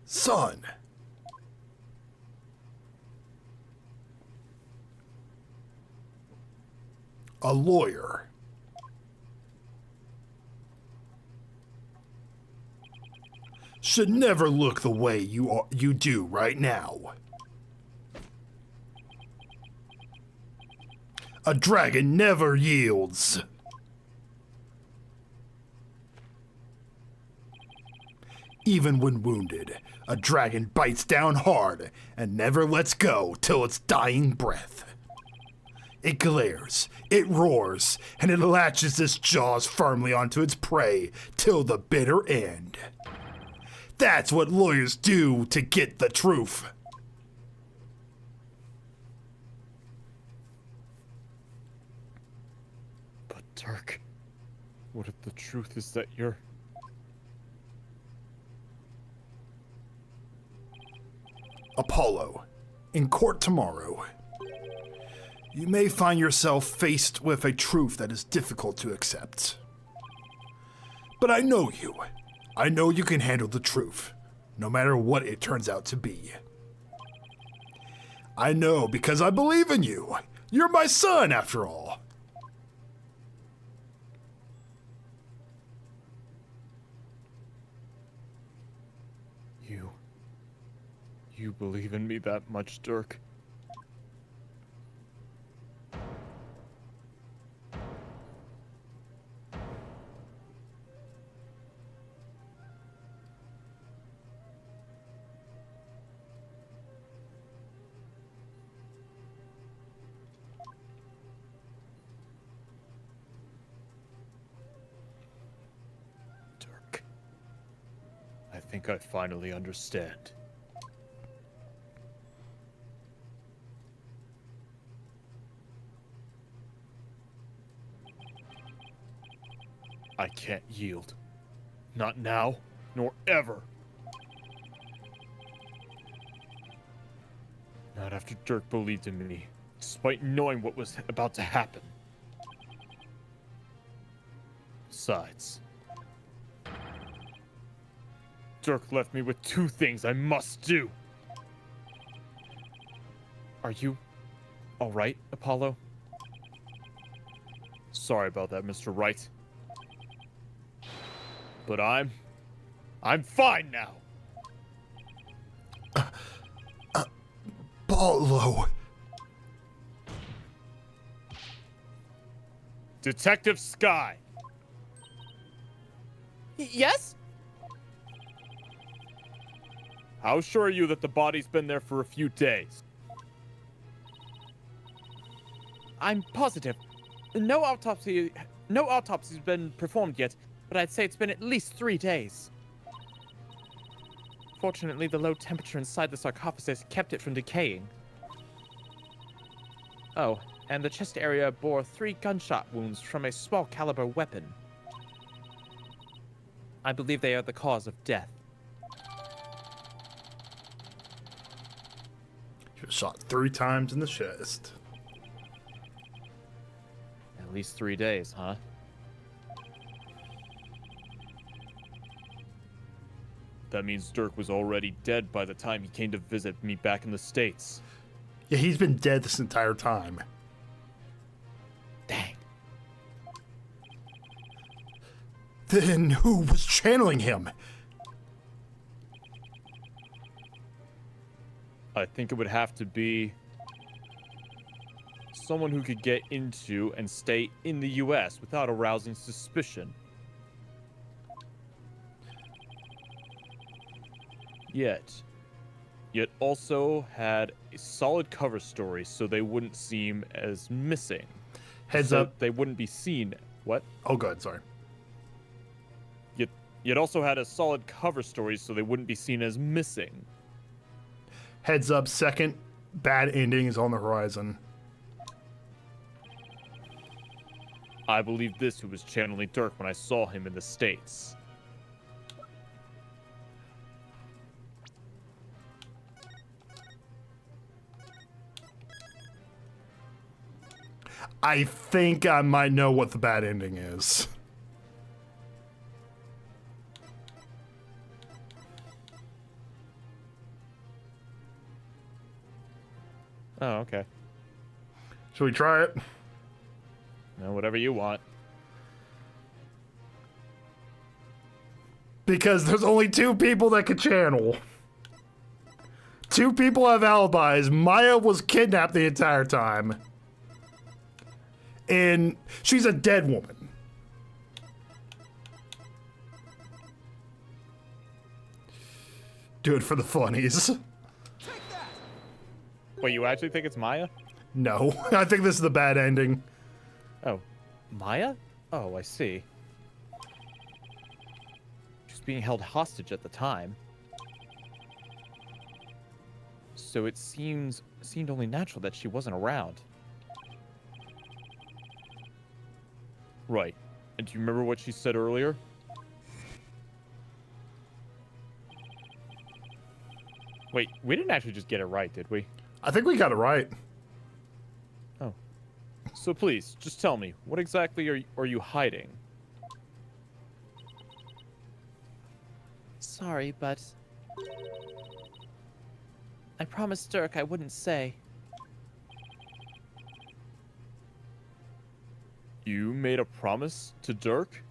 A: Son. A lawyer. Should never look the way you do right now. A dragon never yields. Even when wounded, a dragon bites down hard and never lets go till its dying breath. It glares, it roars, and it latches its jaws firmly onto its prey till the bitter end. That's what lawyers do to get the truth.
D: But Dirk, what if the truth is that you're...
A: Apollo, in court tomorrow. You may find yourself faced with a truth that is difficult to accept. But I know you. I know you can handle the truth, no matter what it turns out to be. I know because I believe in you. You're my son, after all.
D: You believe in me that much, Dirk? Dirk, I think I finally understand. I can't yield. Not now, nor ever. Not after Dirk believed in me, despite knowing what was about to happen. Besides, Dirk left me with two things I must do. Are you all right, Apollo? Sorry about that, Mr. Wright. But I'm fine now.
A: Apollo.
D: Detective Sky.
E: Yes?
D: How sure are you that the body's been there for a few days?
G: I'm positive. No autopsy's been performed yet, but I'd say it's been at least 3 days. Fortunately, the low temperature inside the sarcophagus kept it from decaying. Oh, and the chest area bore 3 gunshot wounds from a small caliber weapon. I believe they are the cause of death.
A: He was shot 3 times in the chest.
G: At least 3 days, huh?
D: That means Dirk was already dead by the time he came to visit me back in the States.
A: Yeah, he's been dead this entire time.
G: Dang.
A: Then who was channeling him?
D: I think it would have to be someone who could get into and stay in the US without arousing suspicion.
B: Yet also had a solid cover story so they wouldn't seem as missing.
A: Heads
B: So
A: up.
B: they wouldn't be seen. What?
A: Oh, good. Sorry.
B: Yet also had a solid cover story so they wouldn't be seen as missing.
A: Heads up. Second bad ending is on the horizon.
B: I believe this who was channeling Dirk when I saw him in the States.
A: I think I might know what the bad ending is.
B: Oh, okay.
A: Should we try it?
B: No, whatever you want.
A: Because there's only 2 people that could channel. 2 people have alibis. Maya was kidnapped the entire time. And she's a dead woman. Do it for the funnies.
H: Take that!
B: Wait, you actually think it's Maya?
A: No, I think this is the bad ending.
B: Oh, Maya? Oh, I see. She was being held hostage at the time. So it seemed only natural that she wasn't around. Right. And do you remember what she said earlier? Wait, we didn't actually just get it right, did we?
A: I think we got it right.
B: Oh. So please, just tell me, what exactly are you hiding?
G: Sorry, but I promised Dirk I wouldn't say.
B: You made a promise to Dirk?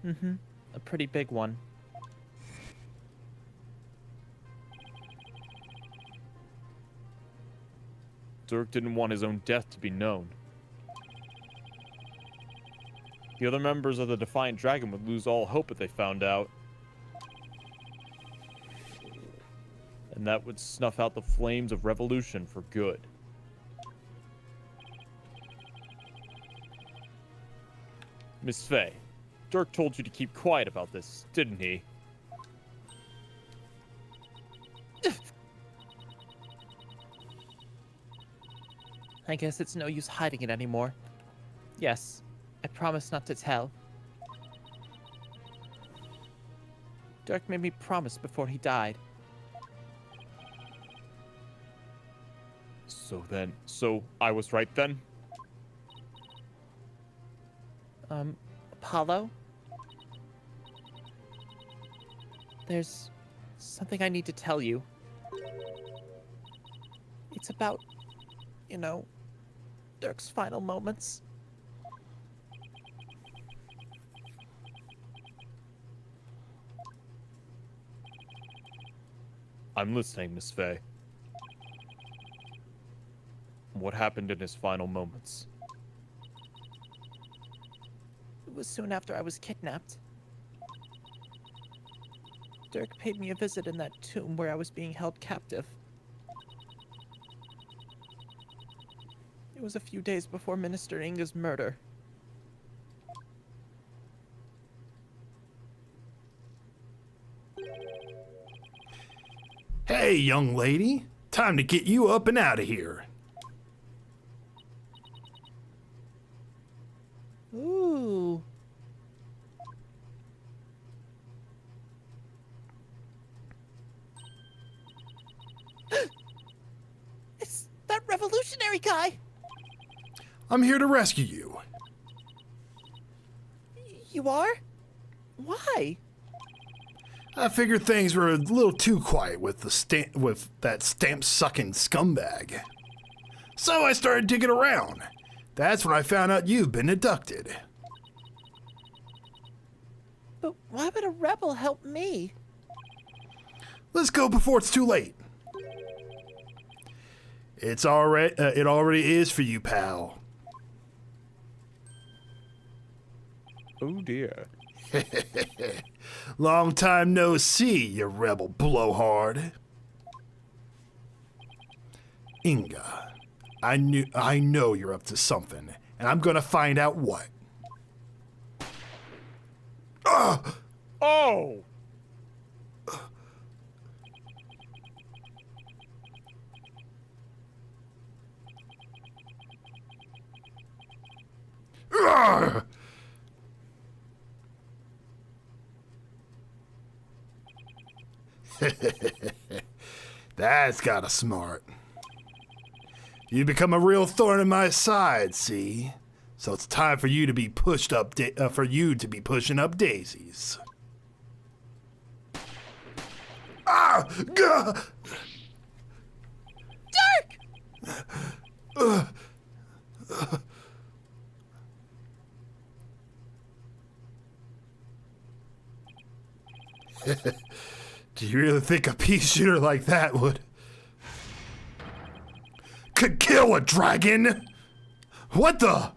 G: Mm-hmm. A pretty big one.
B: Dirk didn't want his own death to be known. The other members of the Defiant Dragon would lose all hope if they found out. And that would snuff out the flames of revolution for good. Miss Faye, Dirk told you to keep quiet about this, didn't he?
G: I guess it's no use hiding it anymore. Yes, I promise not to tell. Dirk made me promise before he died.
B: So I was right then?
G: Apollo? There's something I need to tell you. It's about, Dirk's final moments.
B: I'm listening, Miss Faye. What happened in his final moments?
G: It was soon after I was kidnapped. Dirk paid me a visit in that tomb where I was being held captive. It was a few days before Minister Inga's murder.
A: Hey, young lady. Time to get you up and out of here.
G: Ooh. It's that revolutionary guy!
A: I'm here to rescue you.
G: You are? Why?
A: I figured things were a little too quiet with that stamp-sucking scumbag. So I started digging around. That's when I found out you've been abducted.
G: But why would a rebel help me?
A: Let's go before it's too late. It already is for you, pal.
B: Oh dear.
A: Long time no see, you rebel blowhard. Inga, I know you're up to something, and I'm gonna find out what.
D: Oh!
A: Ugh! That's gotta smart. You become a real thorn in my side, see? So it's time for you to be pushed up, for you to be pushing up daisies. Ah! Gah! Do you really think a pea shooter like that could kill a dragon? What the?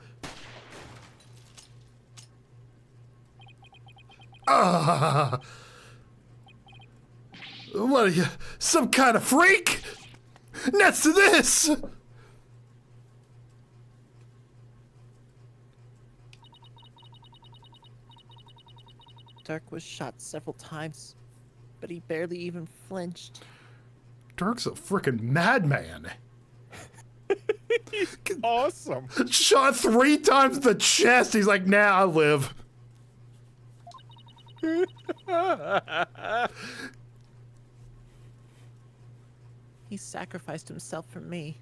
A: What are you, some kind of freak? Next to this!
E: Dirk was shot several times, but he barely even flinched.
A: Dirk's a freaking madman.
D: Awesome.
A: Shot 3 times in the chest. He's like, nah, I live.
E: He sacrificed himself for me.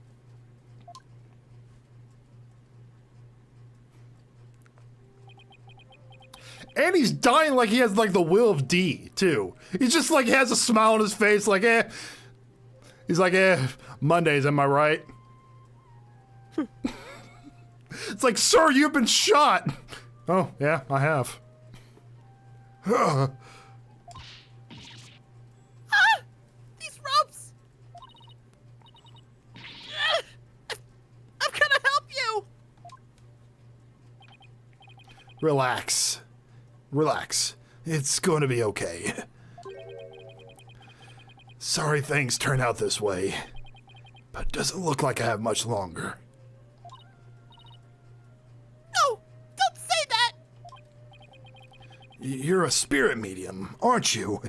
A: And he's dying like he has like the will of D too. He's just like has a smile on his face, like He's like Mondays, am I right? It's like, sir, you've been shot. Oh yeah, I have.
E: These ropes! I'm gonna help you!
A: Relax. Relax. It's going to be okay. Sorry things turn out this way, but it doesn't look like I have much longer.
E: No! Don't say that!
A: You're a spirit medium, aren't you?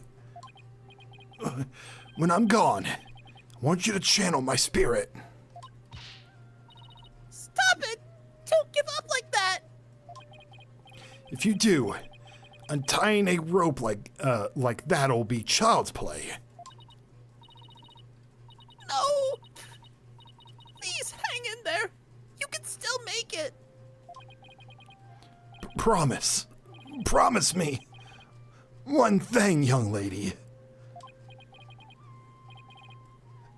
A: When I'm gone, I want you to channel my spirit.
E: Stop it! Don't give up like that!
A: If you do, untying a rope like that'll be child's play.
E: No! Please hang in there. You can still make it.
A: Promise. Promise me. One thing, young lady.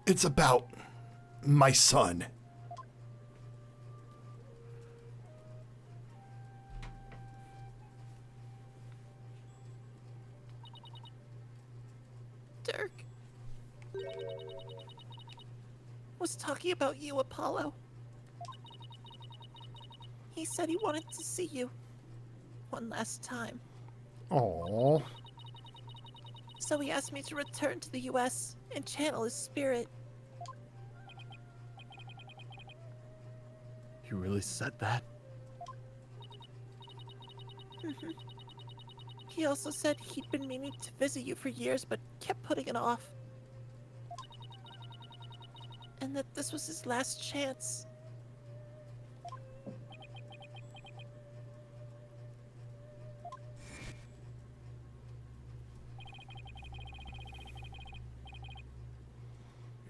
A: It's about my son.
E: Dirk was talking about you, Apollo. He said he wanted to see you one last time.
A: Aww.
E: So he asked me to return to the US and channel his spirit.
B: You really said that?
E: He also said he'd been meaning to visit you for years but kept putting it off. And that this was his last chance.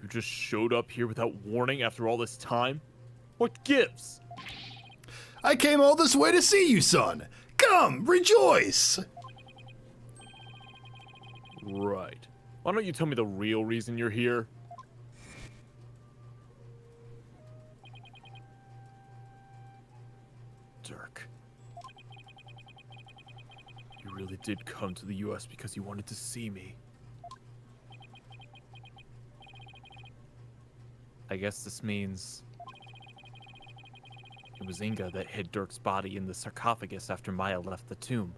B: You just showed up here without warning after all this time? What gives?
A: I came all this way to see you, son. Come, rejoice.
B: Right. Why don't you tell me the real reason you're here? Dirk. You really did come to the US because you wanted to see me. I guess this means it was Inga that hid Dirk's body in the sarcophagus after Maya left the tomb.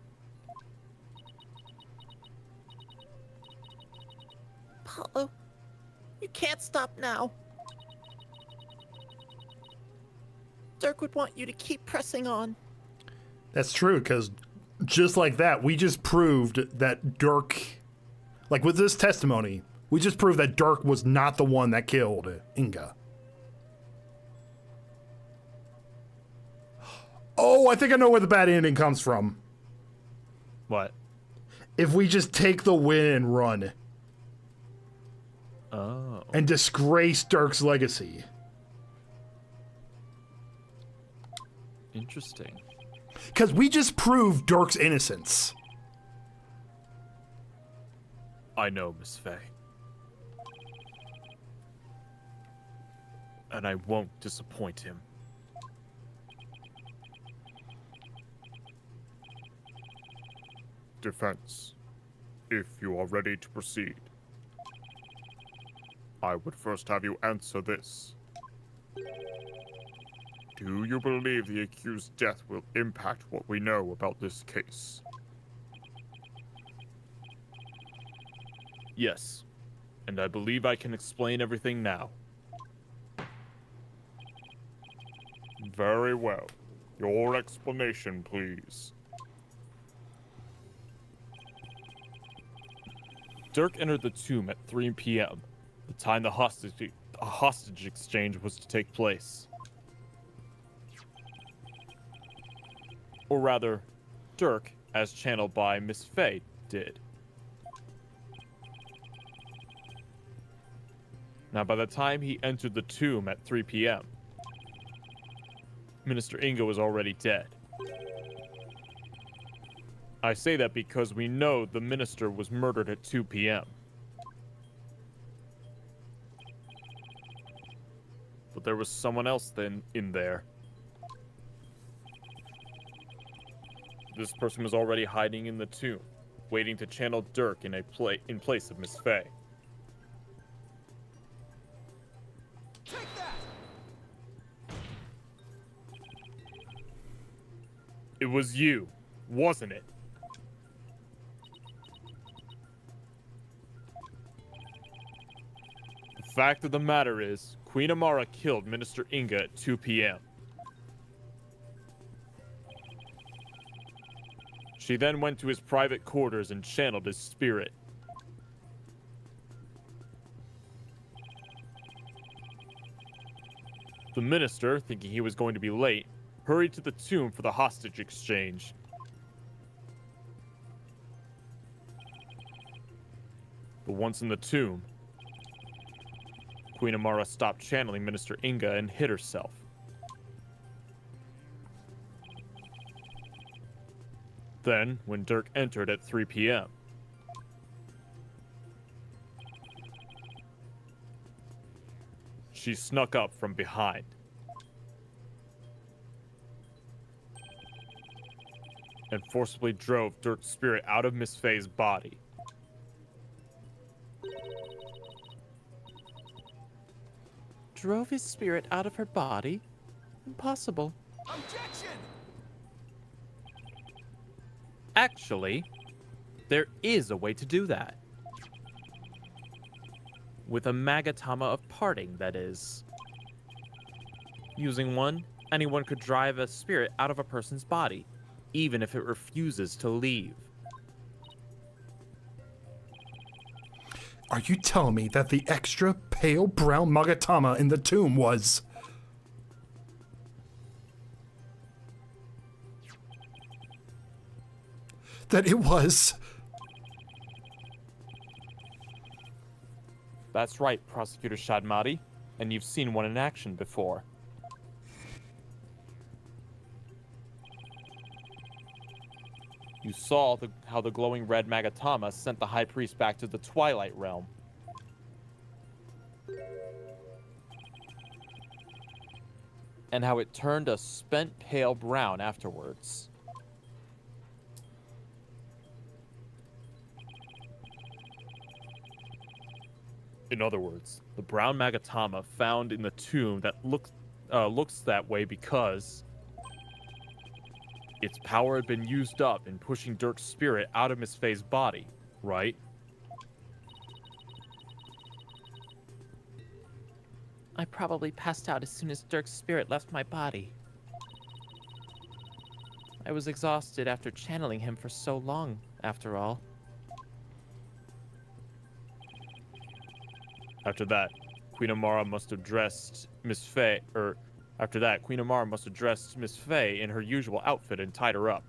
E: Hollow, you can't stop now. Dirk would want you to keep pressing on.
A: That's true, because just like that, we just proved that Dirk, like with this testimony, we just proved that Dirk was not the one that killed Inga. Oh, I think I know where the bad ending comes from.
B: What?
A: If we just take the win and run
B: Oh.
A: and disgrace Dirk's legacy.
B: Interesting.
A: Because we just proved Dirk's innocence.
B: I know, Miss Faye. And I won't disappoint him.
D: Defense, if you are ready to proceed, I would first have you answer this. Do you believe the accused's death will impact what we know about this case?
B: Yes. And I believe I can explain everything now.
D: Very well. Your explanation, please.
B: Dirk entered the tomb at 3 p.m., the time the hostage exchange was to take place. Or rather, Dirk, as channeled by Miss Faye, did. Now, by the time he entered the tomb at 3 p.m., Minister Inga was already dead. I say that because we know the minister was murdered at 2 p.m. But there was someone else then in there. This person was already hiding in the tomb, waiting to channel Dirk in place of Miss Faye.
H: Take that!
B: It was you, wasn't it? The fact of the matter is, Queen Amara killed Minister Inga at 2 p.m. She then went to his private quarters and channeled his spirit. The minister, thinking he was going to be late, hurried to the tomb for the hostage exchange. But once in the tomb, Queen Amara stopped channeling Minister Inga and hid herself. Then, when Dirk entered at 3 p.m., she snuck up from behind. And forcibly drove Dirk's spirit out of Miss Faye's body.
G: Drove his spirit out of her body? Impossible.
H: Objection!
B: Actually, there is a way to do that. With a Magatama of parting, that is. Using one, anyone could drive a spirit out of a person's body, even if it refuses to leave.
A: Are you telling me that the extra pale brown Magatama in the tomb was... that it was...
B: That's right, Prosecutor Shadmati, and you've seen one in action before. You saw how the glowing red Magatama sent the High Priest back to the Twilight Realm. And how it turned a spent pale brown afterwards. In other words, the brown Magatama found in the tomb that looks that way because its power had been used up in pushing Dirk's spirit out of Miss Faye's body, right?
G: I probably passed out as soon as Dirk's spirit left my body. I was exhausted after channeling him for so long, after all.
B: After that, Queen Amara must have dressed Miss Faye, after that, Queen Amara must have dressed Miss Faye in her usual outfit and tied her up.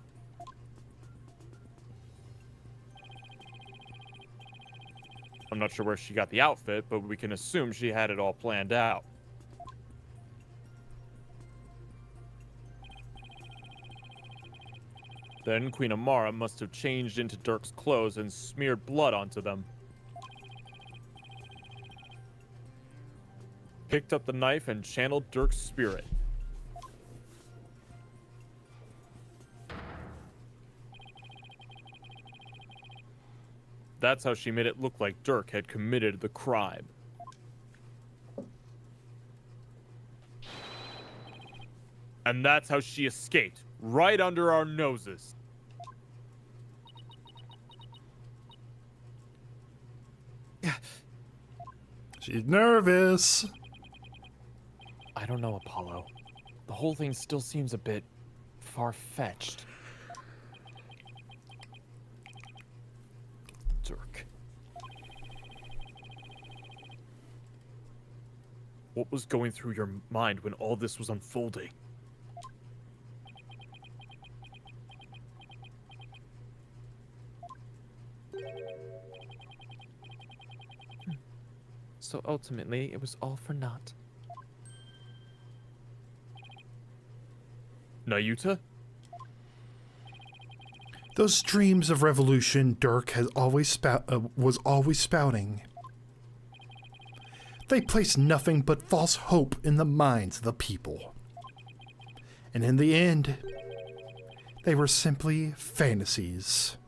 B: I'm not sure where she got the outfit, but we can assume she had it all planned out. Then Queen Amara must have changed into Dirk's clothes and smeared blood onto them. Picked up the knife and channeled Dirk's spirit. That's how she made it look like Dirk had committed the crime. And that's how she escaped, right under our noses.
A: She's nervous.
G: I don't know, Apollo. The whole thing still seems a bit far-fetched.
B: Dirk. What was going through your mind when all this was unfolding?
G: So ultimately, it was all for naught.
B: Nayuta?
A: Those dreams of revolution Dirk has was always spouting. They placed nothing but false hope in the minds of the people. And in the end, they were simply fantasies.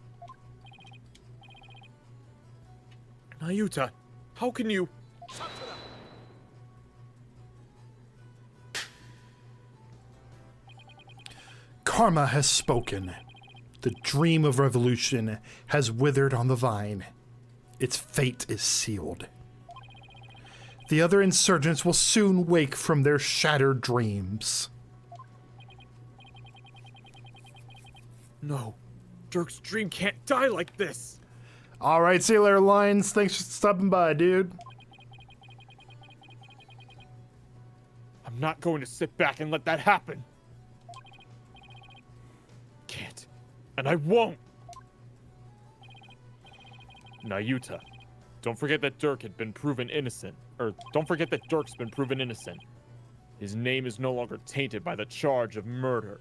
B: Nayuta, how can you...
A: Karma has spoken. The dream of revolution has withered on the vine. Its fate is sealed. The other insurgents will soon wake from their shattered dreams.
B: No, Dirk's dream can't die like this.
A: All right, see you later, Lions. Thanks for stopping by, dude.
B: I'm not going to sit back and let that happen. Can't. And I won't. Nayuta, don't forget that Dirk had been proven innocent. Or don't forget that Dirk's been proven innocent. His name is no longer tainted by the charge of murder.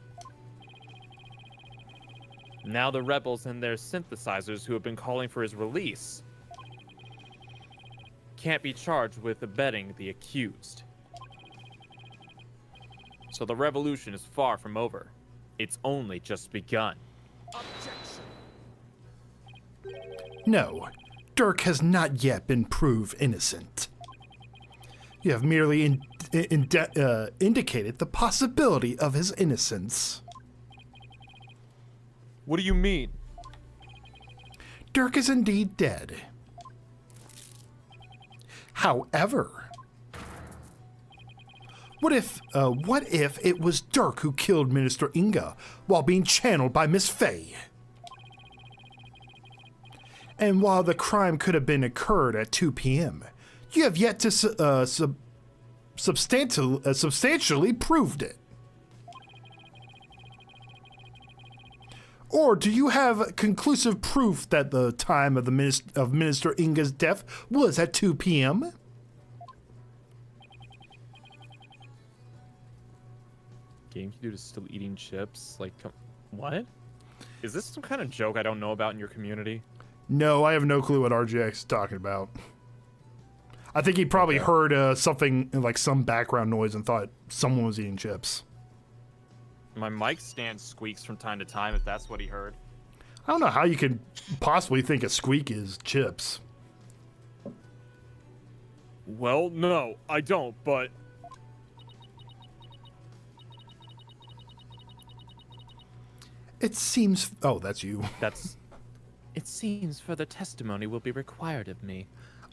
G: Now the rebels and their synthesizers who have been calling for his release can't be charged with abetting the accused. So the revolution is far from over. It's only just begun.
H: Objection.
A: No, Dirk has not yet been proved innocent. You have merely indicated the possibility of his innocence.
B: What do you mean?
A: Dirk is indeed dead. However, what if it was Dirk who killed Minister Inga while being channeled by Miss Faye? And while the crime could have been occurred at 2 p.m., you have yet to substantially proved it. Or do you have conclusive proof that the time of Minister Inga's death was at 2 p.m.?
B: GameCube is still eating chips? Like, what? Is this some kind of joke I don't know about in your community?
A: No, I have no clue what RGX is talking about. I think he probably heard something like some background noise and thought someone was eating chips.
B: My mic stand squeaks from time to time, if that's what he heard.
A: I don't know how you could possibly think a squeak is chips.
B: Well, no, I don't, but...
A: It seems... Oh, that's you.
G: It seems further testimony will be required of me.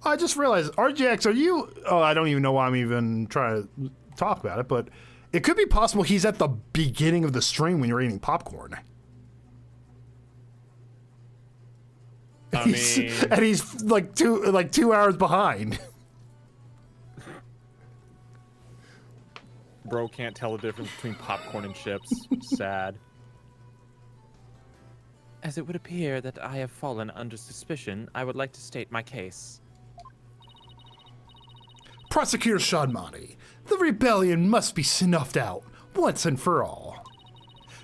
A: I just realized, RGX, are you... Oh, I don't even know why I'm even trying to talk about it, but it could be possible he's at the beginning of the stream when you're eating popcorn.
B: I mean,
A: And he's like 2 hours behind.
B: bro can't tell the difference between popcorn and chips. Sad.
G: As it would appear that I have fallen under suspicion, I would like to state my case.
A: Prosecutor Shodmani, the rebellion must be snuffed out once and for all.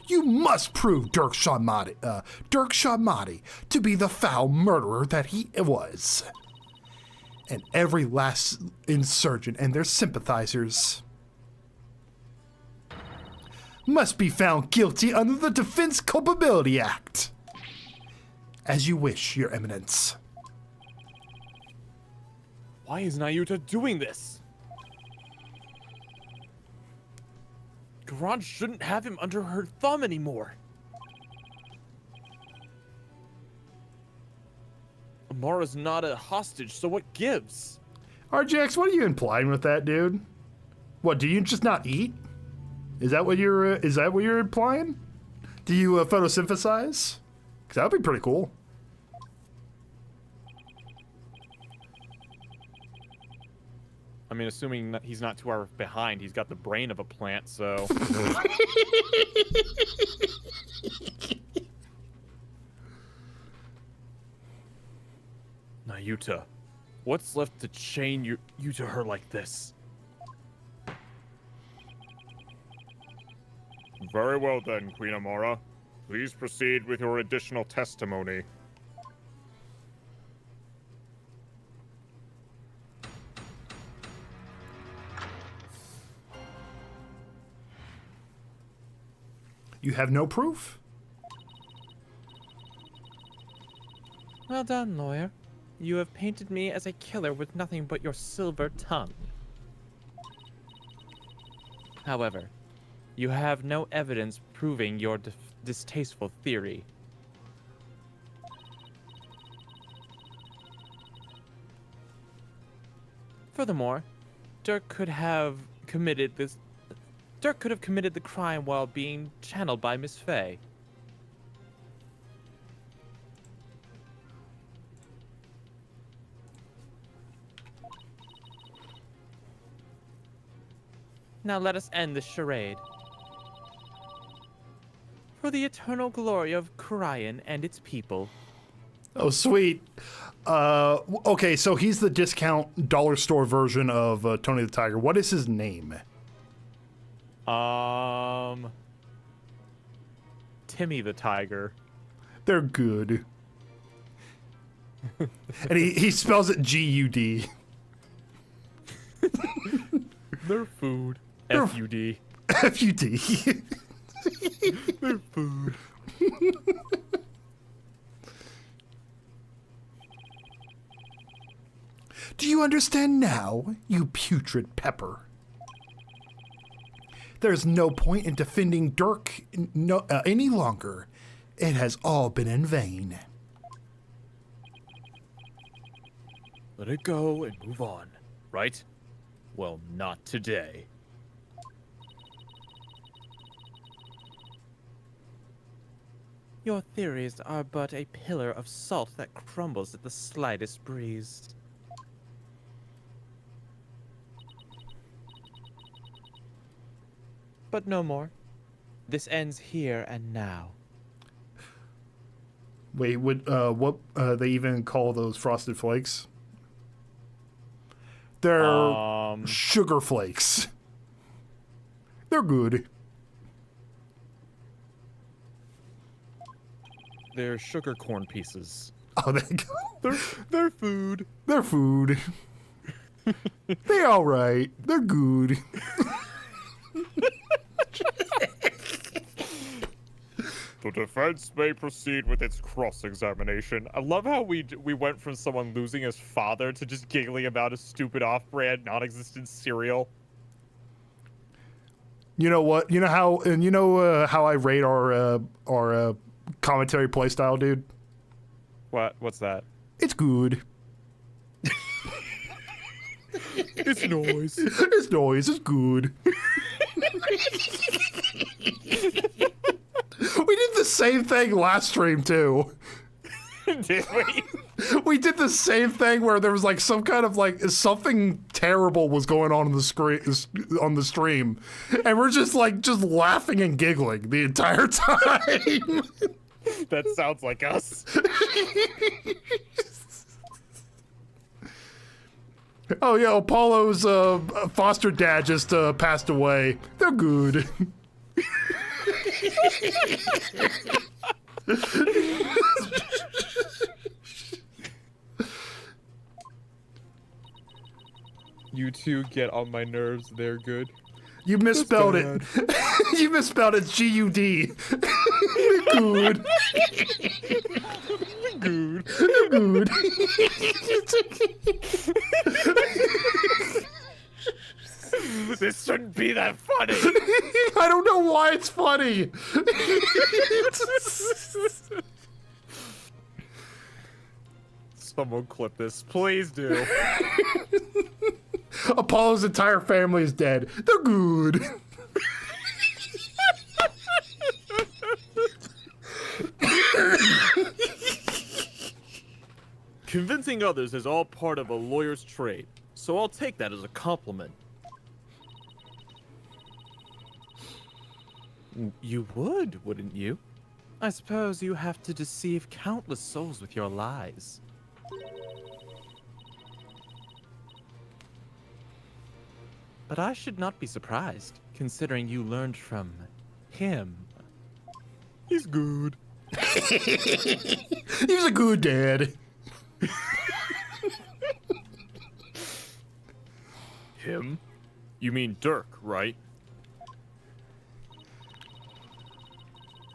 A: You must prove Dirk Shodmani to be the foul murderer that he was. And every last insurgent and their sympathizers must be found guilty under the Defense Culpability Act. As you wish, Your Eminence.
B: Why is Nayuta doing this? Garan shouldn't have him under her thumb anymore. Amara's not a hostage, so what gives?
A: RGX, what are you implying with that, dude? What, do you just not eat? Is that what you're implying? Do you photosynthesize? Because that would be pretty cool.
B: I mean, assuming that he's not too far behind, he's got the brain of a plant, so... Nayuta, what's left to chain you to her like this?
D: Very well then, Queen Amara. Please proceed with your additional testimony.
A: You have no proof?
G: Well done, lawyer. You have painted me as a killer with nothing but your silver tongue. However, you have no evidence proving your distasteful theory. Furthermore, Dirk could have committed the crime while being channeled by Miss Fey. Now let us end this charade. For the eternal glory of Kurayan and its people.
A: Oh, sweet. Okay, so he's the discount dollar store version of Tony the Tiger. What is his name?
B: Timmy the Tiger.
A: They're good. And he spells it G-U-D.
B: They're food.
A: They're-
B: F-U-D.
A: F-U-D.
B: They're food.
A: Do you understand now, you putrid pepper? There's no point in defending Dirk any longer. It has all been in vain.
B: Let it go and move on, right? Well, not today.
G: Your theories are but a pillar of salt that crumbles at the slightest breeze. But no more. This ends here and now.
A: Wait, what they even call those frosted flakes? They're sugar flakes. They're good.
B: They're sugar corn pieces.
A: Oh, there you go.
B: They're food.
A: They're food. They're all right. They're good.
D: The defense may proceed with its cross-examination.
B: I love how we went from someone losing his father to just giggling about a stupid off-brand, non-existent cereal.
A: You know what? You know how I rate our commentary playstyle, dude?
B: What's that?
A: It's good.
B: It's noise.
A: This noise is good. We did the same thing last stream too.
F: Did we?
A: We did the same thing where there was like some kind of like something terrible was going on on the stream, and we're just laughing and giggling the entire time.
F: That sounds like us.
A: Oh yeah, Apollo's foster dad just passed away. They're good.
B: You two get on my nerves. They're good.
A: You misspelled it. You misspelled it. G-U-D. Good.
B: Good.
A: Good.
F: This shouldn't be that funny.
A: I don't know why it's funny.
B: Someone clip this. Please do.
A: Apollo's entire family is dead. They're good.
B: Convincing others is all part of a lawyer's trade, so I'll take that as a compliment. You would, wouldn't you? I suppose you have to deceive countless souls with your lies. But I should not be surprised, considering you learned from him. He's good.
A: He's a good dad.
B: Him? You mean Dirk, right?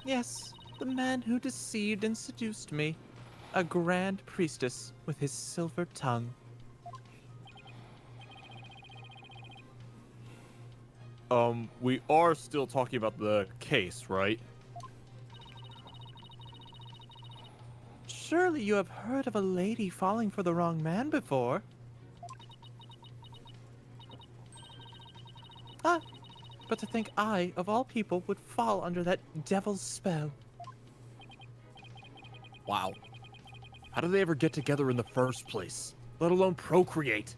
B: Yes, the man who deceived and seduced me. A grand priestess with his silver tongue. We are still talking about the case, right? Surely you have heard of a lady falling for the wrong man before. Ah, but to think I, of all people, would fall under that devil's spell. Wow. How did they ever get together in the first place? Let alone procreate?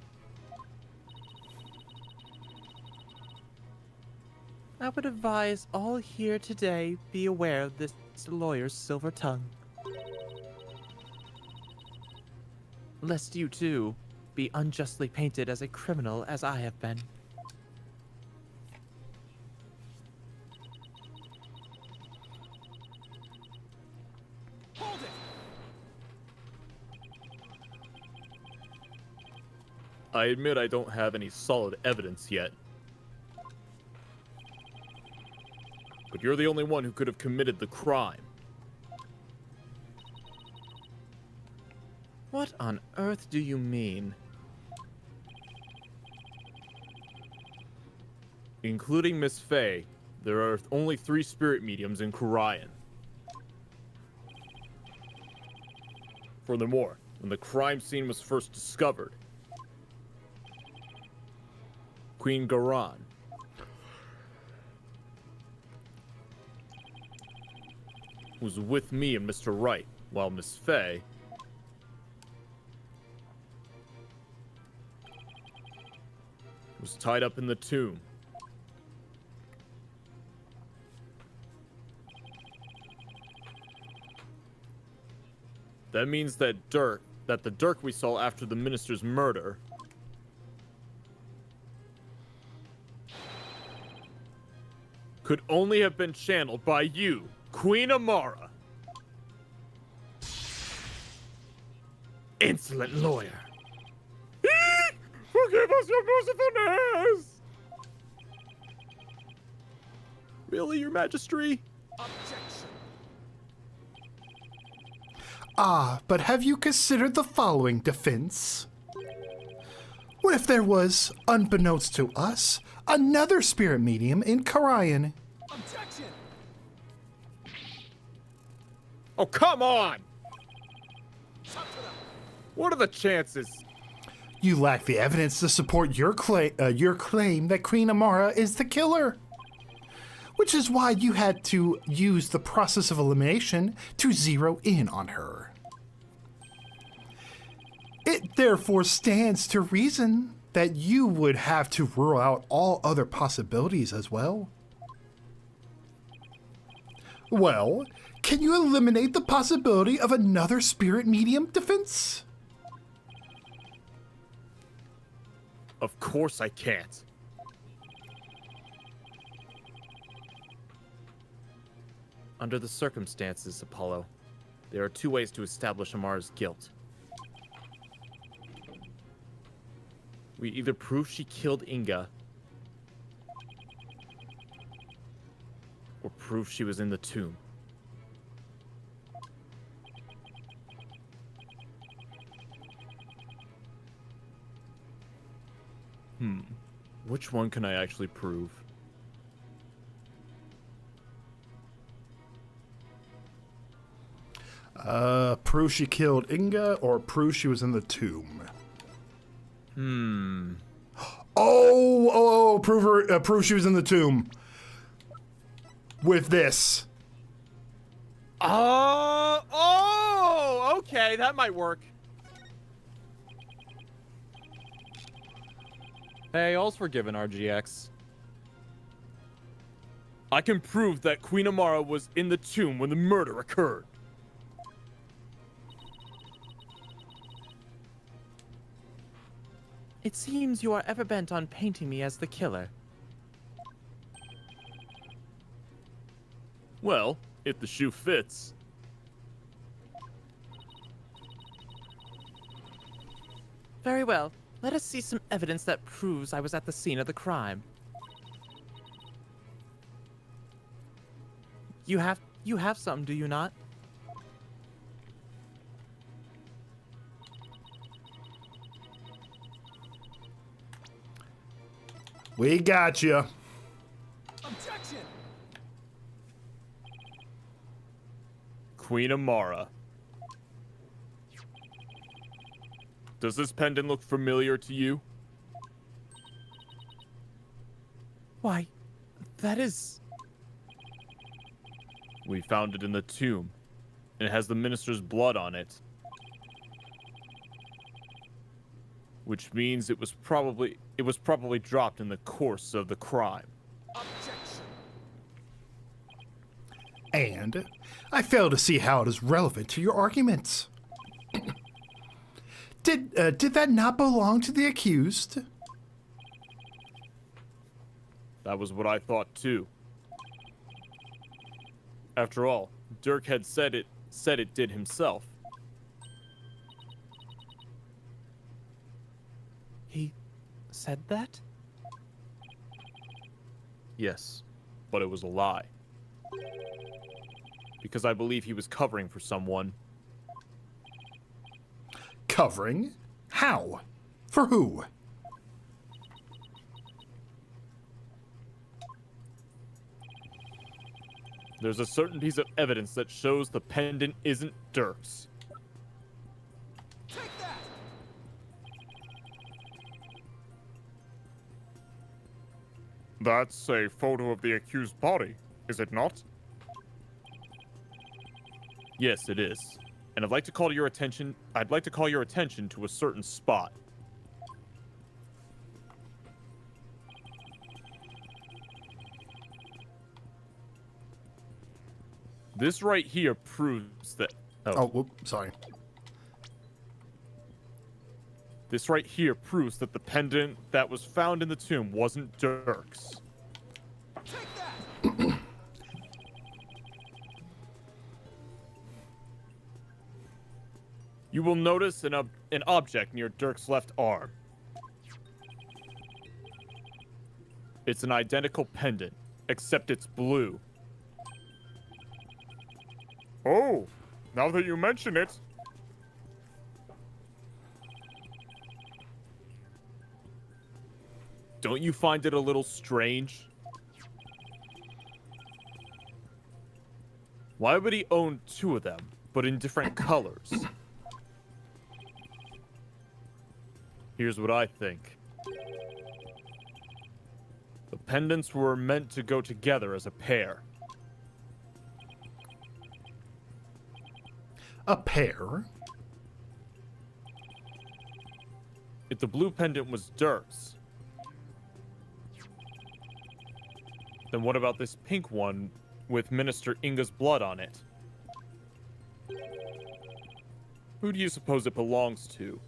B: I would advise all here today be aware of this lawyer's silver tongue. Lest you, too, be unjustly painted as a criminal as I have been.
H: Hold it!
B: I admit I don't have any solid evidence yet. But you're the only one who could have committed the crime. What on earth do you mean? Including Miss Faye, there are only 3 spirit mediums in Kurayan. Furthermore, when the crime scene was first discovered, Queen Garan was with me and Mr. Wright, while Miss Faye was tied up in the tomb. That means that the Dirk we saw after the minister's murder could only have been channeled by you, Queen Amara. Insolent lawyer.
F: Forgive us your mercifulness!
B: Really, Your Majesty?
H: Objection!
A: Ah, but have you considered the following defense? What if there was, unbeknownst to us, another spirit medium in Karayan?
H: Objection!
F: Oh, come on!
H: Talk to them!
F: What are the chances?
A: You lack the evidence to support your claim that Queen Amara is the killer. Which is why you had to use the process of elimination to zero in on her. It therefore stands to reason that you would have to rule out all other possibilities as well. Well, can you eliminate the possibility of another spirit medium defense?
B: Of course I can't.
I: Under the circumstances, Apollo, there are two ways to establish Amara's guilt. We either prove she killed Inga, or prove she was in the tomb. Which one can I actually prove?
A: Prove she killed Inga or prove she was in the tomb? Prove she was in the tomb. With this.
B: Okay, that might work.
G: Hey, all's forgiven, RGX.
B: I can prove that Queen Amara was in the tomb when the murder occurred.
G: It seems you are ever bent on painting me as the killer.
B: Well, if the shoe fits.
G: Very well. Let us see some evidence that proves I was at the scene of the crime. You have some, do you not?
A: We got you.
H: Objection!
B: Queen Amara. Does this pendant look familiar to you?
G: Why, that is...
B: We found it in the tomb, and it has the minister's blood on it. Which means it was probably dropped in the course of the crime.
H: Objection!
A: And I fail to see how it is relevant to your arguments. Did that not belong to the accused?
B: That was what I thought too. After all, Dirk had said it did himself.
G: He said that?
B: Yes, but it was a lie. Because I believe he was covering for someone.
A: Covering? How? For who?
B: There's a certain piece of evidence that shows the pendant isn't Dirk's.
H: Take that!
D: That's a photo of the accused body, is it not?
B: Yes, it is. And I'd like to call your attention to a certain spot. This right here proves that
A: Sorry.
B: This right here proves that the pendant that was found in the tomb wasn't Dirk's.
H: Take that!
B: You will notice an object near Dirk's left arm. It's an identical pendant, except it's blue.
D: Oh, now that you mention it,
B: Don't you find it a little strange? Why would he own two of them, but in different colors? Here's what I think. The pendants were meant to go together as a pair.
A: A pair?
B: If the blue pendant was Dirk's, then what about this pink one with Minister Inga's blood on it? Who do you suppose it belongs to?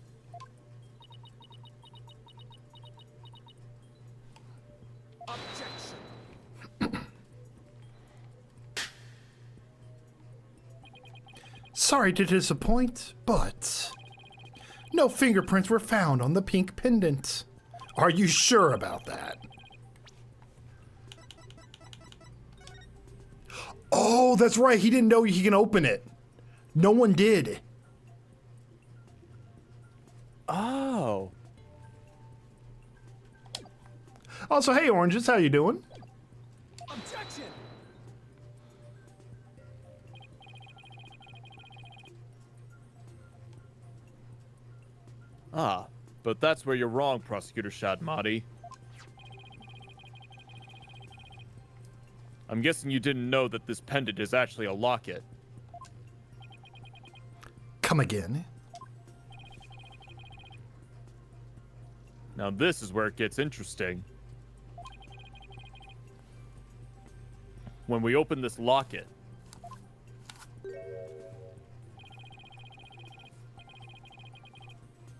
H: Objection.
A: Sorry to disappoint, but no fingerprints were found on the pink pendant. Are you sure about that? Oh, that's right. He didn't know he can open it. No one did.
G: Oh.
A: Also, hey, Oranges, how you doing?
H: Objection.
B: Ah, but that's where you're wrong, Prosecutor Shadmati. I'm guessing you didn't know that this pendant is actually a locket.
A: Come again.
B: Now this is where it gets interesting. When we open this locket,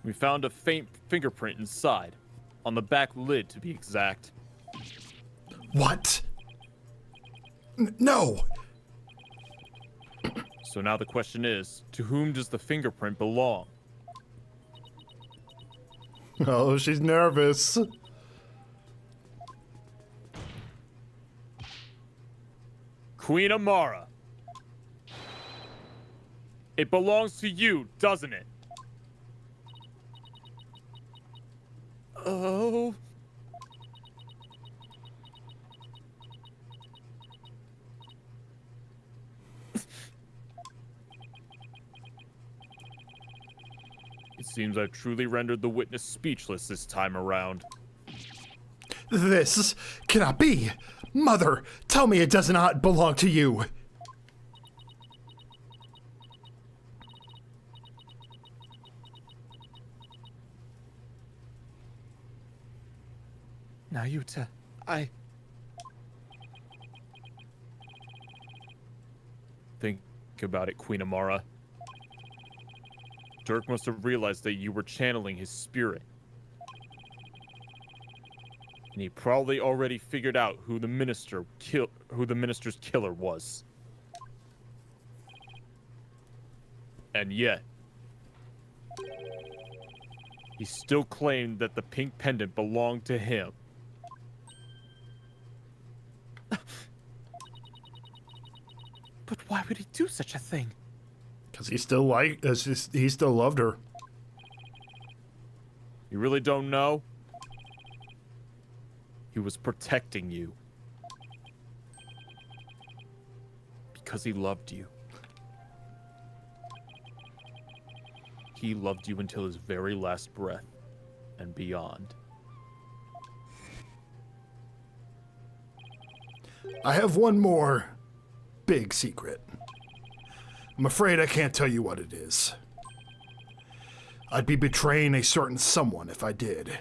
B: we found a faint fingerprint inside, on the back lid to be exact.
A: What? No.
B: So now the question is, to whom does the fingerprint belong?
A: Oh, she's nervous.
B: Queen Amara. It belongs to you, doesn't it?
G: Oh.
B: It seems I've truly rendered the witness speechless this time around.
A: This cannot be. Mother, tell me it does not belong to you.
G: Nayuta, I...
B: Think about it, Queen Amara. Dirk must have realized that you were channeling his spirit. And he probably already figured out who the minister's killer was. And yet, he still claimed that the pink pendant belonged to him.
G: But why would he do such a thing?
A: Because he still he still loved her.
B: You really don't know? He was protecting you. Because he loved you. He loved you until his very last breath and beyond.
A: I have one more big secret. I'm afraid I can't tell you what it is. I'd be betraying a certain someone if I did.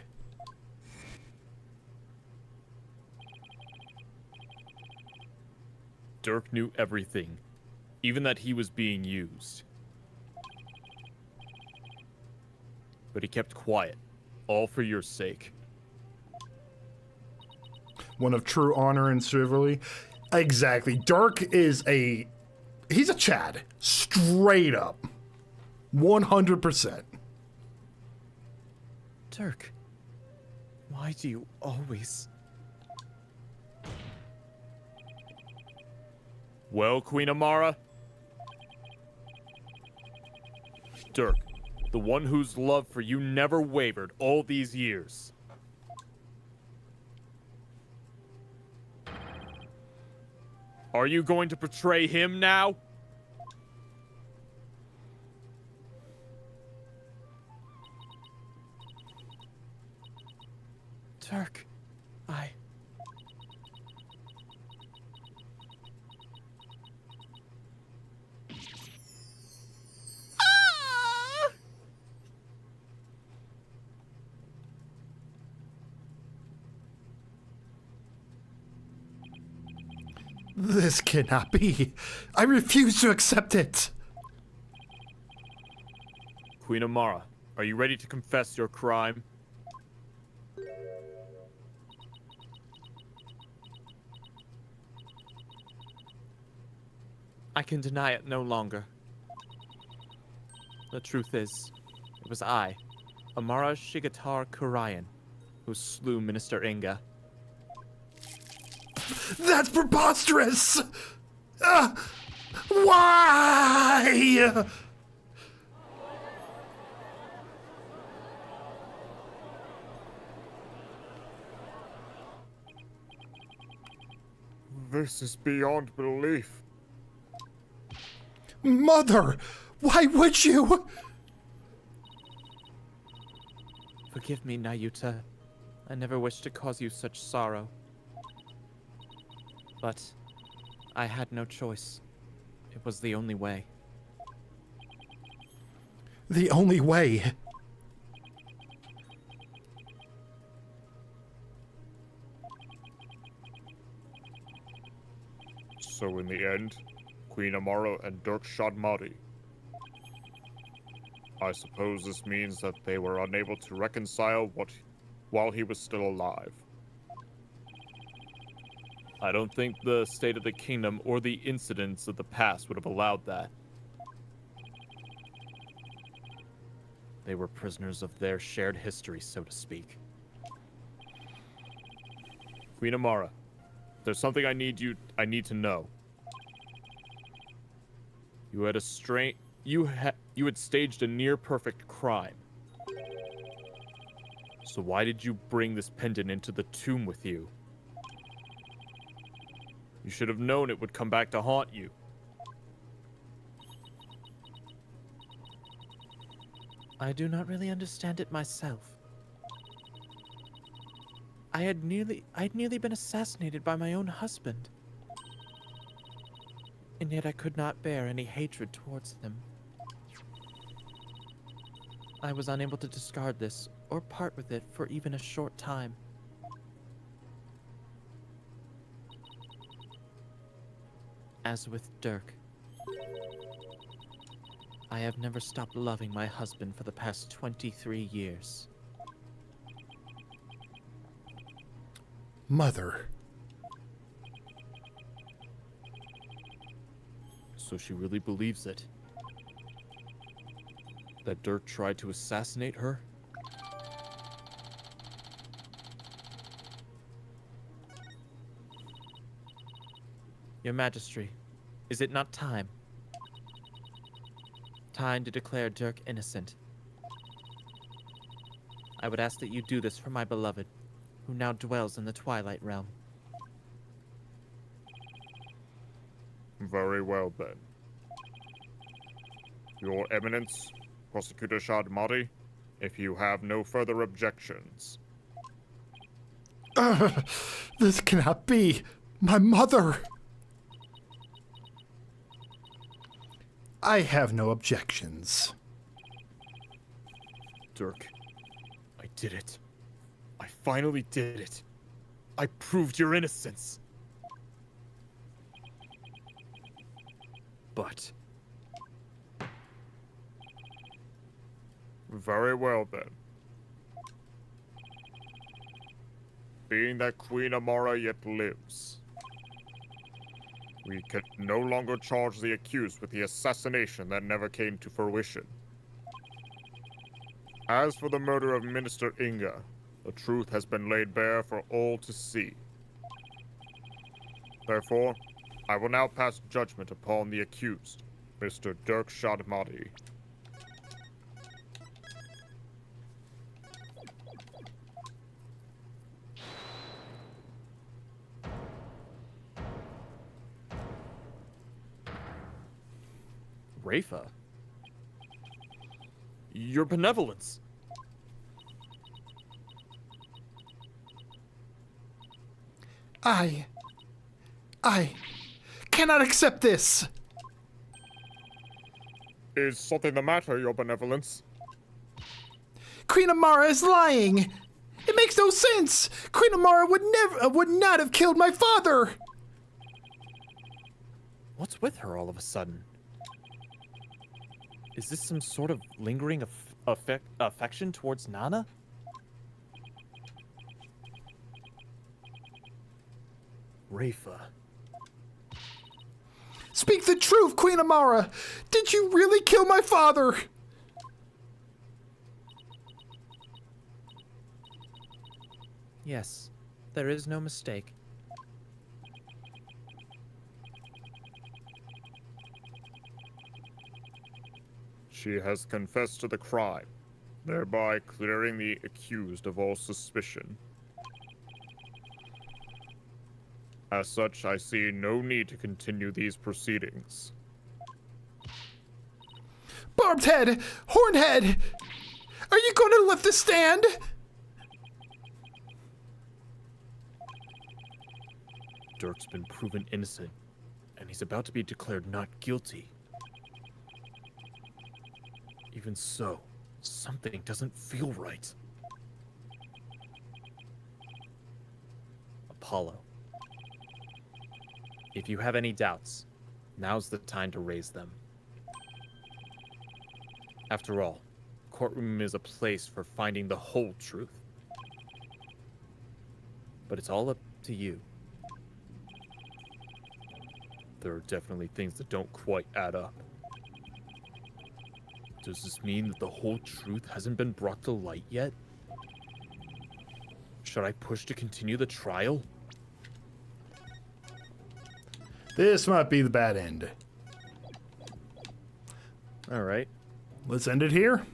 B: Dirk knew everything, even that he was being used. But he kept quiet, all for your sake.
A: One of true honor and chivalry. Exactly. Dirk is he's a Chad. Straight up. 100%.
G: Dirk, why do you always...
B: Well, Queen Amara? Dirk, the one whose love for you never wavered all these years. Are you going to betray him now?
A: This cannot be. I refuse to accept it.
I: Queen Amara, are you ready to confess your crime?
G: I can deny it no longer. The truth is, it was I, Amara Shigatar Kurayan, who slew Minister Inga.
A: That's preposterous! Why?
D: This is beyond belief.
A: Mother, why would you?
G: Forgive me, Nayuta. I never wished to cause you such sorrow. But I had no choice. It was the only way.
A: The only way.
D: So in the end, Queen Amara and Dirk Shadmati. I suppose this means that they were unable to reconcile while he was still alive.
I: I don't think the state of the kingdom or the incidents of the past would have allowed that. They were prisoners of their shared history, so to speak. Queen Amara, there's something I need to know. You had you had staged a near-perfect crime. So why did you bring this pendant into the tomb with you? You should have known it would come back to haunt you.
G: I do not really understand it myself. I'd nearly been assassinated by my own husband. And yet I could not bear any hatred towards him. I was unable to discard this or part with it for even a short time. As with Dirk, I have never stopped loving my husband for the past 23 years.
A: Mother.
I: So she really believes it? That Dirk tried to assassinate her?
G: Your Majesty, is it not time? Time to declare Dirk innocent. I would ask that you do this for my beloved, who now dwells in the Twilight Realm.
D: Very well then. Your Eminence, Prosecutor Shadmati, if you have no further objections.
A: This cannot be. My mother. I have no objections.
I: Dirk, I did it. I finally did it. I proved your innocence. But
D: Very well then. Being that Queen Amara yet lives, we can no longer charge the accused with the assassination that never came to fruition. As for the murder of Minister Inga, the truth has been laid bare for all to see. Therefore, I will now pass judgment upon the accused, Mr. Dirk Shadmati.
I: Rafa? Your benevolence.
A: I cannot accept this.
D: Is something the matter, Your Benevolence?
A: Queen Amara is lying. It makes no sense. Queen Amara would not have killed my father.
G: What's with her all of a sudden? Is this some sort of lingering affection towards Nana? Rafa.
A: Speak the truth, Queen Amara! Did you really kill my father?
G: Yes, there is no mistake.
D: She has confessed to the crime, thereby clearing the accused of all suspicion. As such, I see no need to continue these proceedings.
A: Barbed head! Horned head! Are you going to lift the stand?
G: Dirk's been proven innocent, and he's about to be declared not guilty. Even so, something doesn't feel right. Apollo. If you have any doubts, now's the time to raise them. After all, courtroom is a place for finding the whole truth. But it's all up to you. There are definitely things that don't quite add up. Does this mean that the whole truth hasn't been brought to light yet? Should I push to continue the trial?
A: This might be the bad end.
G: All right.
A: Let's end it here.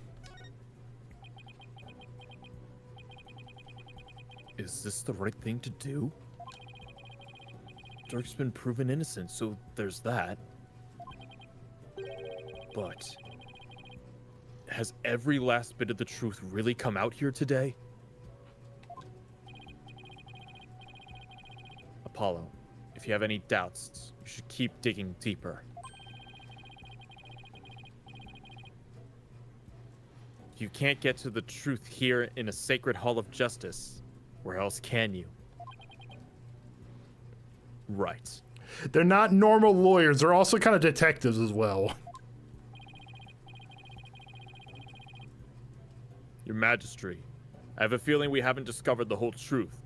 G: Is this the right thing to do? Dirk's been proven innocent, so there's that. But has every last bit of the truth really come out here today? Apollo, if you have any doubts, you should keep digging deeper. You can't get to the truth here in a sacred hall of justice. Where else can you? Right.
A: They're not normal lawyers. They're also kind of detectives as well.
G: Your Majesty, I have a feeling we haven't discovered the whole truth.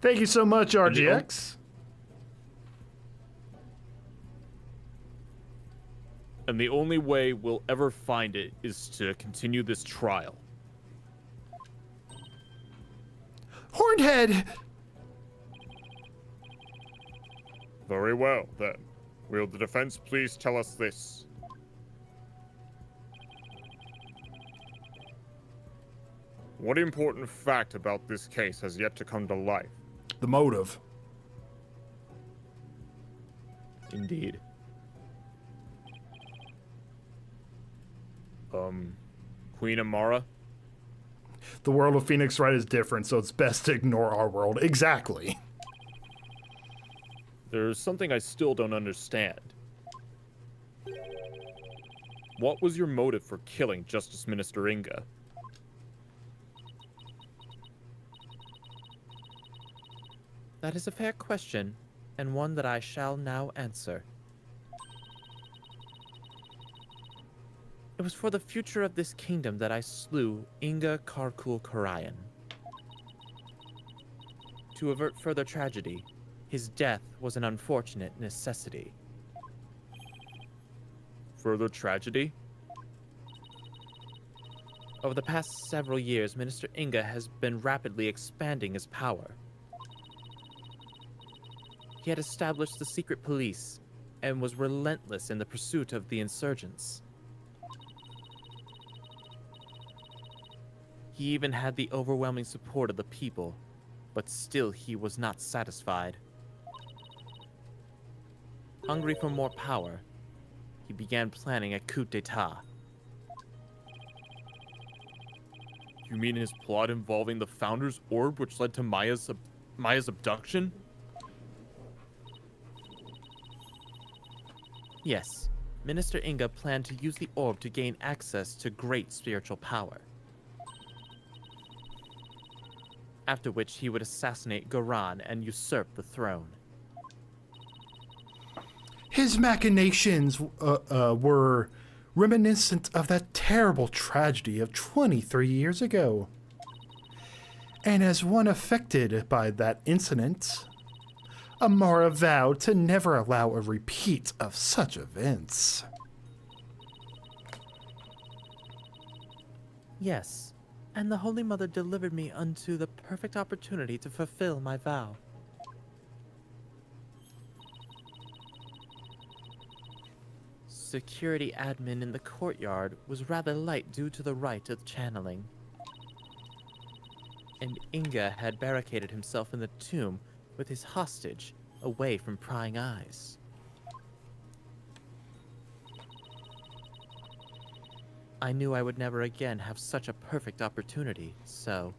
A: Thank you so much, RGX.
G: And the only way we'll ever find it is to continue this trial.
A: Horned head!
D: Very well, then. Will the defense please tell us this? What important fact about this case has yet to come to light?
A: The motive.
G: Indeed.
D: Queen Amara?
A: The world of Phoenix Wright is different, so it's best to ignore our world. Exactly.
G: There's something I still don't understand. What was your motive for killing Justice Minister Inga? That is a fair question, and one that I shall now answer. It was for the future of this kingdom that I slew Inga Karkul Karayan. To avert further tragedy, his death was an unfortunate necessity. Further tragedy? Over the past several years, Minister Inga has been rapidly expanding his power. He had established the secret police and was relentless in the pursuit of the insurgents. He even had the overwhelming support of the people, but still he was not satisfied. Hungry for more power, he began planning a coup d'etat. You mean his plot involving the Founder's Orb, which led to Maya's abduction? Yes, Minister Inga planned to use the orb to gain access to great spiritual power. after which he would assassinate Goran and usurp the throne.
A: His machinations were reminiscent of that terrible tragedy of 23 years ago. And as one affected by that incident, Amara vowed to never allow a repeat of such events.
G: Yes, and the Holy Mother delivered me unto the perfect opportunity to fulfill my vow. Security admin in the courtyard was rather light due to the rite of channeling. And Inga had barricaded himself in the tomb with his hostage, away from prying eyes. I knew I would never again have such a perfect opportunity, so...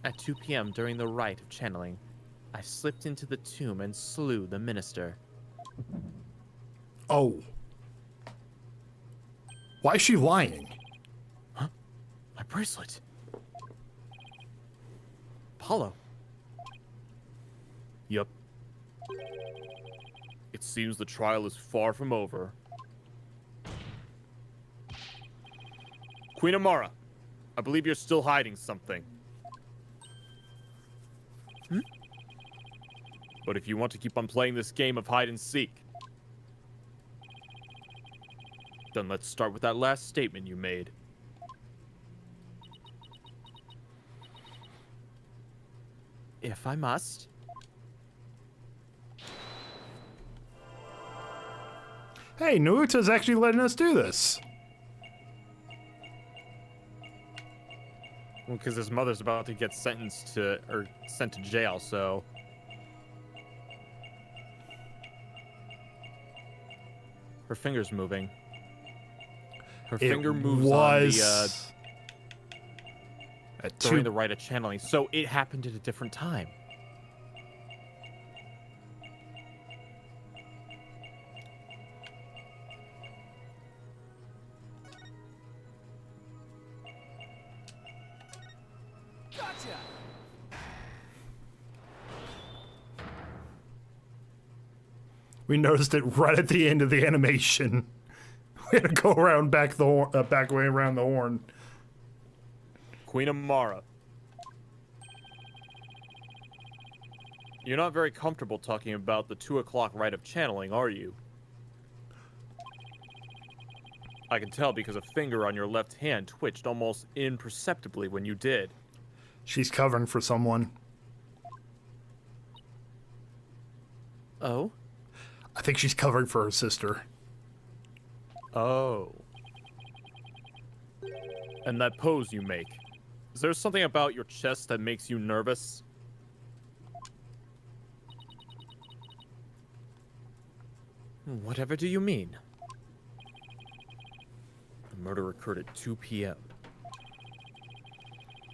G: At 2 p.m. during the rite of channeling, I slipped into the tomb and slew the minister.
A: Oh. Why is she lying?
G: Huh? My bracelet. Apollo.
I: Yep. It seems the trial is far from over. Queen Amara, I believe you're still hiding something.
G: Hmm?
I: But if you want to keep on playing this game of hide and seek, then let's start with that last statement you made.
G: If I must.
A: Hey, Nauta's actually letting us do this.
I: Well, because his mother's about to get sentenced to, or sent to jail, so... Her finger's moving. Her finger moves on the,
G: during the rite of channeling, so it happened at a different time.
H: Gotcha!
A: We noticed it right at the end of the animation. We had to go around back way around the horn.
I: Queen Amara. You're not very comfortable talking about the 2 o'clock rite of channeling, are you? I can tell because a finger on your left hand twitched almost imperceptibly when you did.
A: She's covering for someone.
G: Oh?
A: I think she's covering for her sister.
I: Oh. And that pose you make. Is there something about your chest that makes you nervous?
G: Whatever do you mean?
I: The murder occurred at 2 p.m.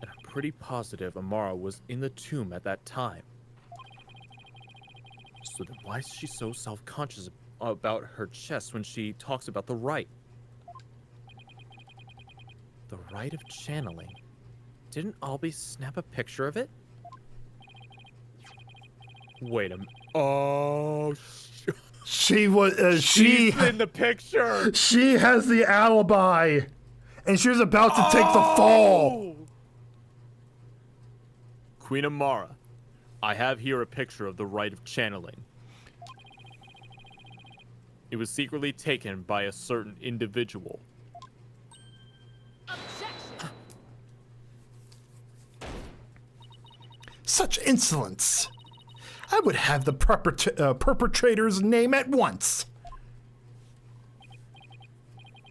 I: And I'm pretty positive Amara was in the tomb at that time. So then why is she so self-conscious about her chest when she talks about the rite?
G: The rite of channeling. Didn't Albie snap a picture of it?
I: Wait a minute. Oh,
A: She was.
I: she's in the picture.
A: She has the alibi, and she was about to take the fall.
I: Queen Amara, I have here a picture of the rite of channeling. It was secretly taken by a certain individual.
A: Such insolence! I would have the perpetrator's name at once.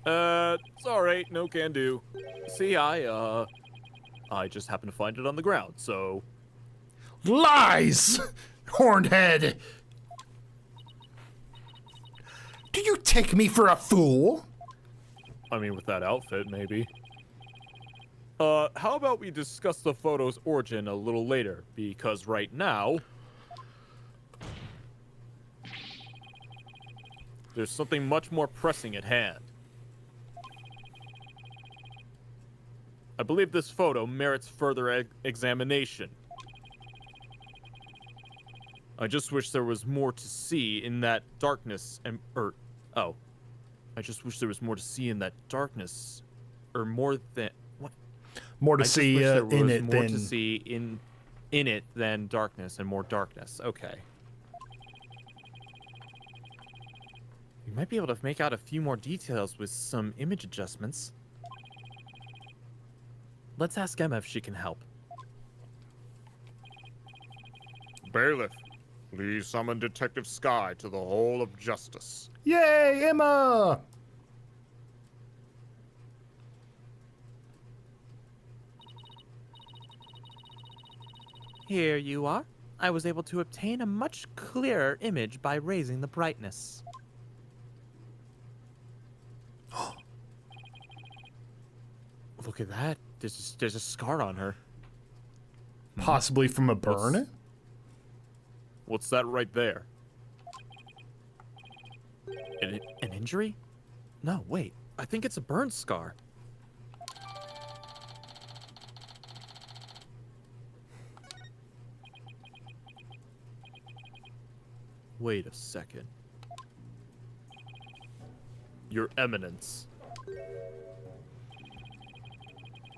I: It's alright, no can do. See, I just happened to find it on the ground, so...
A: Lies! Horned head! Do you take me for a fool?
I: I mean, with that outfit, maybe. How about we discuss the photo's origin a little later? Because right now... there's something much more pressing at hand. I believe this photo merits further examination. I just wish there was more to see in that darkness and I just wish there was more to see in that darkness, or more than what?
A: More to
I: I just
A: see
I: wish there
A: in
I: was
A: it
I: more
A: than
I: to see in it than darkness and more darkness. Okay. You might be able to make out a few more details with some image adjustments. Let's ask Emma if she can help.
D: Bailiff, please summon Detective Sky to the Hall of Justice.
A: Yay, Emma!
G: Here you are. I was able to obtain a much clearer image by raising the brightness.
I: Look at that. There's a scar on her.
A: Possibly from a burn?
I: What's that right there? An injury? No, wait. I think it's a burn scar. Wait a second. Your Eminence.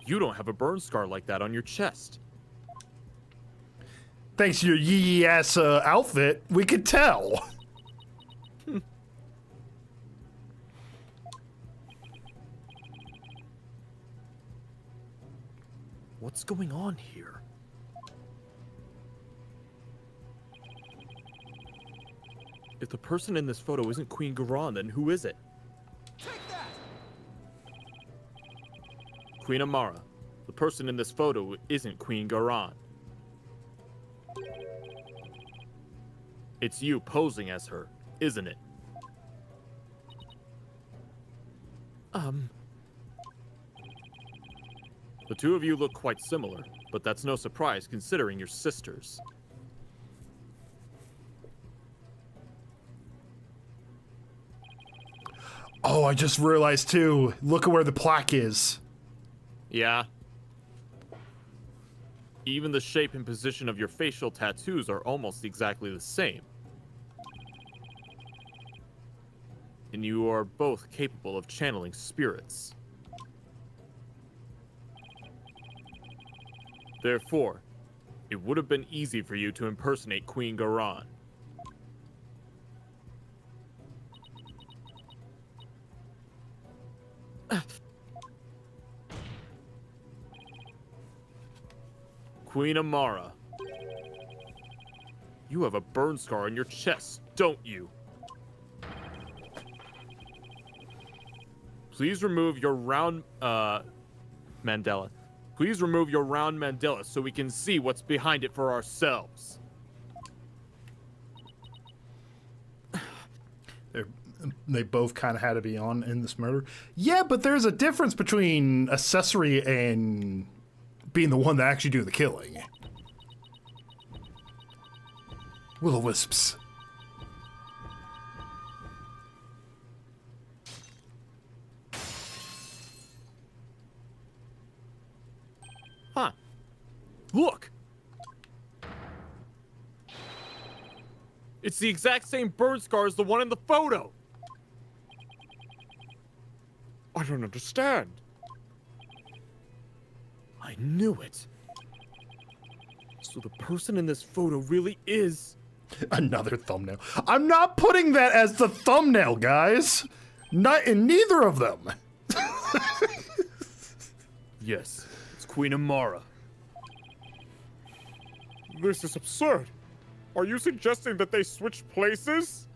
I: You don't have a burn scar like that on your chest.
A: Thanks to your yee ass outfit, we could tell.
I: What's going on here? If the person in this photo isn't Queen Garan, then who is it?
H: Take that!
I: Queen Amara. The person in this photo isn't Queen Garan. It's you posing as her, isn't it? The two of you look quite similar, but that's no surprise considering you're sisters.
A: Oh, I just realized too. Look at where the plaque is.
I: Yeah. Even the shape and position of your facial tattoos are almost exactly the same. And you are both capable of channeling spirits. Therefore, it would have been easy for you to impersonate Queen Garan. Queen Amara. You have a burn scar on your chest, don't you? Please remove your round, Mandela. Please remove your round mandala so we can see what's behind it for ourselves.
A: They both kind of had to be on in this murder. Yeah, but there's a difference between accessory and being the one that actually do the killing. Will-o-wisps.
I: Huh. Look! It's the exact same burn scar as the one in the photo!
D: I don't understand.
I: I knew it. So the person in this photo really is...
A: Another thumbnail. I'm not putting that as the thumbnail, guys. Not in neither of them.
I: Yes, it's Queen Amara.
D: This is absurd. Are you suggesting that they switched places?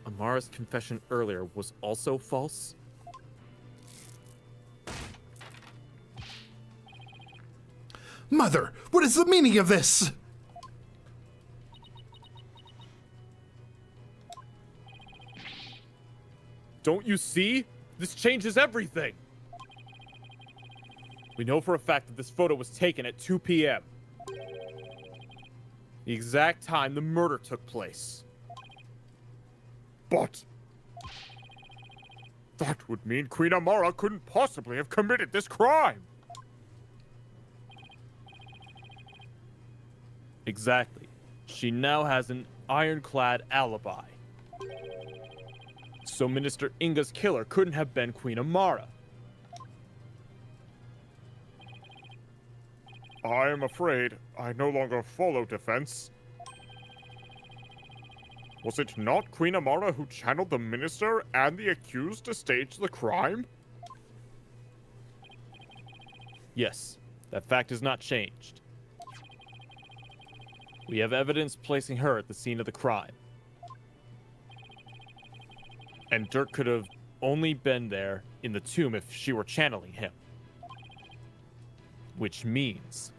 I: Amara's confession earlier was also false?
A: Mother, what is the meaning of this?
I: Don't you see? This changes everything! We know for a fact that this photo was taken at 2 p.m. The exact time the murder took place.
D: But That would mean Queen Amara couldn't possibly have committed this crime.
I: Exactly. She now has an ironclad alibi. So Minister Inga's killer couldn't have been Queen Amara.
D: I am afraid I no longer follow defense. Was it not Queen Amara who channeled the minister and the accused to stage the crime?
I: Yes, that fact has not changed. We have evidence placing her at the scene of the crime. And Dirk could have only been there in the tomb if she were channeling him. Which means,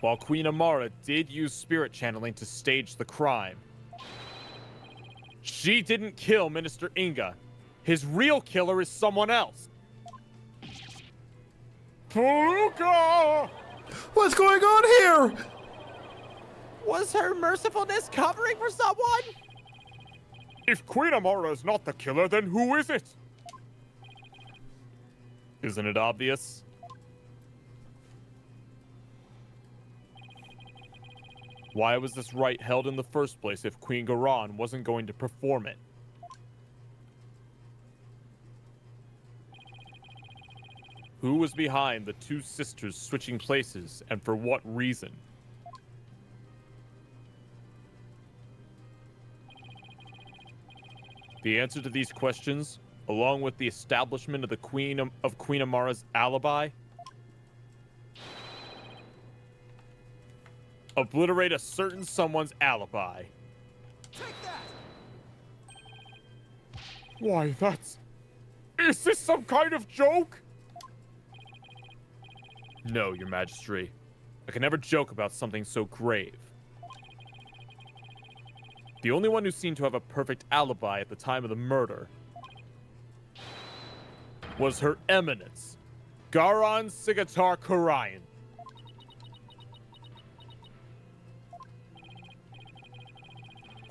I: while Queen Amara did use spirit channeling to stage the crime, she didn't kill Minister Inga. His real killer is someone else.
D: Toluca!
A: What's going on here?
E: Was her mercifulness covering for someone?
D: If Queen Amara is not the killer, then who is it?
I: Isn't it obvious? Why was this rite held in the first place if Queen Garan wasn't going to perform it? Who was behind the two sisters switching places, and for what reason? The answer to these questions, along with the establishment of the Queen Amara's alibi, obliterate a certain someone's alibi.
H: Take that!
D: Why, that's... Is this some kind of joke?
I: No, Your Majesty. I can never joke about something so grave. The only one who seemed to have a perfect alibi at the time of the murder was Her Eminence, Garan Sigatar Karayan.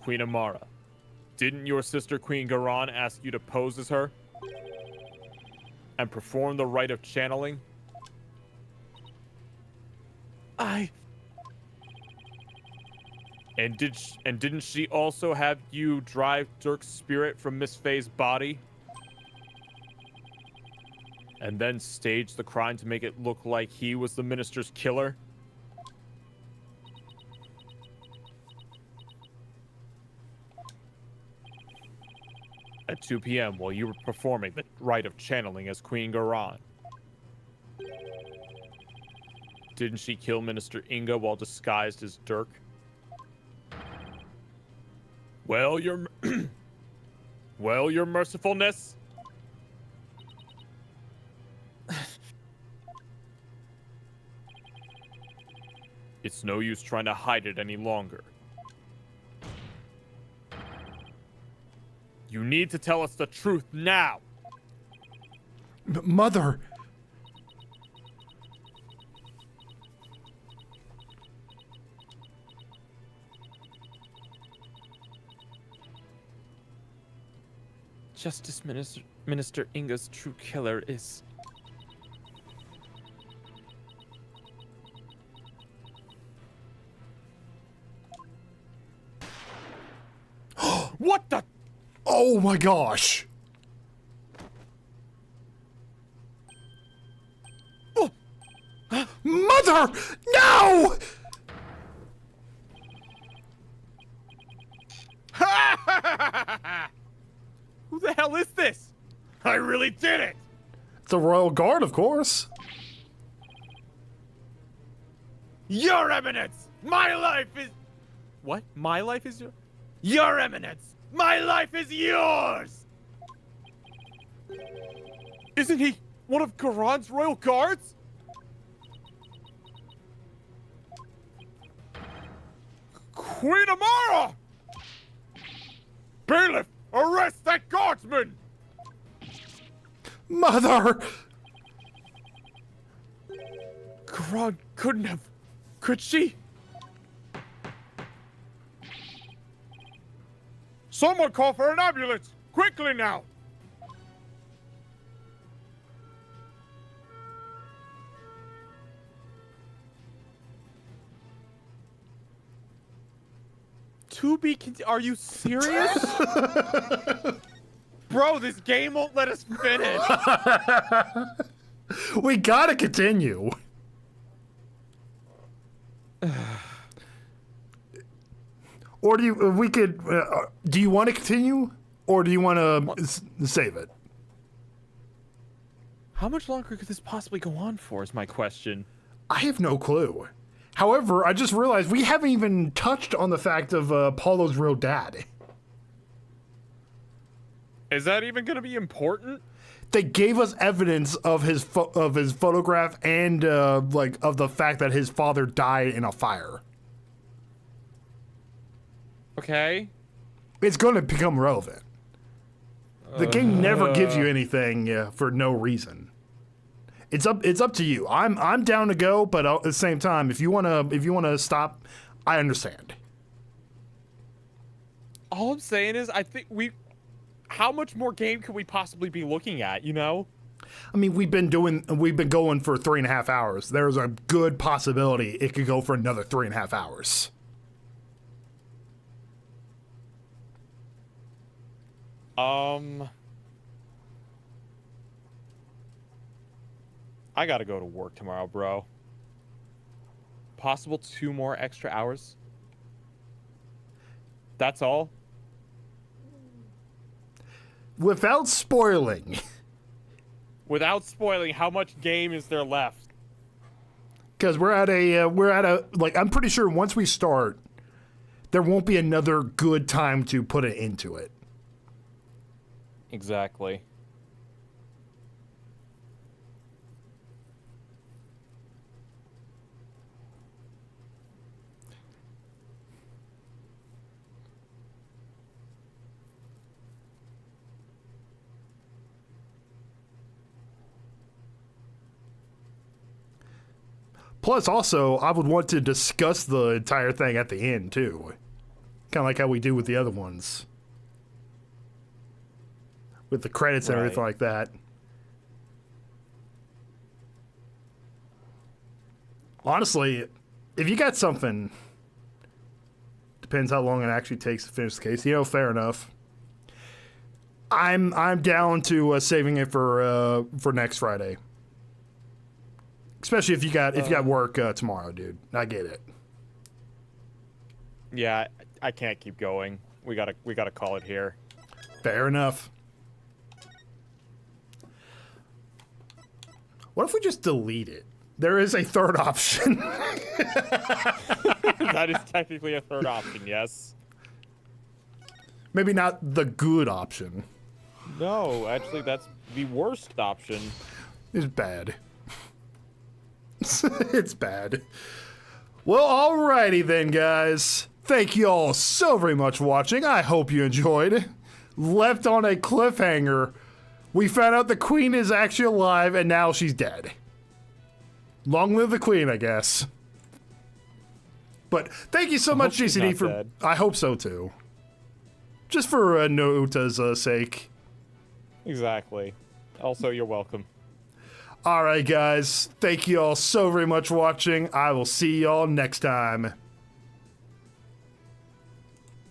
I: Queen Amara, didn't your sister Queen Garan ask you to pose as her? And perform the rite of channeling? And didn't she also have you drive Dirk's spirit from Miss Faye's body? And then stage the crime to make it look like he was the minister's killer? At 2 p.m. while you were performing the rite of channeling as Queen Garan. Didn't she kill Minister Inga while disguised as Dirk? Well, your mercifulness. It's no use trying to hide it any longer. You need to tell us the truth now.
A: Mother.
G: Justice Minister Inga's true killer is...
D: What the...
A: Oh my gosh. Mother! No!
B: Who the hell is this? I really did it!
A: The Royal Guard, of course.
B: Your Eminence! My life is... What? My life is your... Your Eminence! My life is yours!
D: Isn't he one of Garan's royal guards? Queen Amara! Bailiff, arrest that guardsman!
A: Mother!
D: Garan couldn't have... Could she? Someone call for an ambulance! Quickly now!
B: Are you serious? Bro, this game won't let us finish.
A: We gotta continue. Or do you? We could. Do you want to continue, or do you want to save it?
B: How much longer could this possibly go on for is my question.
A: I have no clue. However, I just realized we haven't even touched on the fact of Paulo's real dad.
B: Is that even going to be important?
A: They gave us evidence of his photograph and like of the fact that his father died in a fire.
B: Okay.
A: It's going to become relevant. The game never gives you anything for no reason. It's up to you. I'm down to go, but at the same time, if you wanna stop, I understand.
B: All I'm saying is, I think how much more game could we possibly be looking at? You know?
A: I mean, we've been going for 3.5 hours. There's a good possibility it could go for another 3.5 hours.
B: I gotta go to work tomorrow, bro. Possible 2 more extra hours? That's all?
A: Without spoiling.
B: Without spoiling, how much game is there left?
A: Because we're at a like, I'm pretty sure once we start, there won't be another good time to put it into it.
B: Exactly.
A: Plus, also, I would want to discuss the entire thing at the end, too. Kind of like how we do with the other ones. With the credits and everything like that. Honestly, if you got something, depends how long it actually takes to finish the case. You know, fair enough. I'm down to saving it for next Friday. Especially if you got work tomorrow, dude. I get it.
B: Yeah, I can't keep going. We gotta call it here.
A: Fair enough. What if we just delete it? There is a third option.
B: That is technically a third option, yes.
A: Maybe not the good option.
B: No, actually, that's the worst option.
A: It's bad. It's bad. Well, alrighty then, guys. Thank you all so very much for watching. I hope you enjoyed. Left on a cliffhanger. We found out the queen is actually alive, and now she's dead. Long live the queen, I guess. But thank you so much, GCD, for...
B: dead.
A: I hope so, too. Just for Nouta's sake.
B: Exactly. Also, you're welcome.
A: Alright, guys. Thank you all so very much for watching. I will see y'all next time.